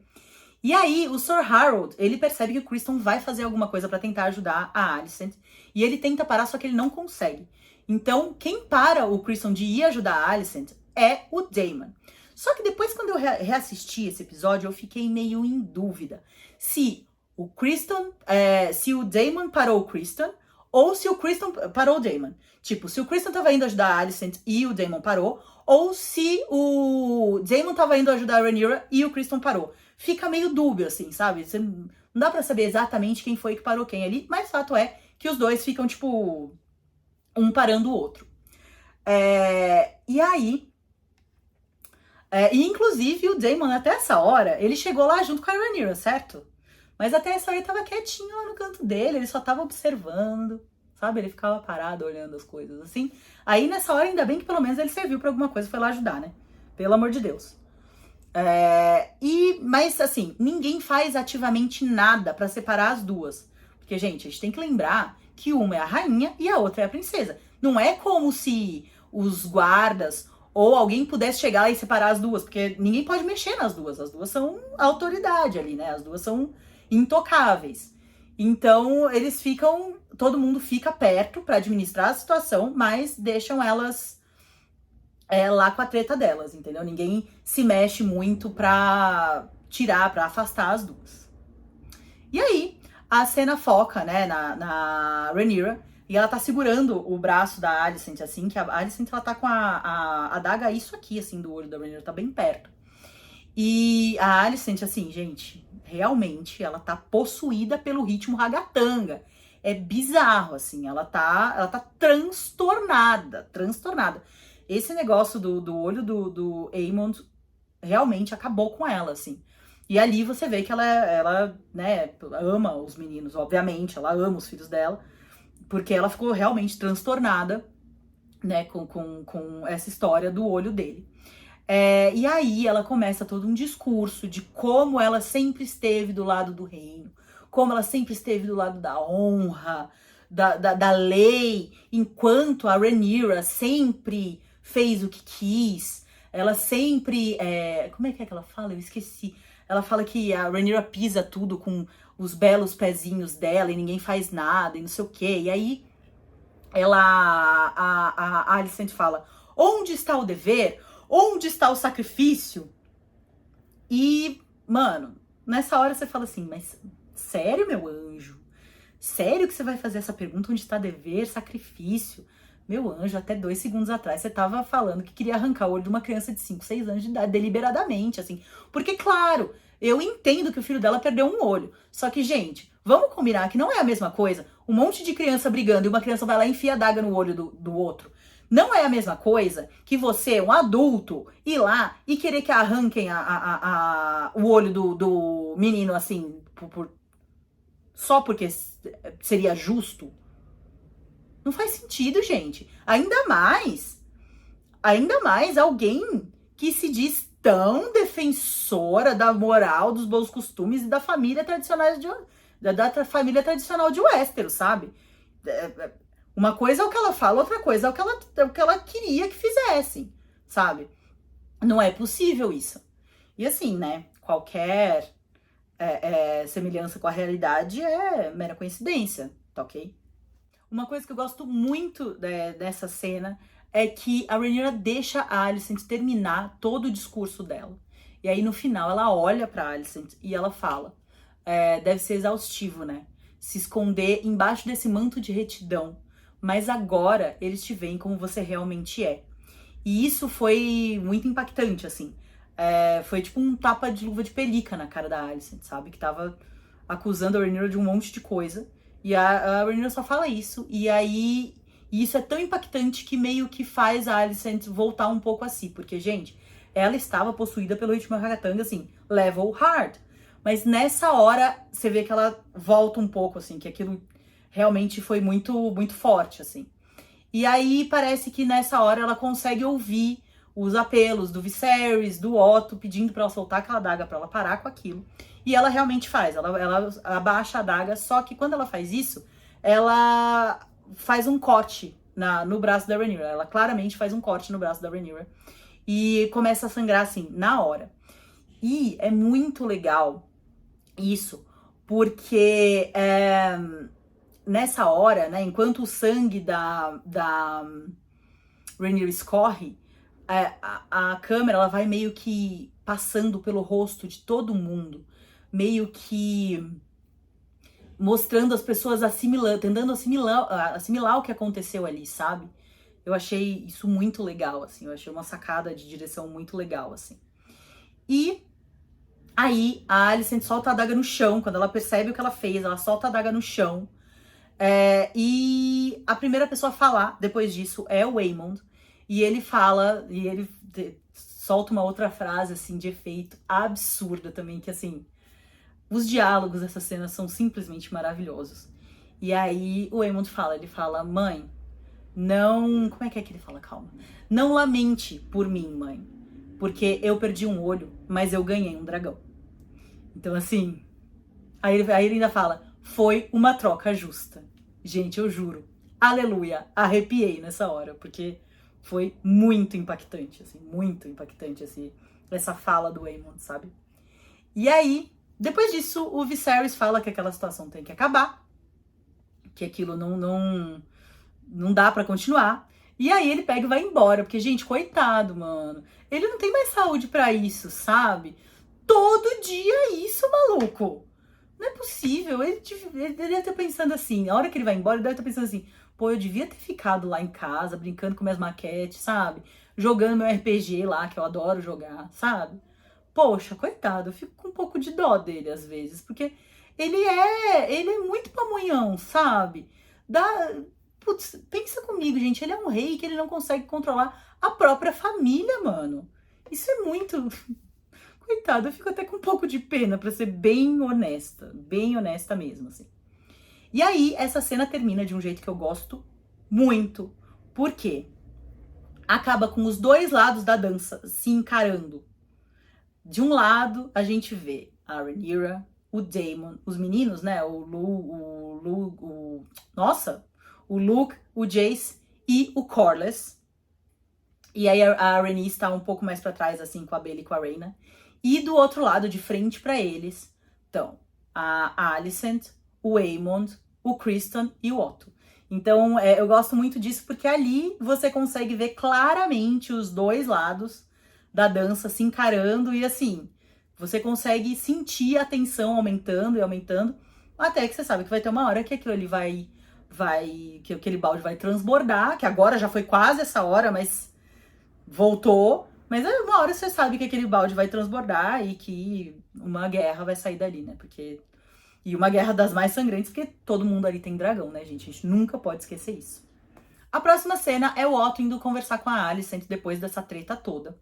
E aí, o Sir Harold, ele percebe que o Criston vai fazer alguma coisa pra tentar ajudar a Alicent, e ele tenta parar, só que ele não consegue. Então, quem para o Criston de ir ajudar a Alicent é o Daemon. Só que depois, quando eu reassisti esse episódio, eu fiquei meio em dúvida se o Criston, se o Daemon parou o Criston, ou se o Criston parou o Daemon. Tipo, se o Criston tava indo ajudar a Alicent e o Daemon parou, ou se o Daemon tava indo ajudar a Rhaenyra e o Criston parou. Fica meio dúbio, assim, sabe? Você não dá pra saber exatamente quem foi que parou quem ali, mas fato é que os dois ficam, tipo, um parando o outro. E aí... e inclusive o Daemon, até essa hora, ele chegou lá junto com a Rhaenyra, certo? Mas até essa hora ele tava quietinho lá no canto dele, ele só tava observando, sabe? Ele ficava parado olhando as coisas, assim. Aí nessa hora, ainda bem que pelo menos ele serviu pra alguma coisa, foi lá ajudar, né? Pelo amor de Deus. Mas assim, ninguém faz ativamente nada pra separar as duas. Porque, gente, a gente tem que lembrar que uma é a rainha e a outra é a princesa. Não é como se os guardas ou alguém pudesse chegar lá e separar as duas, porque ninguém pode mexer nas duas. As duas são autoridade ali, né? As duas são intocáveis. Então, eles ficam, todo mundo fica perto pra administrar a situação, mas deixam elas lá com a treta delas, entendeu? Ninguém se mexe muito pra tirar, pra afastar as duas. E aí, a cena foca, né, na Rhaenyra, e ela tá segurando o braço da Alicent, assim, que a Alicent, ela tá com a adaga isso aqui, assim, do olho da Rhaenyra, tá bem perto. E a Alicent, assim, gente, realmente, ela tá possuída pelo ritmo ragatanga. É bizarro, assim, ela tá transtornada. Esse negócio do olho do Aemond realmente acabou com ela, assim. E ali você vê que ela, né, ama os meninos, obviamente, ela ama os filhos dela, porque ela ficou realmente transtornada, né, com essa história do olho dele. E aí ela começa todo um discurso de como ela sempre esteve do lado do reino, como ela sempre esteve do lado da honra, da lei, enquanto a Rhaenyra sempre fez o que quis. Ela sempre... como é que ela fala? Eu esqueci. Ela fala que a Rhaenyra pisa tudo com os belos pezinhos dela e ninguém faz nada e não sei o quê. E aí a Alicent fala, onde está o dever? Onde está o sacrifício? E, mano, nessa hora você fala assim, mas sério, meu anjo? Sério que você vai fazer essa pergunta? Onde está dever, sacrifício? Meu anjo, até 2 segundos atrás você tava falando que queria arrancar o olho de uma criança de 5, 6 anos de idade, deliberadamente, assim. Porque, claro, eu entendo que o filho dela perdeu um olho. Só que, gente, vamos combinar que não é a mesma coisa. Um monte de criança brigando e uma criança vai lá e enfia a daga no olho do outro. Não é a mesma coisa que você, um adulto, ir lá e querer que arranquem o olho do menino, assim, só porque seria justo. Não faz sentido, gente. Ainda mais alguém que se diz tão defensora da moral, dos bons costumes e da família tradicional da família tradicional de Westeros, sabe? Uma coisa é o que ela fala, outra coisa é o que ela queria que fizessem, sabe? Não é possível isso. E assim, né? Qualquer semelhança com a realidade é mera coincidência, tá ok? Uma coisa que eu gosto muito dessa cena é que a Rhaenyra deixa a Alicent terminar todo o discurso dela. E aí no final ela olha pra Alicent e ela fala, deve ser exaustivo, né? Se esconder embaixo desse manto de retidão. Mas agora eles te veem como você realmente é. E isso foi muito impactante, assim. Foi tipo um tapa de luva de pelica na cara da Alicent, sabe? Que tava acusando a Rhaenyra de um monte de coisa. E a Rhaenyra só fala isso. E aí, isso é tão impactante que meio que faz a Alicent voltar um pouco a si. Porque, gente, ela estava possuída pelo ritmo ragatanga, assim, level hard. Mas nessa hora, você vê que ela volta um pouco, assim, que aquilo realmente foi muito, muito forte, assim. E aí parece que nessa hora ela consegue ouvir os apelos do Viserys, do Otto, pedindo pra ela soltar aquela adaga pra ela parar com aquilo. E ela realmente faz, ela abaixa a adaga, só que quando ela faz isso, ela faz um corte no braço da Rhaenyra. Ela claramente faz um corte no braço da Rhaenyra. E começa a sangrar, assim, na hora. E é muito legal isso, porque nessa hora, né, enquanto o sangue da Rhaenyra escorre, a câmera ela vai meio que passando pelo rosto de todo mundo, meio que mostrando as pessoas assimilando, tentando assimilar o que aconteceu ali, sabe? Eu achei isso muito legal, assim, eu achei uma sacada de direção muito legal, assim. E aí a Alicent solta a adaga no chão, quando ela percebe o que ela fez, ela solta a adaga no chão. E a primeira pessoa a falar depois disso é o Waymond. E ele fala, e ele solta uma outra frase, assim, de efeito absurda também, que assim, os diálogos dessa cena são simplesmente maravilhosos. E aí o Waymond fala, ele fala, mãe, não... Como é que ele fala? Calma. Não lamente por mim, mãe, porque eu perdi um olho, mas eu ganhei um dragão. Então, assim... Aí ele ainda fala, foi uma troca justa. Gente, eu juro, aleluia, arrepiei nessa hora, porque foi muito impactante, assim, essa fala do Waymond, sabe? E aí, depois disso, o Viserys fala que aquela situação tem que acabar, que aquilo não dá pra continuar. E aí ele pega e vai embora, porque, gente, coitado, mano. Ele não tem mais saúde pra isso, sabe? Todo dia isso, maluco. Não é possível. Ele deve estar pensando assim, a hora que ele vai embora, ele deve estar pensando assim, pô, eu devia ter ficado lá em casa, brincando com minhas maquetes, sabe? Jogando meu RPG lá, que eu adoro jogar, sabe? Poxa, coitado, eu fico com um pouco de dó dele às vezes, porque ele é muito pamonhão, sabe? Putz, pensa comigo, gente, ele é um rei que ele não consegue controlar a própria família, mano. Isso é muito... Coitado, eu fico até com um pouco de pena, pra ser bem honesta mesmo, assim. E aí, essa cena termina de um jeito que eu gosto muito. Por quê? Acaba com os dois lados da dança se encarando. De um lado, a gente vê a Rhaenyra, o Daemon, os meninos, né? O Luke, o Jace e o Corlys. E aí a Rhaenys está um pouco mais pra trás, assim, com a Baeley e com a Rhaena. E do outro lado, de frente pra eles, estão a Alicent, o Waymond, o Criston e o Otto. Então, eu gosto muito disso, porque ali você consegue ver claramente os dois lados da dança se encarando e assim, você consegue sentir a tensão aumentando e aumentando, até que você sabe que vai ter uma hora que aquilo ali que aquele balde vai transbordar, que agora já foi quase essa hora, mas voltou. Mas uma hora você sabe que aquele balde vai transbordar e que uma guerra vai sair dali, né? E uma guerra das mais sangrentas, porque todo mundo ali tem dragão, né, gente? A gente nunca pode esquecer isso. A próxima cena é o Otto indo conversar com a Alicent depois dessa treta toda.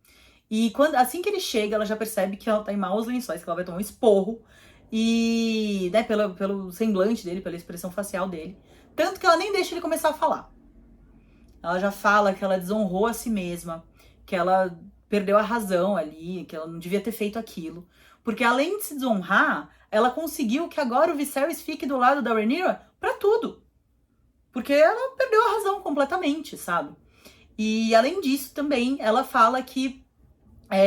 E assim que ele chega, ela já percebe que ela tá em maus lençóis, que ela vai tomar um esporro. E, né, pelo semblante dele, pela expressão facial dele. Tanto que ela nem deixa ele começar a falar. Ela já fala que ela desonrou a si mesma, que ela perdeu a razão ali, que ela não devia ter feito aquilo. Porque além de se desonrar, ela conseguiu que agora o Viserys fique do lado da Rhaenyra pra tudo. Porque ela perdeu a razão completamente, sabe? E além disso também, ela fala que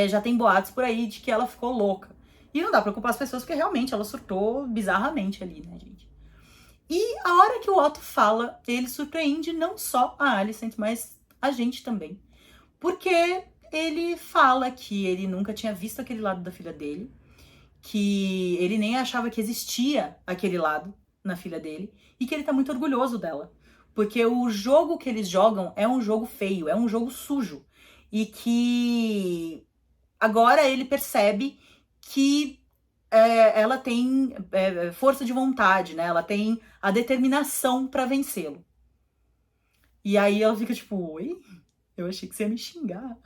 já tem boatos por aí de que ela ficou louca. E não dá pra culpar as pessoas, porque realmente ela surtou bizarramente ali, né, gente? E a hora que o Otto fala, ele surpreende não só a Alicent, mas a gente também. Porque ele fala que ele nunca tinha visto aquele lado da filha dele, que ele nem achava que existia aquele lado na filha dele, e que ele tá muito orgulhoso dela. Porque o jogo que eles jogam é um jogo feio, é um jogo sujo. E que agora ele percebe que ela tem força de vontade, né? Ela tem a determinação pra vencê-lo. E aí ela fica tipo, oi? Eu achei que você ia me xingar.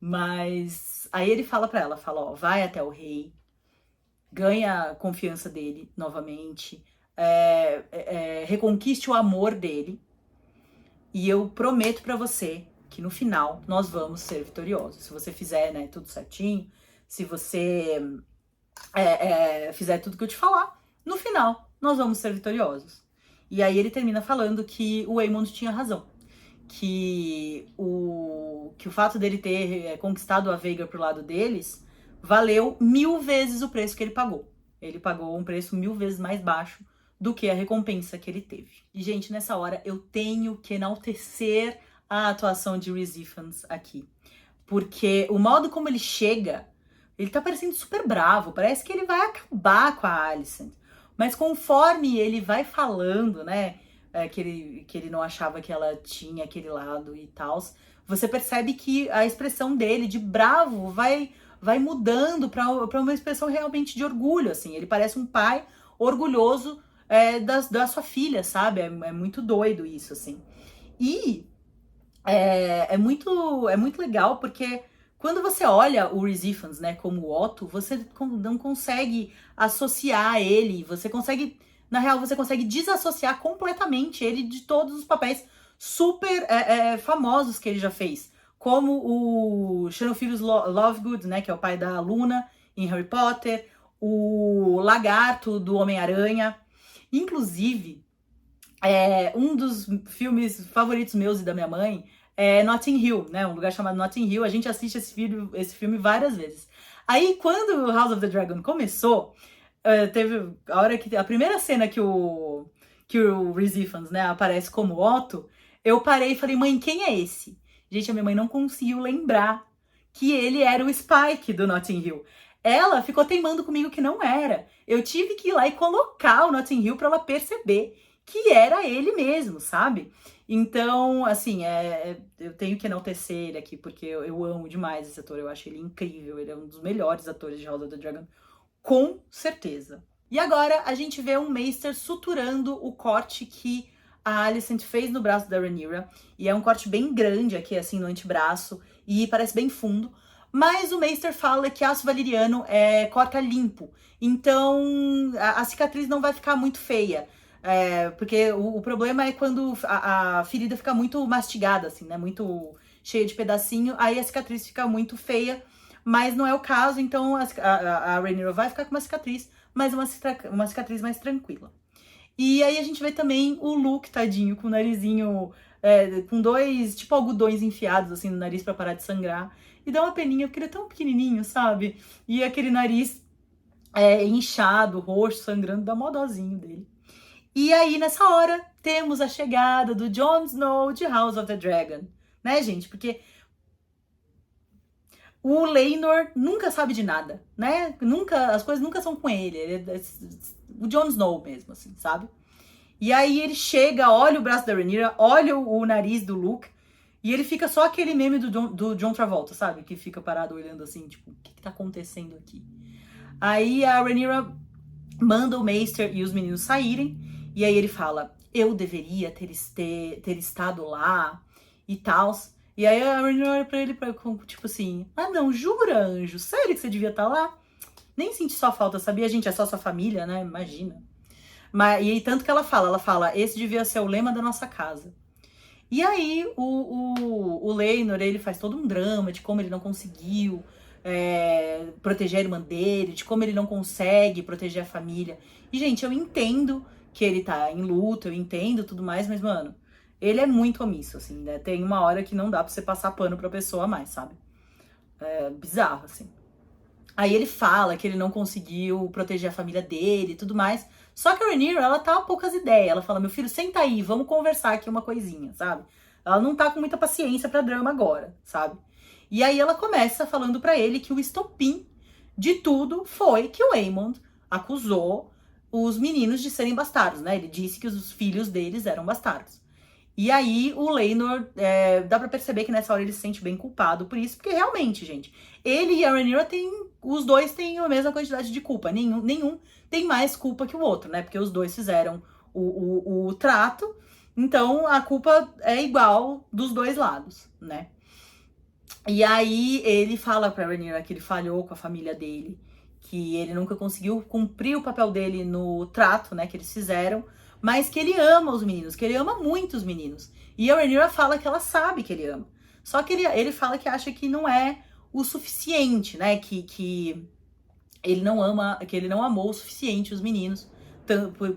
Mas aí ele fala pra ela, fala, ó, vai até o rei, ganha a confiança dele novamente, reconquiste o amor dele, e eu prometo pra você que no final nós vamos ser vitoriosos. Se você fizer, né, tudo certinho, se você fizer tudo que eu te falar, no final nós vamos ser vitoriosos. E aí ele termina falando que o Waymond tinha razão. Que o fato dele ter conquistado a Veiga pro lado deles valeu 1000 vezes o preço que ele pagou. Ele pagou um preço 1000 vezes mais baixo do que a recompensa que ele teve. E, gente, nessa hora eu tenho que enaltecer a atuação de Rhys Ifans aqui. Porque o modo como ele chega, ele tá parecendo super bravo. Parece que ele vai acabar com a Alicent. Mas conforme ele vai falando, né, que ele não achava que ela tinha aquele lado e tal, você percebe que a expressão dele de bravo vai mudando para uma expressão realmente de orgulho, assim. Ele parece um pai orgulhoso da sua filha, sabe? É muito doido isso, assim. E é muito legal porque quando você olha o Rhys Ifans, né, como o Otto, você não consegue associar ele, você consegue, na real, você consegue desassociar completamente ele de todos os papéis super famosos que ele já fez, como o Xenophilius Lovegood, né, que é o pai da Luna em Harry Potter, o Lagarto do Homem-Aranha, inclusive, um dos filmes favoritos meus e da minha mãe é Notting Hill, né? Um lugar chamado Notting Hill. A gente assiste esse filme várias vezes. Aí, quando House of the Dragon começou, teve a primeira cena que o Rhys Ifans, né, aparece como Otto, eu parei e falei, mãe, quem é esse? Gente, a minha mãe não conseguiu lembrar que ele era o Spike do Notting Hill. Ela ficou teimando comigo que não era. Eu tive que ir lá e colocar o Notting Hill para ela perceber que era ele mesmo, sabe? Então, assim, eu tenho que enaltecer ele aqui, porque eu amo demais esse ator, eu acho ele incrível, ele é um dos melhores atores de House of the Dragon, com certeza. E agora a gente vê um Maester suturando o corte que a Alicent fez no braço da Rhaenyra, e é um corte bem grande aqui, assim, no antebraço, e parece bem fundo, mas o Maester fala que aço valeriano corta limpo, então a cicatriz não vai ficar muito feia. Porque o problema é quando a ferida fica muito mastigada, assim, né? Muito cheia de pedacinho, aí a cicatriz fica muito feia, mas não é o caso, então a Rhaenyra vai ficar com uma cicatriz, mas uma cicatriz mais tranquila. E aí a gente vê também o Luke, tadinho, com o narizinho, com dois, tipo, algodões enfiados, assim, no nariz pra parar de sangrar. E dá uma peninha, porque ele é tão pequenininho, sabe? E aquele nariz inchado, roxo, sangrando, dá mó dozinho dele. E aí, nessa hora, temos a chegada do Jon Snow de House of the Dragon. Né, gente? Porque o Laenor nunca sabe de nada, né? As coisas nunca são com ele. Ele é o Jon Snow mesmo, assim, sabe? E aí ele chega, olha o braço da Rhaenyra, olha o nariz do Luke, e ele fica só aquele meme do John Travolta, sabe? Que fica parado olhando assim, tipo, o que tá acontecendo aqui? Aí a Rhaenyra manda o Maester e os meninos saírem, e aí ele fala, eu deveria ter estado lá e tal. E aí a Rhaenyra olha pra ele, tipo assim, ah não, jura, anjo? Sério que você devia estar lá? Nem senti sua falta, sabia, gente? É só sua família, né? Imagina. E aí, tanto que ela fala, esse devia ser o lema da nossa casa. E aí, o Laenor, ele faz todo um drama de como ele não conseguiu proteger a irmã dele, de como ele não consegue proteger a família. E, gente, eu entendo que ele tá em luto, eu entendo tudo mais, mas, mano, ele é muito omisso, assim, né? Tem uma hora que não dá pra você passar pano pra pessoa mais, sabe? É bizarro, assim. Aí ele fala que ele não conseguiu proteger a família dele e tudo mais. Só que a Rhaenyra, ela tá a poucas ideias. Ela fala, meu filho, senta aí, vamos conversar aqui uma coisinha, sabe? Ela não tá com muita paciência pra drama agora, sabe? E aí ela começa falando pra ele que o estopim de tudo foi que o Aemond acusou os meninos de serem bastardos, né? Ele disse que os filhos deles eram bastardos. E aí o Laenor, dá pra perceber que nessa hora ele se sente bem culpado por isso, porque realmente, gente, ele e a Rhaenyra os dois têm a mesma quantidade de culpa, nenhum tem mais culpa que o outro, né, porque os dois fizeram o trato, então a culpa é igual dos dois lados, né. E aí ele fala pra Rhaenyra que ele falhou com a família dele, que ele nunca conseguiu cumprir o papel dele no trato, né, que eles fizeram, mas que ele ama os meninos, que ele ama muito os meninos. E a Rhaenyra fala que ela sabe que ele ama. Só que ele fala que acha que não é o suficiente, né? Que ele não ama, que ele não amou o suficiente os meninos.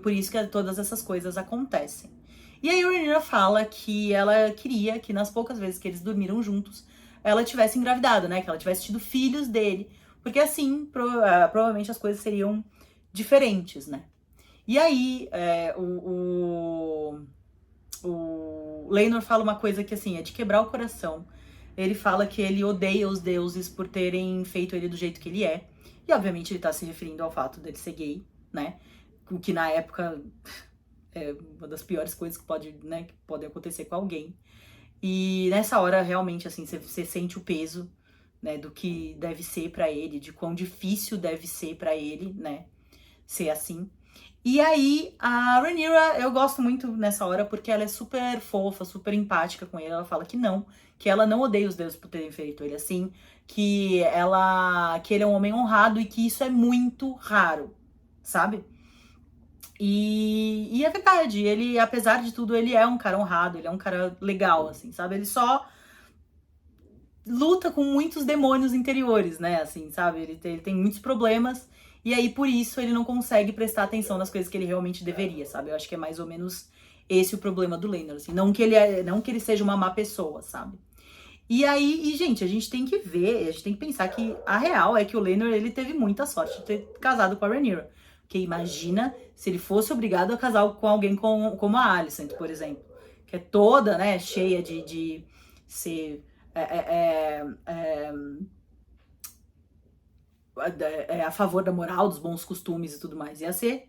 Por isso que todas essas coisas acontecem. E aí a Rhaenyra fala que ela queria que nas poucas vezes que eles dormiram juntos, ela tivesse engravidado, né? Que ela tivesse tido filhos dele. Porque assim, provavelmente as coisas seriam diferentes, né? E aí, o Laenor fala uma coisa que, assim, é de quebrar o coração. Ele fala que ele odeia os deuses por terem feito ele do jeito que ele é. E, obviamente, ele tá se referindo ao fato dele ser gay, né? o que na época é uma das piores coisas que que podem acontecer com alguém. E nessa hora, realmente, assim, você sente o peso, né, do que deve ser pra ele, de quão difícil deve ser pra ele, né, ser assim. E aí, a Rhaenyra, eu gosto muito nessa hora porque ela é super fofa, super empática com ele. Ela fala que ela não odeia os deuses por terem feito ele assim, que ele é um homem honrado e que isso é muito raro, sabe? E é verdade, ele, apesar de tudo, ele é um cara honrado, ele é um cara legal, assim, sabe? Ele só luta com muitos demônios interiores, né, assim, sabe? Ele tem muitos problemas e aí por isso ele não consegue prestar atenção nas coisas que ele realmente deveria, sabe? Eu acho que é mais ou menos esse o problema do Laenor, assim, não que ele seja uma má pessoa, sabe? E aí, gente, a gente tem que ver, a gente tem que pensar que a real é que o Laenor, ele teve muita sorte de ter casado com a Rhaenyra. Porque imagina se ele fosse obrigado a casar com alguém como a Alicent, por exemplo, que é toda, né, cheia de ser a favor da moral, dos bons costumes e tudo mais. Ia ser,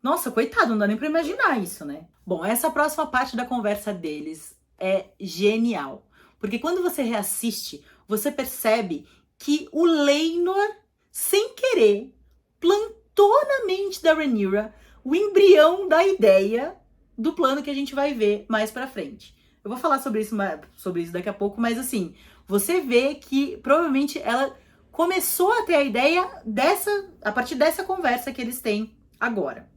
nossa, coitado, não dá nem pra imaginar isso, né? Bom, essa próxima parte da conversa deles é genial. Porque quando você reassiste, você percebe que o Laenor, sem querer, plantou na mente da Rhaenyra o embrião da ideia do plano que a gente vai ver mais pra frente. Eu vou falar sobre isso daqui a pouco, mas assim, você vê que provavelmente ela começou a ter a ideia a partir dessa conversa que eles têm agora.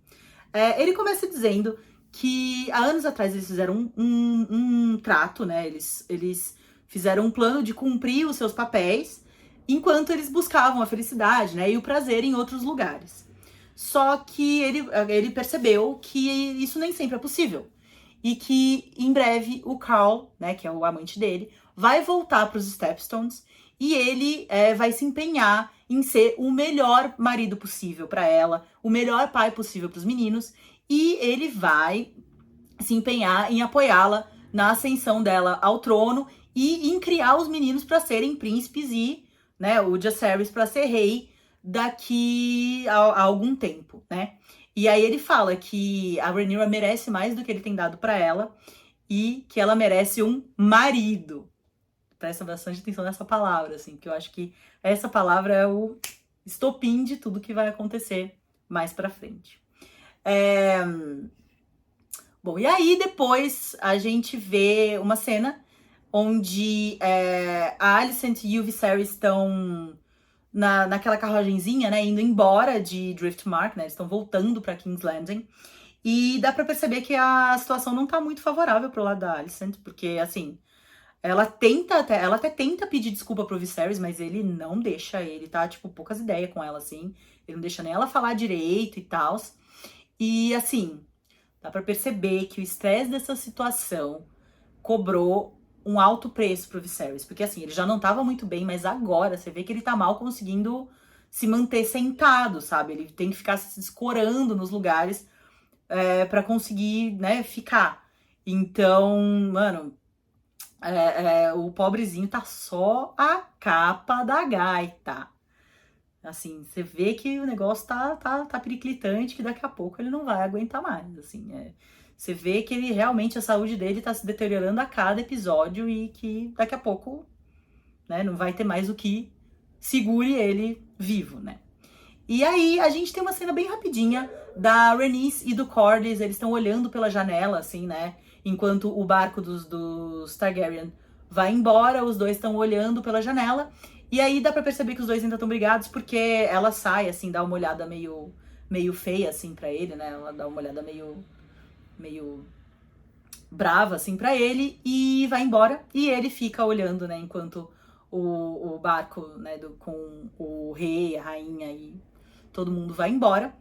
Ele começa dizendo que há anos atrás eles fizeram um trato, né? Eles fizeram um plano de cumprir os seus papéis enquanto eles buscavam a felicidade, né? E o prazer em outros lugares. Só que ele percebeu que isso nem sempre é possível. E que em breve o Carl, né, que é o amante dele, vai voltar para os Stepstones e ele vai se empenhar em ser o melhor marido possível para ela, o melhor pai possível para os meninos, e ele vai se empenhar em apoiá-la na ascensão dela ao trono e em criar os meninos para serem príncipes e, né, o Jacaerys para ser rei daqui a algum tempo, né? E aí ele fala que a Rhaenyra merece mais do que ele tem dado para ela e que ela merece um marido. Presta bastante atenção nessa palavra, assim, que eu acho que essa palavra é o estopim de tudo que vai acontecer mais pra frente. Bom, e aí depois a gente vê uma cena onde a Alicent e o Viserys estão naquela carruagenzinha, né, indo embora de Driftmark, né, eles estão voltando pra King's Landing, e dá pra perceber que a situação não tá muito favorável pro lado da Alicent, porque, assim, ela até tenta pedir desculpa pro Viserys, mas ele não deixa, ele tá, tipo, poucas ideias com ela, assim, ele não deixa nem ela falar direito e tal, e, assim, dá pra perceber que o estresse dessa situação cobrou um alto preço pro Viserys, porque assim, ele já não tava muito bem, mas agora você vê que ele tá mal conseguindo se manter sentado, sabe? Ele tem que ficar se escorando nos lugares pra conseguir, né, ficar. Então, mano, o pobrezinho tá só a capa da gaita. Assim, você vê que o negócio tá periclitante, que daqui a pouco ele não vai aguentar mais, assim, Você vê que ele realmente, a saúde dele tá se deteriorando a cada episódio e que daqui a pouco, né, não vai ter mais o que segure ele vivo, né? E aí a gente tem uma cena bem rapidinha da Rhaenys e do Corlys, eles estão olhando pela janela, assim, né? Enquanto o barco dos Targaryen vai embora, os dois estão olhando pela janela. E aí dá pra perceber que os dois ainda estão brigados, porque ela sai, assim, dá uma olhada meio feia, assim, pra ele, né? Ela dá uma olhada meio brava, assim, pra ele, e vai embora. E ele fica olhando, né, enquanto o barco, né, com o rei, a rainha e todo mundo vai embora.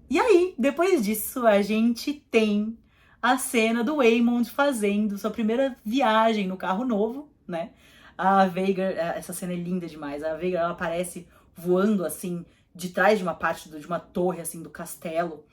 E aí, depois disso, a gente tem a cena do Aemond fazendo sua primeira viagem no carro novo, né? A Vhagar, essa cena é linda demais. A Vhagar, ela aparece voando, assim, de trás de uma parte de uma torre, assim, do castelo.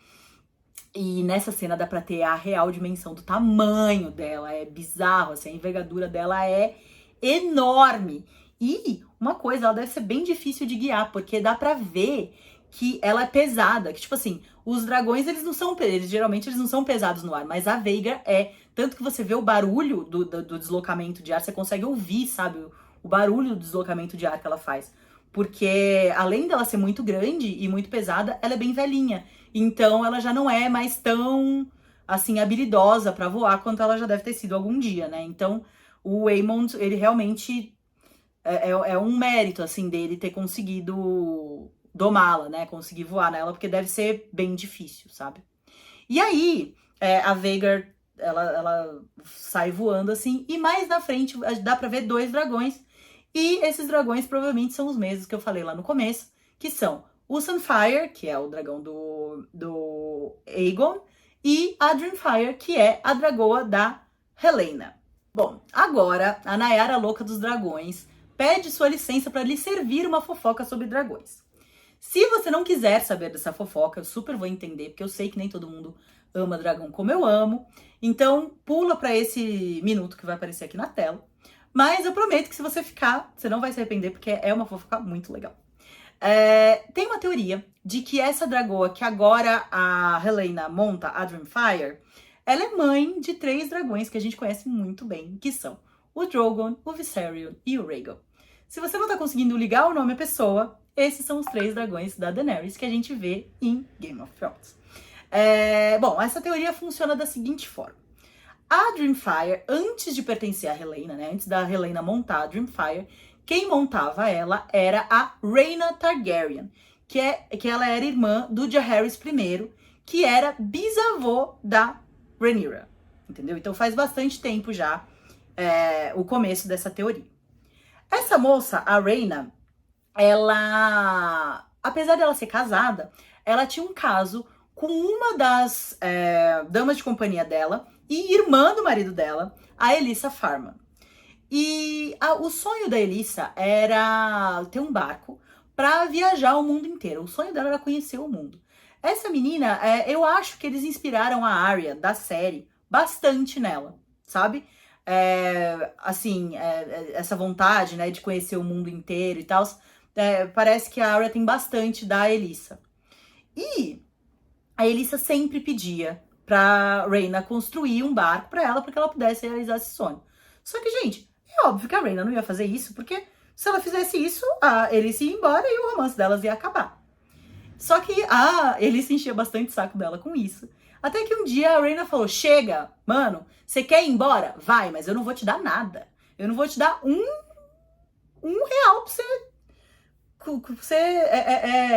E nessa cena dá pra ter a real dimensão do tamanho dela. É bizarro, assim, a envergadura dela é enorme. E uma coisa, ela deve ser bem difícil de guiar, porque dá pra ver que ela é pesada, que tipo assim, os dragões eles não são, geralmente eles não são pesados no ar, mas a Veigar é, tanto que você vê o barulho do deslocamento de ar, você consegue ouvir, sabe, o barulho do deslocamento de ar que ela faz, porque além dela ser muito grande e muito pesada, ela é bem velhinha, então ela já não é mais tão, assim, habilidosa pra voar quanto ela já deve ter sido algum dia, né, então o Aemond, ele realmente é um mérito, assim, dele ter conseguido domá-la, né? Conseguir voar nela, porque deve ser bem difícil, sabe? E aí, a Veigar, ela sai voando, assim, e mais na frente dá pra ver 2 dragões. E esses dragões provavelmente são os mesmos que eu falei lá no começo, que são o Sunfire, que é o dragão do Aegon, e a Dreamfire, que é a dragoa da Helaena. Bom, agora a Nayara louca dos dragões pede sua licença para lhe servir uma fofoca sobre dragões. Se você não quiser saber dessa fofoca, eu super vou entender, porque eu sei que nem todo mundo ama dragão como eu amo. Então, pula para esse minuto que vai aparecer aqui na tela. Mas eu prometo que se você ficar, você não vai se arrepender, porque é uma fofoca muito legal. Tem uma teoria de que essa dragoa que agora a Helaena monta, a Dreamfire, ela é mãe de 3 dragões que a gente conhece muito bem, que são o Drogon, o Viserion e o Rhaegal. Se você não tá conseguindo ligar o nome à pessoa, esses são os 3 dragões da Daenerys que a gente vê em Game of Thrones. Bom, essa teoria funciona da seguinte forma. A Dreamfire, antes de pertencer à Helaena, né, antes da Helaena montar a Dreamfire, quem montava ela era a Rhaena Targaryen, que ela era irmã do Jaehaerys I, que era bisavô da Rhaenyra, entendeu? Então faz bastante tempo já o começo dessa teoria. Essa moça, a Rhaena, ela, apesar dela ser casada, ela tinha um caso com uma das damas de companhia dela e irmã do marido dela, a Elissa Farman. E o sonho da Elissa era ter um barco para viajar o mundo inteiro. O sonho dela era conhecer o mundo. Essa menina, eu acho que eles inspiraram a Arya da série bastante nela, sabe? Essa vontade, né, de conhecer o mundo inteiro e tal. Parece que a Arya tem bastante da Elissa. E a Elissa sempre pedia pra Rhaena construir um barco pra ela, para que ela pudesse realizar esse sonho. Só que, gente, é óbvio que a Rhaena não ia fazer isso, porque se ela fizesse isso, a Elissa ia embora e o romance delas ia acabar. Só que a Elissa enchia bastante o saco dela com isso. Até que um dia a Rhaena falou, chega, mano, você quer ir embora? Vai, mas eu não vou te dar nada. Eu não vou te dar um real pra você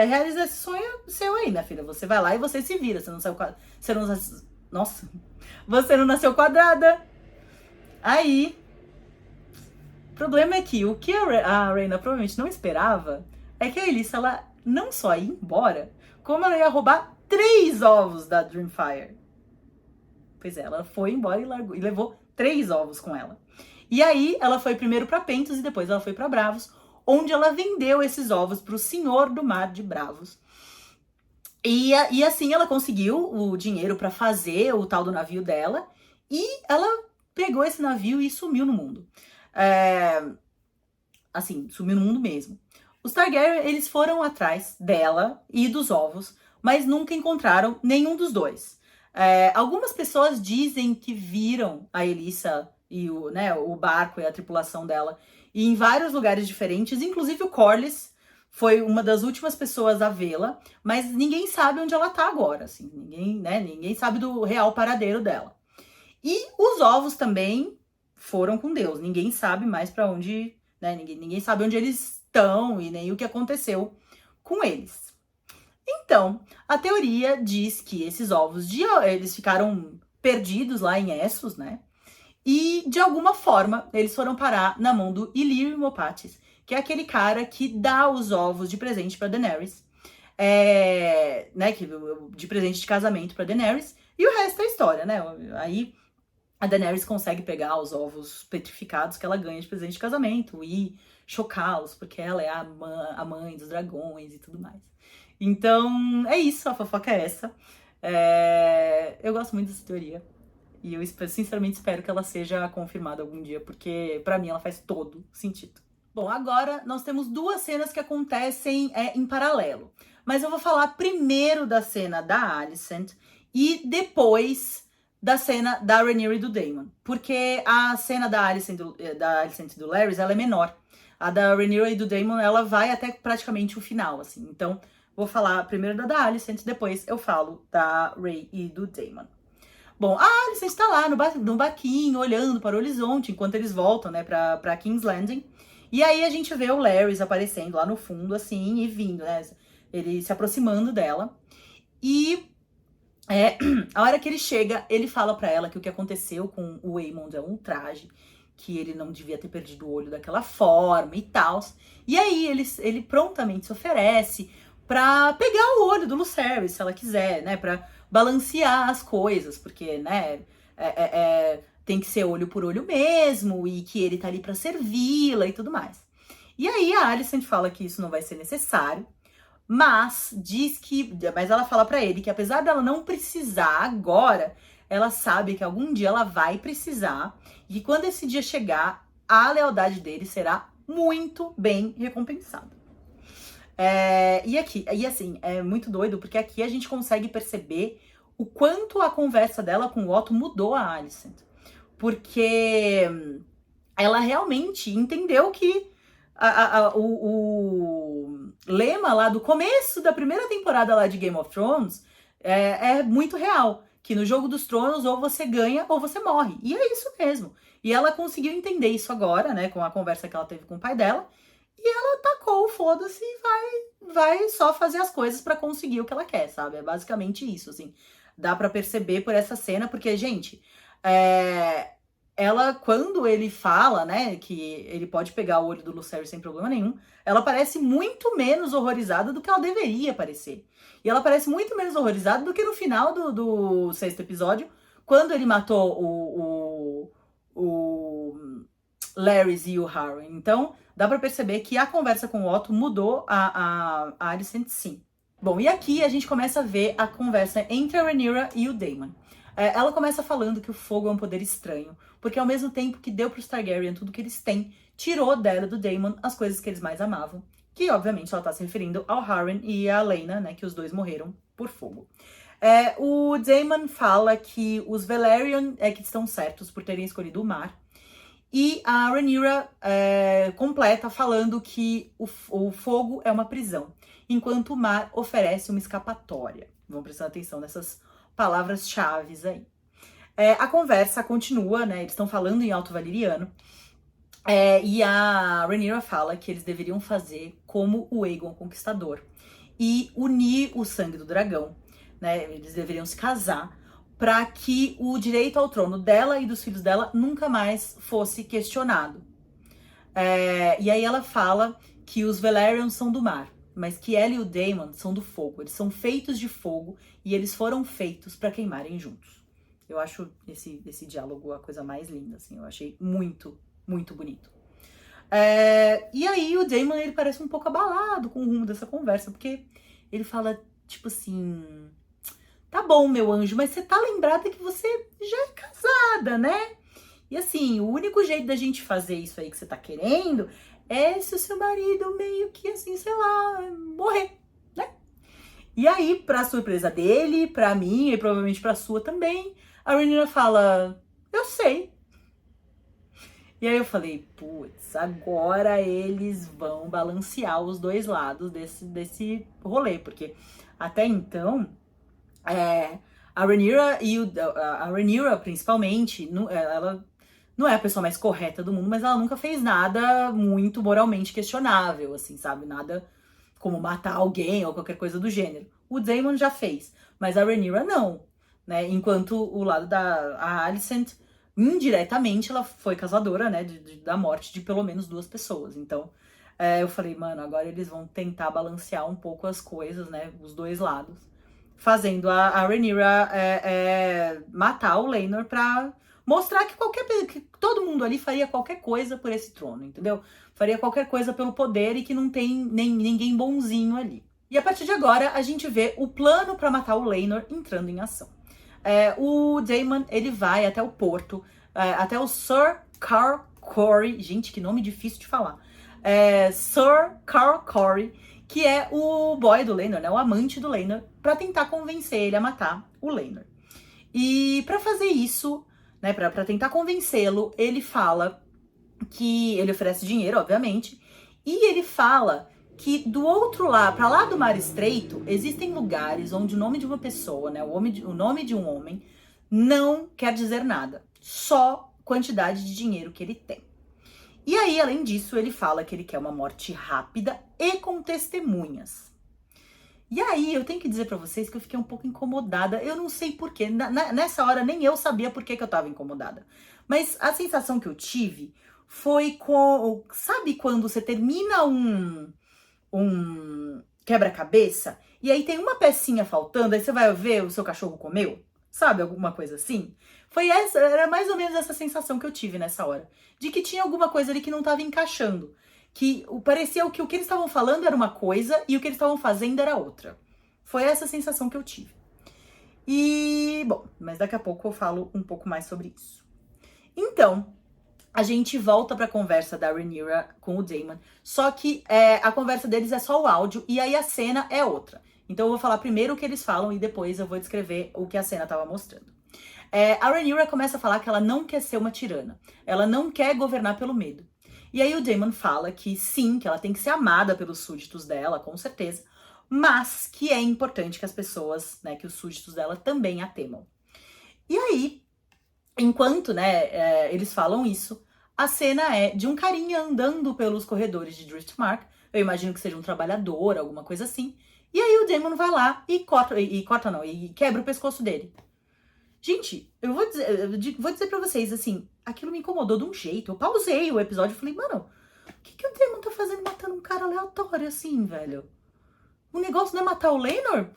realizar esse sonho seu aí, minha filha. Você vai lá e você se vira. Você não saiu nossa, você não nasceu quadrada. Aí, o problema é que o que a Rhaena provavelmente não esperava é que a Elissa, ela não só ia embora, como ela ia roubar 3 ovos da Dreamfire. Pois é, ela foi embora e levou 3 ovos com ela. E aí, ela foi primeiro pra Pentos e depois ela foi pra Bravos, onde ela vendeu esses ovos pro Senhor do Mar de Bravos. E assim ela conseguiu o dinheiro para fazer o tal do navio dela, e ela pegou esse navio e sumiu no mundo. Assim, sumiu no mundo mesmo. Os Targaryen, eles foram atrás dela e dos ovos, mas nunca encontraram nenhum dos dois. Algumas pessoas dizem que viram a Elissa e o barco e a tripulação dela em vários lugares diferentes, inclusive o Corlys foi uma das últimas pessoas a vê-la, mas ninguém sabe onde ela tá agora, assim, ninguém sabe do real paradeiro dela. E os ovos também foram com Deus, ninguém sabe mais para onde, né, ninguém sabe onde eles estão e nem o que aconteceu com eles. Então, a teoria diz que esses ovos, eles ficaram perdidos lá em Essos, né? E, de alguma forma, eles foram parar na mão do Illyrio Mopatis, que é aquele cara que dá os ovos de presente pra Daenerys, de presente de casamento pra Daenerys, e o resto é história, né? Aí a Daenerys consegue pegar os ovos petrificados que ela ganha de presente de casamento e chocá-los, porque ela é a mãe dos dragões e tudo mais. Então, é isso, a fofoca é essa. Eu gosto muito dessa teoria. E eu sinceramente espero que ela seja confirmada algum dia, porque pra mim ela faz todo sentido. Bom, agora nós temos duas cenas que acontecem em paralelo. Mas eu vou falar primeiro da cena da Alicent e depois da cena da Rhaenyra e do Daemon. Porque a cena da Alicent e do Larys, ela é menor. A da Rhaenyra e do Daemon, ela vai até praticamente o final, assim. Então, vou falar primeiro da Alicent, depois eu falo da Rhae e do Daemon. Bom, a Alicent está lá no barquinho, olhando para o horizonte, enquanto eles voltam, né, pra King's Landing. E aí a gente vê o Larys aparecendo lá no fundo, assim, e vindo, né, ele se aproximando dela. E a hora que ele chega, ele fala pra ela que o que aconteceu com o Aemond é um ultraje, que ele não devia ter perdido o olho daquela forma e tal. E aí ele prontamente se oferece pra pegar o olho do Lucerys, se ela quiser, né, pra balancear as coisas, porque, né, tem que ser olho por olho mesmo, e que ele tá ali pra servi-la e tudo mais. E aí a Alicent fala que isso não vai ser necessário, mas ela fala pra ele que apesar dela não precisar agora, ela sabe que algum dia ela vai precisar e que quando esse dia chegar, a lealdade dele será muito bem recompensada. E assim, é muito doido, porque aqui a gente consegue perceber o quanto a conversa dela com o Otto mudou a Alicent. Porque ela realmente entendeu que o lema lá do começo da primeira temporada lá de Game of Thrones é muito real. Que no Jogo dos Tronos ou você ganha ou você morre. E é isso mesmo. E ela conseguiu entender isso agora, né, com a conversa que ela teve com o pai dela. E ela tacou o foda-se e vai só fazer as coisas pra conseguir o que ela quer, sabe? É basicamente isso, assim. Dá pra perceber por essa cena, porque, gente, ela, quando ele fala, né, que ele pode pegar o olho do Lucerys sem problema nenhum, ela parece muito menos horrorizada do que ela deveria parecer. E ela parece muito menos horrorizada do que no final do sexto episódio, quando ele matou o Larys e o Harry. Então, dá pra perceber que a conversa com o Otto mudou a Alicent, sim. Bom, e aqui a gente começa a ver a conversa entre a Rhaenyra e o Daemon. Ela começa falando que o fogo é um poder estranho, porque ao mesmo tempo que deu pros Targaryen tudo que eles têm, tirou dela e do Daemon as coisas que eles mais amavam. Que, obviamente, ela tá se referindo ao Harren e a Laena, né, que os dois morreram por fogo. O Daemon fala que os Velaryon que estão certos por terem escolhido o mar, e a Rhaenyra completa falando que o fogo é uma prisão, enquanto o mar oferece uma escapatória. Vamos prestar atenção nessas palavras-chave aí. A conversa continua, né? Eles estão falando em Alto Valyriano. E a Rhaenyra fala que eles deveriam fazer como o Aegon Conquistador e unir o sangue do dragão, né? Eles deveriam se casar para que o direito ao trono dela e dos filhos dela nunca mais fosse questionado. E aí ela fala que os Velaryon são do mar, mas que ela e o Daemon são do fogo. Eles são feitos de fogo e eles foram feitos para queimarem juntos. Eu acho esse diálogo a coisa mais linda, assim. Eu achei muito, muito bonito. E aí o Daemon, ele parece um pouco abalado com o rumo dessa conversa, porque ele fala, tipo assim... Tá bom, meu anjo, mas você tá lembrada que você já é casada, né? E assim, o único jeito da gente fazer isso aí que você tá querendo é se o seu marido meio que assim, sei lá, morrer, né? E aí, pra surpresa dele, pra mim e provavelmente pra sua também, a Rhaenyra fala, eu sei. E aí eu falei, putz, agora eles vão balancear os dois lados desse rolê, porque até então... a Rhaenyra principalmente, ela não é a pessoa mais correta do mundo, mas ela nunca fez nada muito moralmente questionável, assim, sabe? Nada como matar alguém ou qualquer coisa do gênero. O Daemon já fez, mas a Rhaenyra não, né? Enquanto o lado da Alicent, indiretamente, ela foi causadora, né, da morte de pelo menos 2 pessoas. Então, eu falei, mano, agora eles vão tentar balancear um pouco as coisas, né, os dois lados, fazendo a Rhaenyra matar o Laenor pra mostrar que todo mundo ali faria qualquer coisa por esse trono, entendeu? Faria qualquer coisa pelo poder e que não tem ninguém bonzinho ali. E a partir de agora, a gente vê o plano pra matar o Laenor entrando em ação. O Daemon, ele vai até o porto, até o Sir Carl Corey, gente, que nome difícil de falar, Sir Carl Corey, que é o boy do Laenor, né, o amante do Laenor, pra tentar convencer ele a matar o Laenor. E pra fazer isso, né, pra tentar convencê-lo, ele fala que ele oferece dinheiro, obviamente, e ele fala que do outro lado, pra lá do Mar Estreito, existem lugares onde o nome de uma pessoa, né, o nome de um homem, não quer dizer nada, só quantidade de dinheiro que ele tem. E aí, além disso, ele fala que ele quer uma morte rápida e com testemunhas. E aí, eu tenho que dizer pra vocês que eu fiquei um pouco incomodada. Eu não sei porquê. Nessa hora, nem eu sabia por que eu tava incomodada. Mas a sensação que eu tive foi com... Sabe quando você termina um quebra-cabeça e aí tem uma pecinha faltando, aí você vai ver o seu cachorro comeu? Sabe, alguma coisa assim? Era mais ou menos essa sensação que eu tive nessa hora. De que tinha alguma coisa ali que não tava encaixando. Que parecia que o que eles estavam falando era uma coisa e o que eles estavam fazendo era outra. Foi essa sensação que eu tive. E, bom, mas daqui a pouco eu falo um pouco mais sobre isso. Então, a gente volta pra conversa da Rhaenyra com o Daemon, só que a conversa deles é só o áudio e aí a cena é outra. Então eu vou falar primeiro o que eles falam e depois eu vou descrever o que a cena tava mostrando. A Rhaenyra começa a falar que ela não quer ser uma tirana, ela não quer governar pelo medo. E aí o Daemon fala que sim, que ela tem que ser amada pelos súditos dela, com certeza, mas que é importante que as pessoas, né, que os súditos dela também a temam. E aí, enquanto, né, eles falam isso, a cena é de um carinha andando pelos corredores de Driftmark, eu imagino que seja um trabalhador, alguma coisa assim, e aí o Daemon vai lá e quebra o pescoço dele. Gente, eu vou dizer pra vocês, assim, aquilo me incomodou de um jeito. Eu pausei o episódio e falei, mano, o que o Daemon tá fazendo matando um cara aleatório assim, velho? O negócio não é matar o Laenor?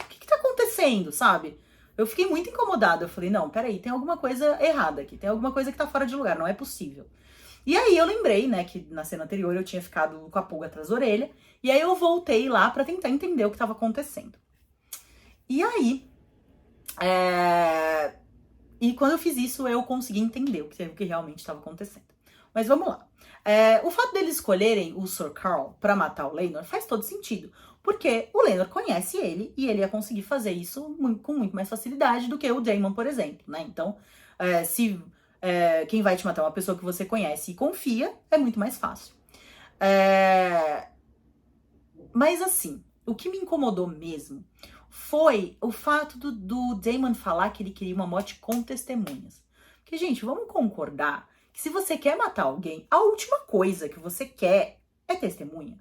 O que tá acontecendo, sabe? Eu fiquei muito incomodada. Eu falei, não, peraí, tem alguma coisa errada aqui. Tem alguma coisa que tá fora de lugar, não é possível. E aí eu lembrei, né, que na cena anterior eu tinha ficado com a pulga atrás da orelha. E aí eu voltei lá pra tentar entender o que tava acontecendo. E aí... E quando eu fiz isso, eu consegui entender o que realmente estava acontecendo. Mas vamos lá. O fato deles escolherem o Sir Carl pra matar o Laenor faz todo sentido. Porque o Laenor conhece ele e ele ia conseguir fazer isso com muito mais facilidade do que o Daemon, por exemplo, né? Então, se quem vai te matar é uma pessoa que você conhece e confia, é muito mais fácil. Mas assim, o que me incomodou mesmo foi o fato do Daemon falar que ele queria uma morte com testemunhas. Porque, gente, vamos concordar que se você quer matar alguém, a última coisa que você quer é testemunha.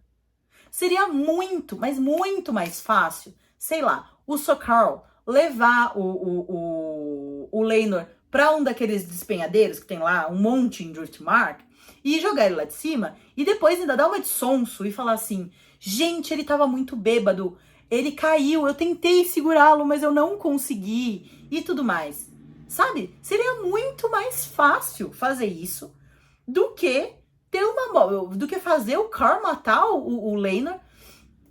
Seria muito, mas muito mais fácil, sei lá, o Sir Carl levar o Laenor pra um daqueles despenhadeiros que tem lá um monte em Driftmark e jogar ele lá de cima e depois ainda dar uma de sonso e falar assim, gente, ele tava muito bêbado, ele caiu, eu tentei segurá-lo, mas eu não consegui e tudo mais. Sabe? Seria muito mais fácil fazer isso do que fazer o Carl matar o Laenor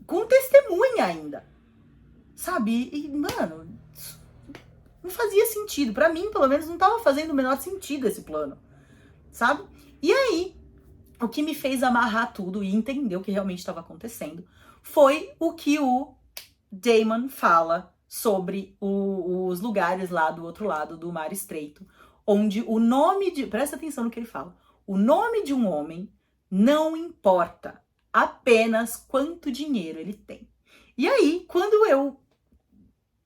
com testemunha ainda. Sabe? E, mano, não fazia sentido. Pra mim, pelo menos, não tava fazendo o menor sentido esse plano. Sabe? E aí, o que me fez amarrar tudo e entender o que realmente estava acontecendo foi o que o Daemon fala sobre os lugares lá do outro lado do Mar Estreito, onde o nome de... Presta atenção no que ele fala. O nome de um homem não importa, apenas quanto dinheiro ele tem. E aí, quando eu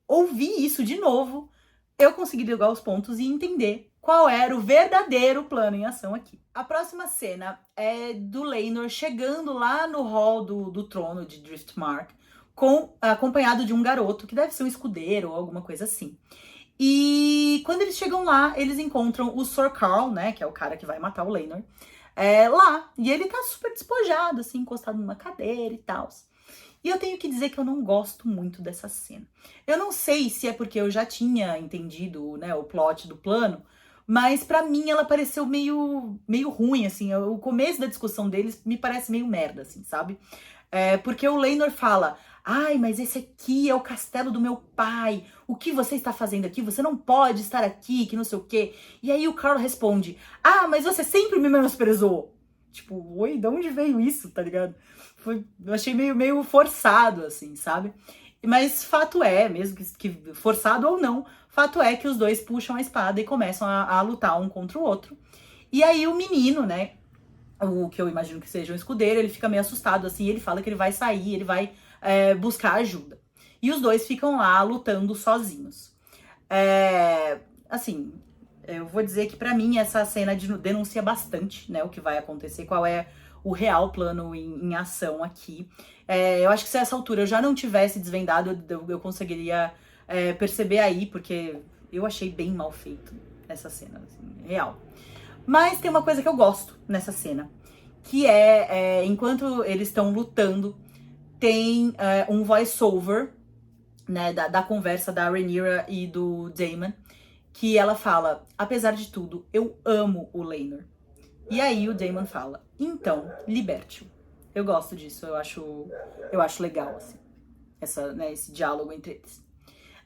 ouvi isso de novo, eu consegui ligar os pontos e entender qual era o verdadeiro plano em ação aqui. A próxima cena é do Laenor chegando lá no hall do trono de Driftmark, acompanhado de um garoto, que deve ser um escudeiro ou alguma coisa assim. E quando eles chegam lá, eles encontram o Sir Carl, né, que é o cara que vai matar o Laenor, lá. E ele tá super despojado, assim, encostado numa cadeira e tal. E eu tenho que dizer que eu não gosto muito dessa cena. Eu não sei se é porque eu já tinha entendido, né, o plot do plano, mas pra mim ela pareceu meio ruim, assim. O começo da discussão deles me parece meio merda, assim, sabe? Porque o Laenor fala, ai, mas esse aqui é o castelo do meu pai, o que você está fazendo aqui? Você não pode estar aqui, que não sei o quê. E aí o Carl responde, ah, mas você sempre me menosprezou. Tipo, oi, de onde veio isso, tá ligado? Eu achei meio forçado, assim, sabe? Mas fato é, mesmo que forçado ou não, fato é que os dois puxam a espada e começam a lutar um contra o outro. E aí o menino, né, o que eu imagino que seja um escudeiro, ele fica meio assustado, assim, ele fala que ele vai sair, ele vai buscar ajuda. E os dois ficam lá lutando sozinhos. Assim, eu vou dizer que pra mim essa cena denuncia bastante, né, o que vai acontecer, qual é o real plano em ação aqui. Eu acho que se a essa altura eu já não tivesse desvendado, eu conseguiria perceber aí, porque eu achei bem mal feito essa cena, assim, real. Mas tem uma coisa que eu gosto nessa cena, que enquanto eles estão lutando, tem um voice-over, né, da conversa da Rhaenyra e do Daemon, que ela fala, apesar de tudo, eu amo o Laenor. E aí o Daemon fala, então, liberte-o. Eu gosto disso, eu acho legal, assim, esse diálogo entre eles.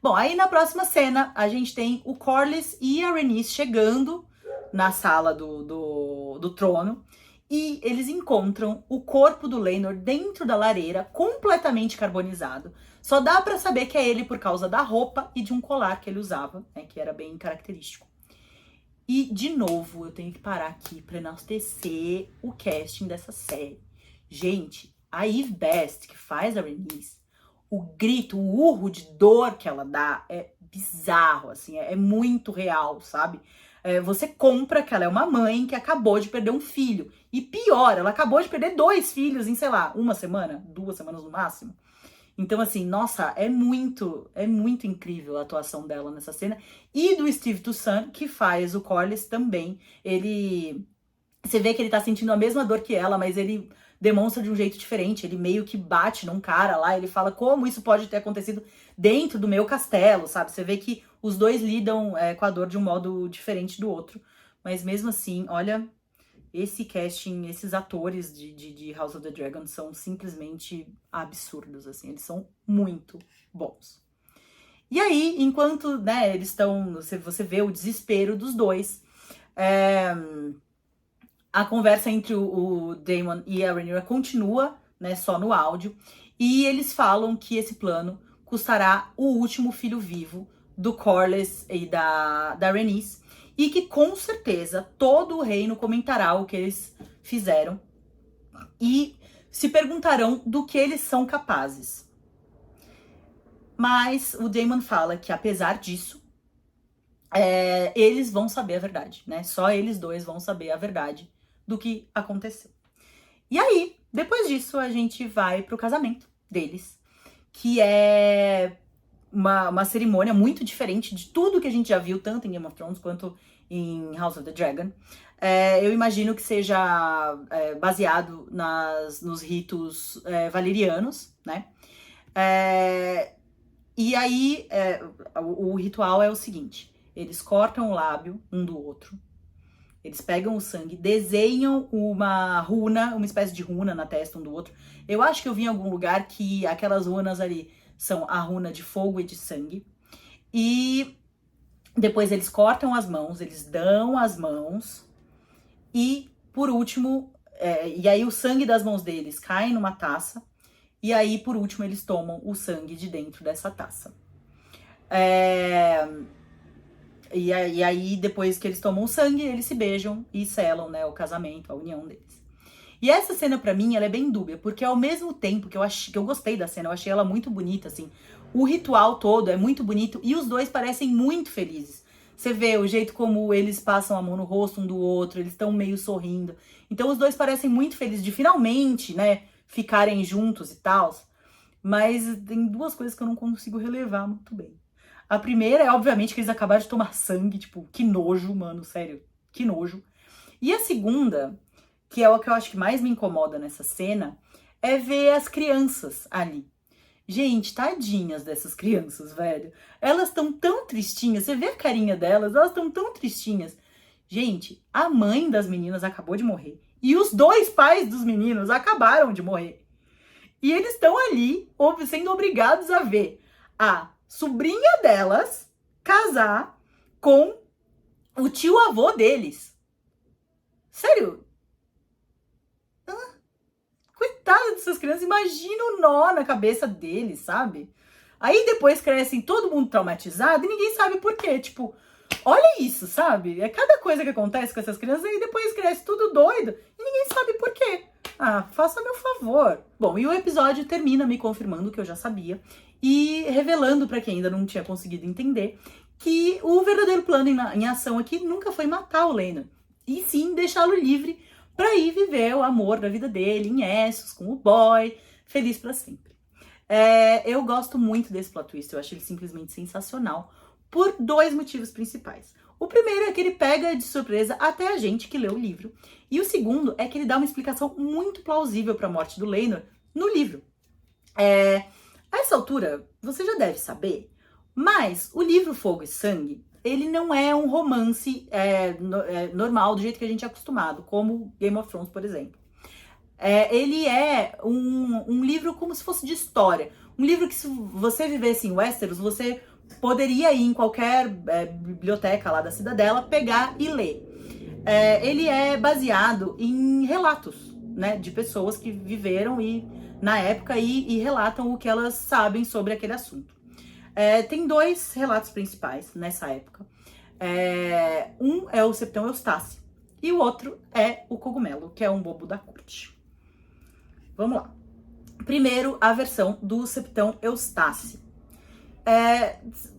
Bom, aí na próxima cena, a gente tem o Corlys e a Rhaenys chegando na sala do trono, e eles encontram o corpo do Laenor dentro da lareira, completamente carbonizado. Só dá pra saber que é ele por causa da roupa e de um colar que ele usava, né, que era bem característico. E, de novo, eu tenho que parar aqui pra enaltecer o casting dessa série. Gente, a Eve Best, que faz a Rhaenys, o grito, o urro de dor que ela dá é bizarro, assim, é muito real, sabe? Você compra que ela é uma mãe que acabou de perder um filho. E pior, ela acabou de perder 2 filhos em, sei lá, 1 semana, 2 semanas no máximo. Então, assim, nossa, é muito incrível a atuação dela nessa cena. E do Steve Toussaint, que faz o Corlys também. Você vê que ele tá sentindo a mesma dor que ela, mas ele demonstra de um jeito diferente. Ele meio que bate num cara lá, ele fala como isso pode ter acontecido dentro do meu castelo, sabe? Você vê que os dois lidam com a dor de um modo diferente do outro. Mas mesmo assim, olha, esse casting, esses atores de House of the Dragon são simplesmente absurdos, assim. Eles são muito bons. E aí, enquanto, né, eles estão... Você vê o desespero dos dois. A conversa entre o Daemon e a Rhaenyra continua, né, só no áudio. E eles falam que esse plano custará o último filho vivo do Corlys e da Rhaenys. E que, com certeza, todo o reino comentará o que eles fizeram. E se perguntarão do que eles são capazes. Mas o Daemon fala que, apesar disso, eles vão saber a verdade, né? Só eles dois vão saber a verdade do que aconteceu. E aí, depois disso, a gente vai pro casamento deles, que é uma cerimônia muito diferente de tudo que a gente já viu, tanto em Game of Thrones quanto em House of the Dragon. Eu imagino que seja baseado nos ritos valerianos, né? E aí, o ritual é o seguinte: eles cortam o lábio um do outro, eles pegam o sangue, desenham uma runa, uma espécie de runa na testa um do outro. Eu acho que eu vi em algum lugar que aquelas runas ali são a runa de fogo e de sangue. E depois eles cortam as mãos, eles dão as mãos. E, por último, e aí o sangue das mãos deles cai numa taça. E aí, por último, eles tomam o sangue de dentro dessa taça. E aí, depois que eles tomam o sangue, eles se beijam e selam, né, o casamento, a união deles. E essa cena, pra mim, ela é bem dúbia, porque ao mesmo tempo que eu gostei da cena, eu achei ela muito bonita, assim. O ritual todo é muito bonito e os dois parecem muito felizes. Você vê o jeito como eles passam a mão no rosto um do outro, eles estão meio sorrindo. Então os dois parecem muito felizes de finalmente, né, ficarem juntos e tal. Mas tem 2 coisas que eu não consigo relevar muito bem. A primeira é, obviamente, que eles acabaram de tomar sangue, tipo, que nojo, mano, sério, que nojo. E a segunda, que é o que eu acho que mais me incomoda nessa cena, é ver as crianças ali. Gente, tadinhas dessas crianças, velho. Elas estão tão tristinhas, você vê a carinha delas, elas estão tão tristinhas. Gente, a mãe das meninas acabou de morrer. E os 2 pais dos meninos acabaram de morrer. E eles estão ali sendo obrigados a ver a sobrinha delas casar com o tio-avô deles. Sério? coitada dessas crianças, imagina o nó na cabeça deles, sabe? Aí depois crescem todo mundo traumatizado e ninguém sabe por quê. Tipo, olha isso, sabe? É cada coisa que acontece com essas crianças e depois cresce tudo doido e ninguém sabe por quê. Ah, faça meu favor. Bom, e o episódio termina me confirmando o que eu já sabia e revelando pra quem ainda não tinha conseguido entender que o verdadeiro plano em ação aqui nunca foi matar o Lena, e sim deixá-lo livre pra ir viver o amor da vida dele em Essos, com o boy, feliz pra sempre. Eu gosto muito desse plot twist, eu acho ele simplesmente sensacional, por dois motivos principais. O primeiro é que ele pega de surpresa até a gente que lê o livro, e o segundo é que ele dá uma explicação muito plausível para a morte do Laenor no livro. A essa altura, você já deve saber, mas o livro Fogo e Sangue, ele não é um romance normal, do jeito que a gente é acostumado, como Game of Thrones, por exemplo. Ele é um livro como se fosse de história. Um livro que, se você vivesse em Westeros, você poderia ir em qualquer biblioteca lá da Cidadela, pegar e ler. Ele é baseado em relatos, né, de pessoas que viveram na época e relatam o que elas sabem sobre aquele assunto. Tem dois relatos principais nessa época. Um é o Septão Eustace e o outro é o Cogumelo, que é um bobo da corte. Vamos lá. Primeiro, a versão do Septão Eustace.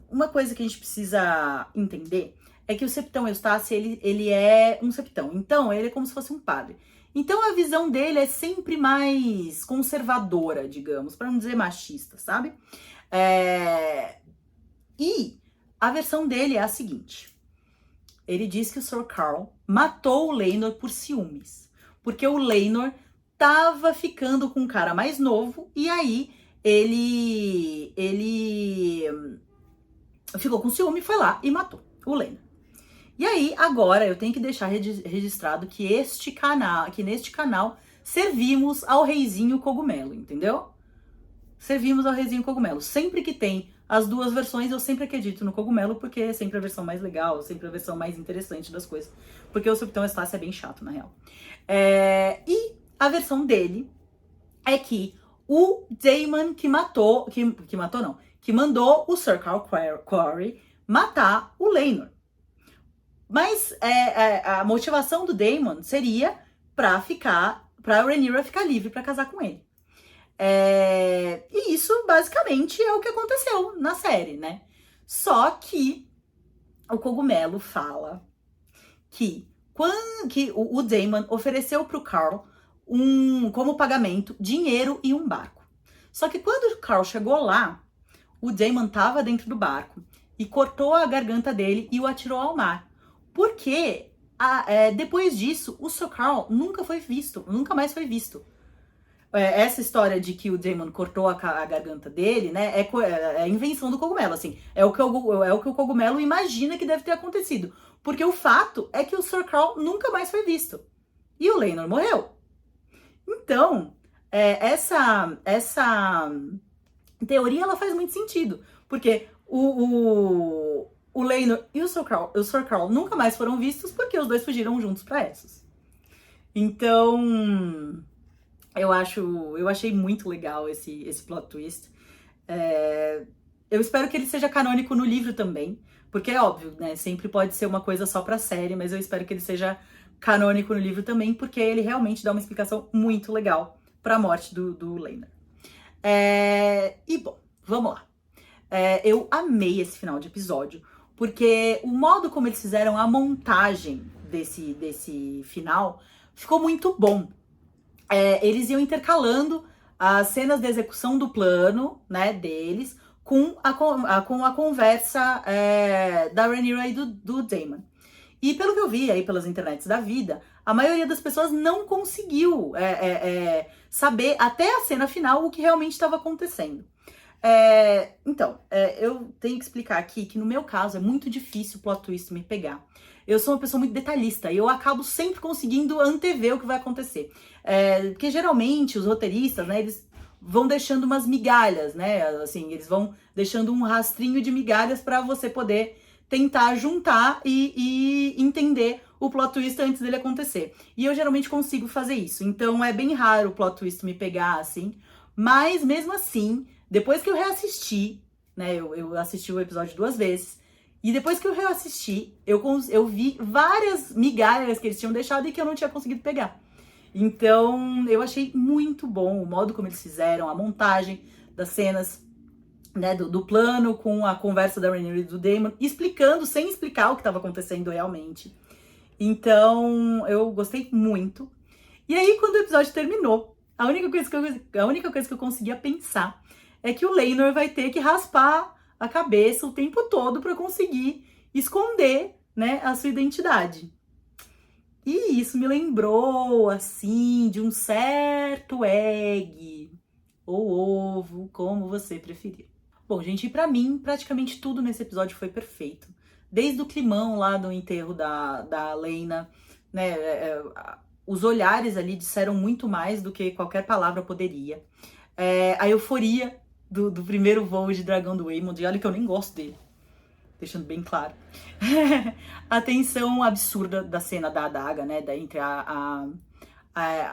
Uma coisa que a gente precisa entender é que o Septão Eustace, ele é um septão. Então, ele é como se fosse um padre. Então, a visão dele é sempre mais conservadora, digamos, para não dizer machista, sabe? E a versão dele é a seguinte. Ele diz que o Sir Carl matou o Laenor por ciúmes. Porque o Laenor tava ficando com um cara mais novo e aí ele ficou com ciúme, foi lá e matou o Laenor. E aí, agora, eu tenho que deixar registrado que neste canal servimos ao reizinho Cogumelo, entendeu? Servimos ao reizinho Cogumelo. Sempre que tem as duas versões, eu sempre acredito no Cogumelo, porque é sempre a versão mais legal, sempre a versão mais interessante das coisas. Porque o Septão Eustace é bem chato, na real. E a versão dele é que o Daemon que mandou o Sir Carl Quarry matar o Laenor. Mas a motivação do Daemon seria pra Rhaenyra ficar livre pra casar com ele. E isso basicamente é o que aconteceu na série, né? Só que o Cogumelo fala que o Daemon ofereceu pro Carl como pagamento dinheiro e um barco. Só que quando o Carl chegou lá, o Daemon tava dentro do barco e cortou a garganta dele e o atirou ao mar. Porque depois disso, o Sir Carl nunca mais foi visto. Essa história de que o Daemon cortou a garganta dele, né, é invenção do Cogumelo, assim. É o que o Cogumelo imagina que deve ter acontecido. Porque o fato é que o Sir Carl nunca mais foi visto. E o Laenor morreu. Então, essa teoria, ela faz muito sentido. Porque o Laenor e o Sir Carl nunca mais foram vistos porque os dois fugiram juntos pra Essos. Então, eu achei muito legal esse plot twist. Eu espero que ele seja canônico no livro também, porque é óbvio, né? Sempre pode ser uma coisa só pra série, mas eu espero que ele seja canônico no livro também, porque ele realmente dá uma explicação muito legal pra morte do Laenor. E bom, vamos lá. Eu amei esse final de episódio, porque o modo como eles fizeram a montagem desse final ficou muito bom. Eles iam intercalando as cenas de execução do plano, né, deles com a conversa da Rhaenyra e do Daemon. E pelo que eu vi aí pelas internets da vida, a maioria das pessoas não conseguiu saber até a cena final o que realmente estava acontecendo. Então, eu tenho que explicar aqui que no meu caso é muito difícil o plot twist me pegar. Eu sou uma pessoa muito detalhista e eu acabo sempre conseguindo antever o que vai acontecer. Porque geralmente os roteiristas, né, eles vão deixando umas migalhas, né? Assim, eles vão deixando um rastrinho de migalhas para você poder tentar juntar e entender o plot twist antes dele acontecer. E eu geralmente consigo fazer isso. Então é bem raro o plot twist me pegar assim. Mas mesmo assim, depois que eu reassisti, né? Eu assisti o episódio 2 vezes. E depois que eu reassisti, eu vi várias migalhas que eles tinham deixado e que eu não tinha conseguido pegar. Então, eu achei muito bom o modo como eles fizeram, a montagem das cenas, né, do plano com a conversa da Rhaenyra e do Daemon, explicando, sem explicar o que estava acontecendo realmente. Então, eu gostei muito. E aí, quando o episódio terminou, a única coisa que eu conseguia pensar é que o Laenor vai ter que raspar a cabeça o tempo todo para conseguir esconder, né, a sua identidade. E isso me lembrou, assim, de um certo egg, ou ovo, como você preferir. Bom, gente, pra mim, praticamente tudo nesse episódio foi perfeito. Desde o climão lá do enterro da Laena, né, os olhares ali disseram muito mais do que qualquer palavra poderia. A euforia do primeiro voo de dragão do Aemond, e olha que eu nem gosto dele. Deixando bem claro. A tensão absurda da cena da adaga, né? Entre a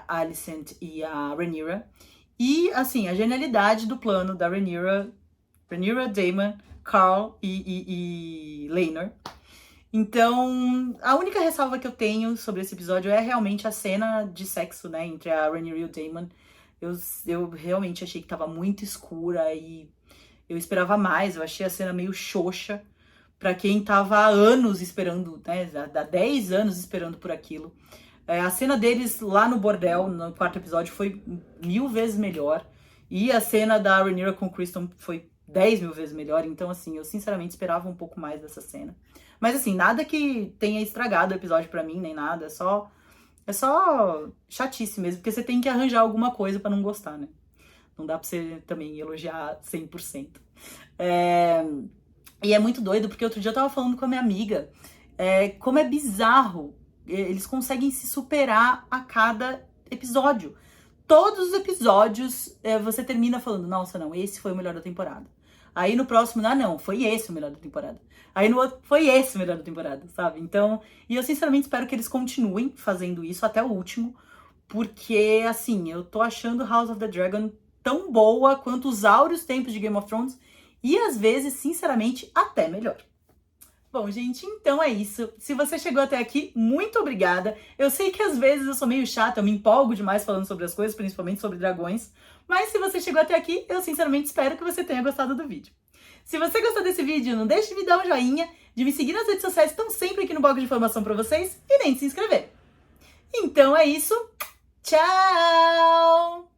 Alicent e a Rhaenyra. E, assim, a genialidade do plano da Rhaenyra, Daemon, Carl e Laenor. Então, a única ressalva que eu tenho sobre esse episódio é realmente a cena de sexo, né? Entre a Rhaenyra e o Daemon. Eu realmente achei que tava muito escura e eu esperava mais. Eu achei a cena meio xoxa. Pra quem tava há anos esperando, né, há 10 anos esperando por aquilo. A cena deles lá no bordel, no quarto episódio, foi 1000 vezes melhor. E a cena da Rhaenyra com o Criston foi 10.000 vezes melhor. Então, assim, eu sinceramente esperava um pouco mais dessa cena. Mas, assim, nada que tenha estragado o episódio pra mim, nem nada. É só chatice mesmo, porque você tem que arranjar alguma coisa pra não gostar, né? Não dá pra você também elogiar 100%. E é muito doido, porque outro dia eu tava falando com a minha amiga como é bizarro. Eles conseguem se superar a cada episódio. Todos os episódios você termina falando, nossa, não, esse foi o melhor da temporada. Aí no próximo, não, foi esse o melhor da temporada. Aí no outro, foi esse o melhor da temporada, sabe? Então, e eu sinceramente espero que eles continuem fazendo isso até o último, porque, assim, eu tô achando House of the Dragon tão boa quanto os áureos tempos de Game of Thrones, e às vezes, sinceramente, até melhor. Bom, gente, então é isso. Se você chegou até aqui, muito obrigada. Eu sei que às vezes eu sou meio chata, eu me empolgo demais falando sobre as coisas, principalmente sobre dragões. Mas se você chegou até aqui, eu sinceramente espero que você tenha gostado do vídeo. Se você gostou desse vídeo, não deixe de me dar um joinha, de me seguir nas redes sociais que estão sempre aqui no box de informação pra vocês, e nem de se inscrever. Então é isso. Tchau!